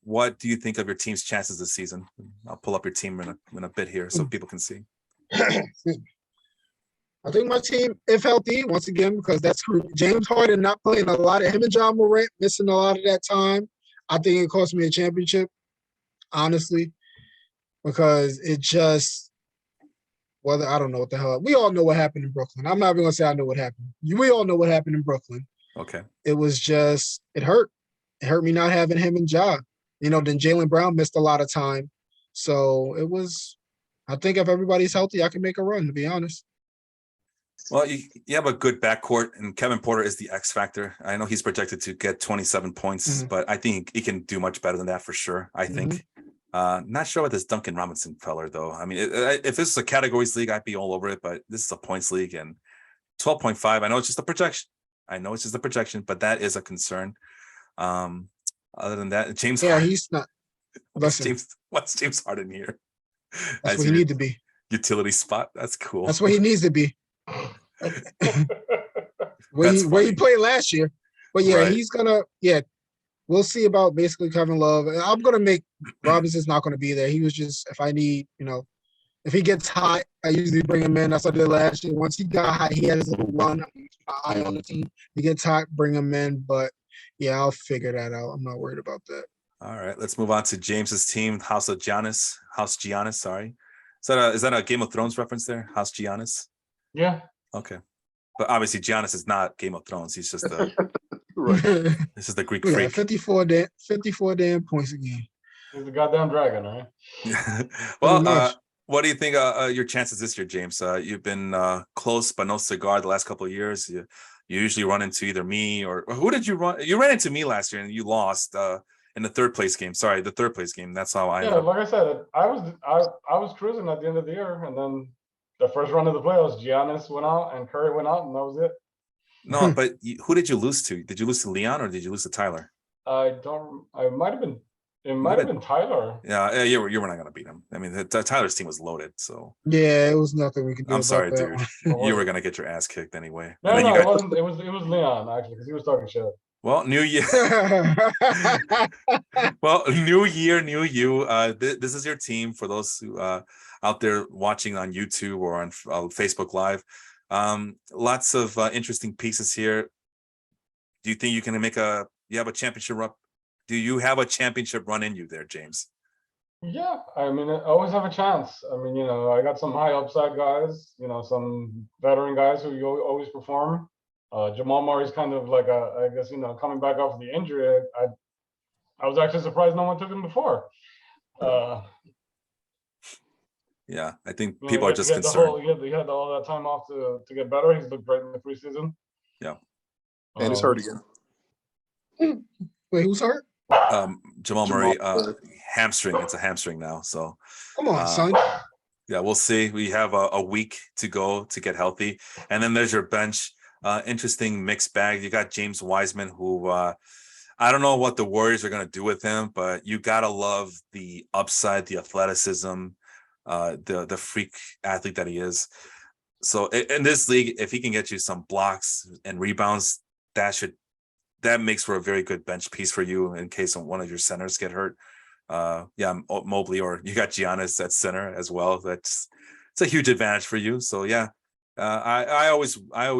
What do you think of your team's chances this season? I'll pull up your team in a bit here so people can see. I think my team, if healthy, once again, because that's James Harden not playing a lot of him and John Morant missing a lot of that time. I think it cost me a championship, honestly, because it just, I don't know what the hell. We all know what happened in Brooklyn. I'm not even going to say I know what happened. We all know what happened in Brooklyn. Okay. It was just, it hurt. It hurt me not having him and Ja. Then Jaylen Brown missed a lot of time. So it was, I think if everybody's healthy, I can make a run, to be honest. Well, you have a good backcourt, and Kevin Porter is the X factor. I know he's projected to get 27 points, but I think he can do much better than that for sure. I think. Not sure with this Duncan Robinson feller, though. I mean, if this is a categories league, I'd be all over it, but this is a points league, and 12.5, I know it's just a projection. But that is a concern. Other than that, James Harden. He's not. What's James Harden here? That's what he needs to be. Utility spot. That's cool. That's what he needs to be. where he played last year. But he's gonna we'll see about basically Kevin Love. I'm gonna make Robinson's not gonna be there. He was just, if I need, if he gets hot, I usually bring him in. That's what I did last year. Once he got hot, he had his little run. My eye on the team. He gets hot, bring him in. But I'll figure that out. I'm not worried about that. All right, let's move on to James's team, House Giannis. Sorry, is that a Game of Thrones reference there? House Giannis. Yeah. Okay, but obviously Giannis is not Game of Thrones. He's just this is the Greek freak. 54 damn points a game. He's the goddamn dragon, right? Well, what do you think your chances this year, James? You've been close but no cigar the last couple of years. You usually run into either me or who did you run? You ran into me last year and you lost in the third place game. Sorry, the third place game. That's how I. Yeah, like I said, I was cruising at the end of the year, and then the first round of the playoffs, Giannis went out and Curry went out, and that was it. No, but who did you lose to? Did you lose to Leon or did you lose to Tyler? I might have been. It might have been Tyler. Yeah, you were not going to beat him. I mean, Tyler's team was loaded, so. Yeah, it was nothing we could do. I'm sorry, dude. You were going to get your ass kicked anyway. No, it wasn't. It was Leon actually, because he was talking shit. Well, new year. Well, new year, new you. This is your team for those who out there watching on YouTube or on Facebook Live. Lots of interesting pieces here. Do you think you can you have a championship run? Do you have a championship run in you there, James? Yeah, I mean, I always have a chance. I mean, I got some high upside guys, some veteran guys who always perform. Jamal Murray's kind of like I guess, coming back off the injury. I was actually surprised no one took him before. Yeah, I think people are just concerned. He had all that time off to get better. He's looked great in the preseason. Yeah. And he's hurt again. Wait, who's hurt? Jamal Murray, hamstring. It's a hamstring now. So come on, son. Yeah, we'll see. We have a week to go to get healthy. And then there's your bench. Interesting mixed bag. You got James Wiseman, who I don't know what the Warriors are going to do with him, but you got to love the upside, the athleticism, the freak athlete that he is. So in this league, if he can get you some blocks and rebounds, that makes for a very good bench piece for you in case one of your centers get hurt. Mobley, or you got Giannis at center as well. It's a huge advantage for you. So yeah, I always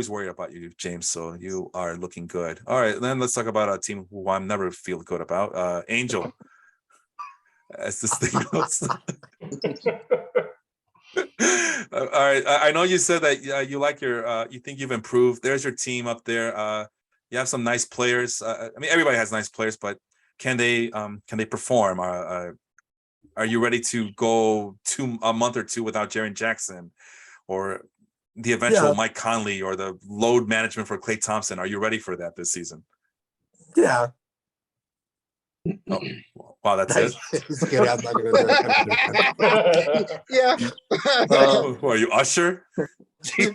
worry about you, James. So you are looking good. All right, then let's talk about a team who I'm never feel good about. Angel, as this thing goes. All right, I know you said that you like you think you've improved. There's your team up there. You have some nice players. I mean, everybody has nice players, but can they perform? Are you ready to go a month or two without Jaren Jackson, or the eventual Mike Conley, or the load management for Klay Thompson? Are you ready for that this season? Yeah. Oh, wow, that's it. I'm not gonna do it. Yeah. Who are you, Usher? Yeah.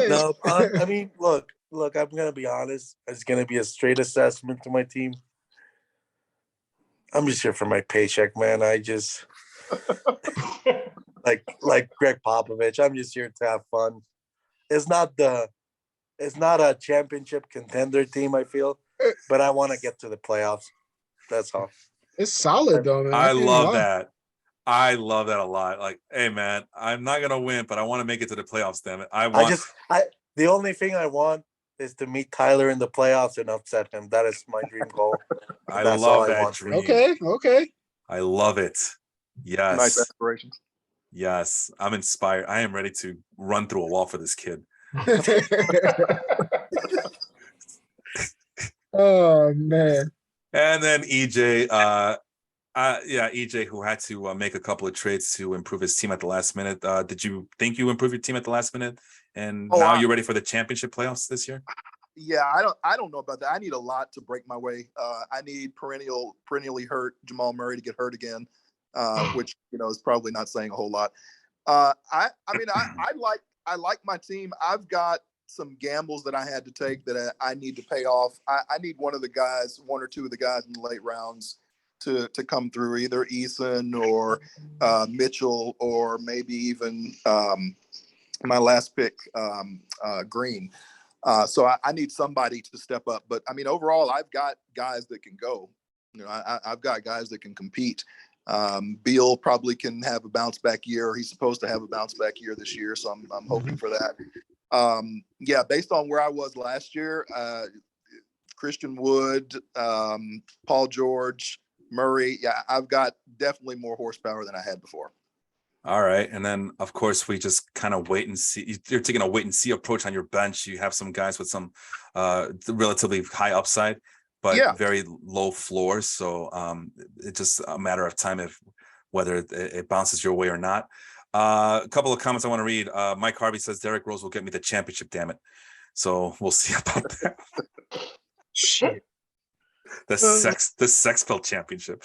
No, I mean, look, I'm gonna be honest. It's gonna be a straight assessment to my team. I'm just here for my paycheck, man. I just like Greg Popovich. I'm just here to have fun. It's not a championship contender team, I feel, but I want to get to the playoffs. That's all. It's solid though, man. I love that. I love that a lot. Like, hey man, I'm not gonna win, but I want to make it to the playoffs. Damn it! The only thing I want is to meet Tyler in the playoffs and upset him. That is my dream goal. I love that dream. Okay. I love it. Yes. Nice aspirations. Yes, I'm inspired. I am ready to run through a wall for this kid. Oh man. And then EJ, EJ, who had to make a couple of trades to improve his team at the last minute. Did you think you improved your team at the last minute, and now you're ready for the championship playoffs this year? Yeah, I don't know about that. I need a lot to break my way. I need perennially hurt Jamal Murray to get hurt again, which is probably not saying a whole lot. I like my team. I've got some gambles that I had to take that I need to pay off. I need one or two of the guys in the late rounds to come through, either Eason or Mitchell, or maybe even my last pick, Green. So I need somebody to step up. But I mean, overall, I've got guys that can go. I've got guys that can compete. Beal probably can have a bounce back year. He's supposed to have a bounce back year this year, so I'm hoping for that. Based on where I was last year, Christian Wood, Paul George, Murray. Yeah, I've got definitely more horsepower than I had before. All right. And then, of course, we just kind of wait and see. You're taking a wait and see approach on your bench. You have some guys with some relatively high upside, but very low floors. So it's just a matter of time whether it bounces your way or not. A couple of comments I want to read. Mike Harvey says Derrick Rose will get me the championship, damn it. So we'll see about that. Shit. The sex pill championship.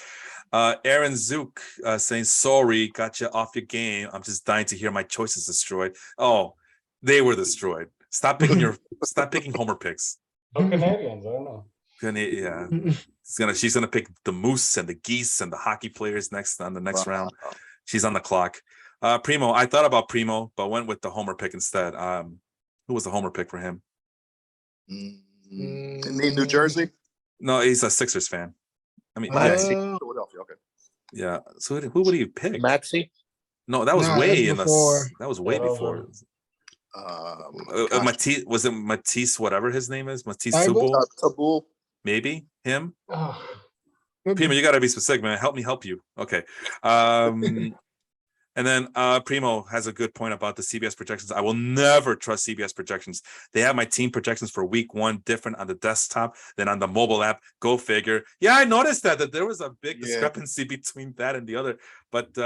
Aaron Zook saying, sorry, got you off your game. I'm just dying to hear my choices destroyed. Oh, they were destroyed. Stop picking Homer picks. Oh, Canadians, I don't know. Yeah. She's gonna pick the Moose and the Geese and the hockey players on the next round. She's on the clock. Primo, I thought about Primo, but went with the Homer pick instead. Who was the Homer pick for him? New Jersey? No, he's a Sixers fan. I mean, Maxey. Philadelphia. Okay. yeah. So who would you pick? Maxey. No, that was Nah, way that's in before. the. That was way Yeah, that was before. Gosh, Matisse, was it Matisse? Whatever his name is, Matisse Thybulle? Thybulle? Tabul. Maybe him. Oh, Primo, you gotta be specific, man. Help me help you. Okay. And then Primo has a good point about the CBS projections. I will never trust CBS projections. They have my team projections for week 1 different on the desktop than on the mobile app. Go figure. Yeah, I noticed that there was a big discrepancy between that and the other. But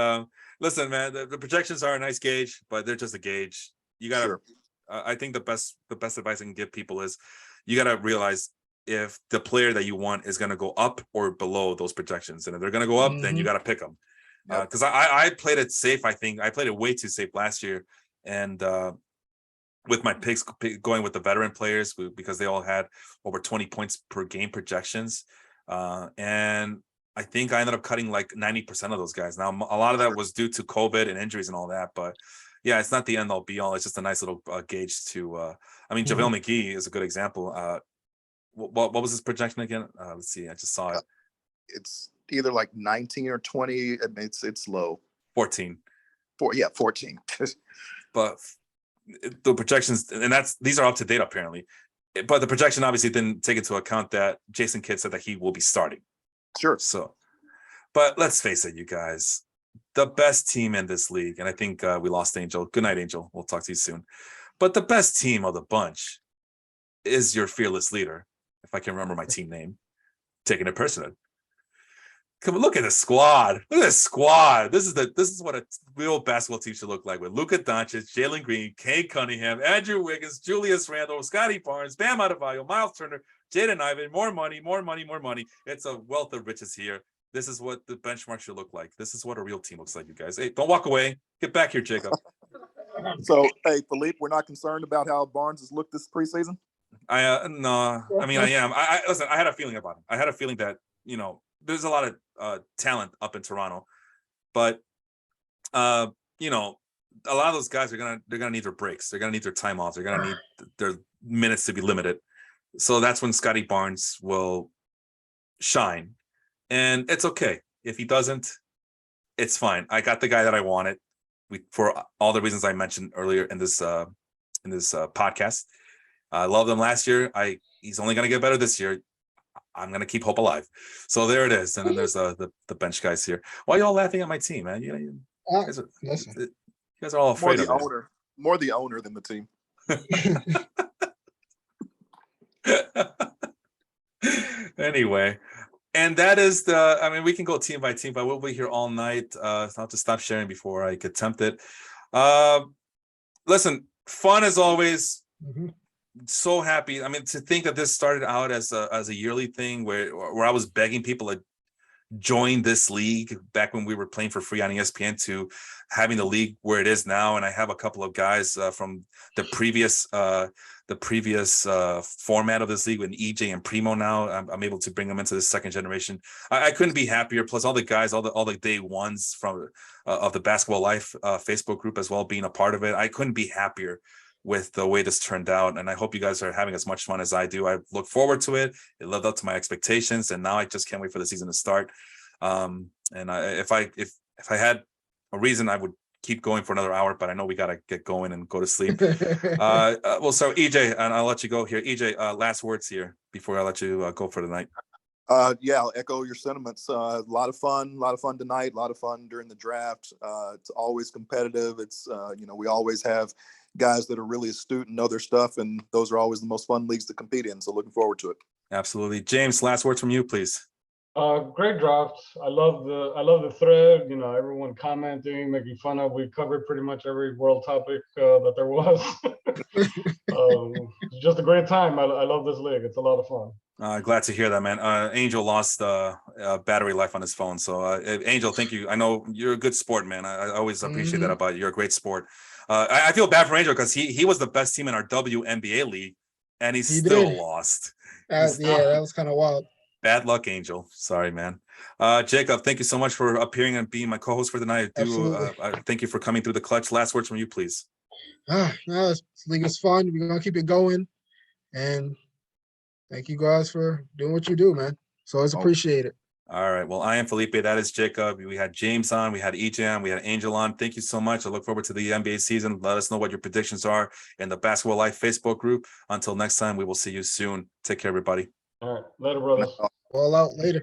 listen, man, the projections are a nice gauge, but they're just a gauge. You gotta. Sure. I think the best advice I can give people is you gotta realize if the player that you want is gonna go up or below those projections, and if they're gonna go up, then you gotta pick them. Because I played it safe. I think I played it way too safe last year, and with my picks going with the veteran players because they all had over 20 points per game projections, and I think I ended up cutting like 90% of those guys. Now a lot of that was due to COVID and injuries and all that, but yeah, it's not the end all be all. It's just a nice little gauge to. I mean, JaVale McGee is a good example. What was his projection again? Let's see. I just saw it. It's either like 19 or 20. It's low. 14. 14. But the projections, and these are up to date apparently. But the projection obviously didn't take into account that Jason Kidd said that he will be starting. Sure. So, but let's face it, you guys, the best team in this league, and I think we lost Angel. Good night, Angel. We'll talk to you soon. But the best team of the bunch is your fearless leader, if I can remember my team name, taking it personal. Come look at the squad. Look at this squad. This is what a real basketball team should look like with Luka Doncic, Jalen Green, Cade Cunningham, Andrew Wiggins, Julius Randle, Scotty Barnes, Bam Adebayo, Miles Turner, Jaden Ivey. More money, more money, more money. It's a wealth of riches here. This is what the benchmark should look like. This is what a real team looks like, you guys. Hey, don't walk away. Get back here, Jacob. So, hey, Philippe, we're not concerned about how Barnes has looked this preseason? No. I mean, I am. I listen, I had a feeling about him. I had a feeling that, there's a lot of talent up in Toronto, but a lot of those guys they're gonna need their breaks. They're gonna need their time off. They're gonna need their minutes to be limited. So that's when Scotty Barnes will shine, and it's okay if he doesn't. It's fine. I got the guy that I wanted. For all the reasons I mentioned earlier in this podcast. I loved him last year. He's only gonna get better this year. I'm gonna keep hope alive. So there it is. And then there's the bench guys here. Why are y'all laughing at my team, man? You guys are all afraid of it. More the owner than the team. Anyway, and that is we can go team by team, but we'll be here all night. I'll have to stop sharing before I get tempted. Listen, fun as always. So happy. I mean, to think that this started out as a yearly thing where I was begging people to join this league back when we were playing for free on ESPN to having the league where it is now. And I have a couple of guys from the previous format of this league with EJ and Primo. Now I'm able to bring them into the second generation. I couldn't be happier. Plus all the guys, all the day ones from of the Basketball Life Facebook group as well, being a part of it. I couldn't be happier with the way this turned out, and I hope you guys are having as much fun as I do. I look forward to it. It lived up to my expectations, and now I just can't wait for the season to start. If I had a reason, I would keep going for another hour, but I know we gotta get going and go to sleep. Well, so EJ, and I'll let you go here. EJ, last words here before I let you go for the night. I'll echo your sentiments. A lot of fun tonight. A lot of fun during the draft. It's always competitive. It's we always have guys that are really astute and know their stuff, and those are always the most fun leagues to compete in. So looking forward to it. Absolutely. James, last words from you, please. Great draft. I love the thread. Everyone commenting, making fun of. We covered pretty much every world topic that there was. It's just a great time. I love this league. It's a lot of fun. Glad to hear that, man. Angel lost battery life on his phone. So Angel, thank you. I know you're a good sport, man. I always appreciate that about you. You're a great sport. I feel bad for Angel because he was the best team in our WNBA league, and he still lost. That was kind of wild. Bad luck, Angel. Sorry, man. Jacob, thank you so much for appearing and being my co-host for the night. Thank you for coming through the clutch. Last words from you, please. This league is fun. We're gonna keep it going, and Thank you guys for doing what you do, man. So always appreciate it. All right. Well, I am Felipe. That is Jacob. We had James on. We had EJ on. We had Angel on. Thank you so much. I look forward to the NBA season. Let us know what your predictions are in the Basketball Life Facebook group. Until next time, we will see you soon. Take care, everybody. All right. Later, brothers. All out later.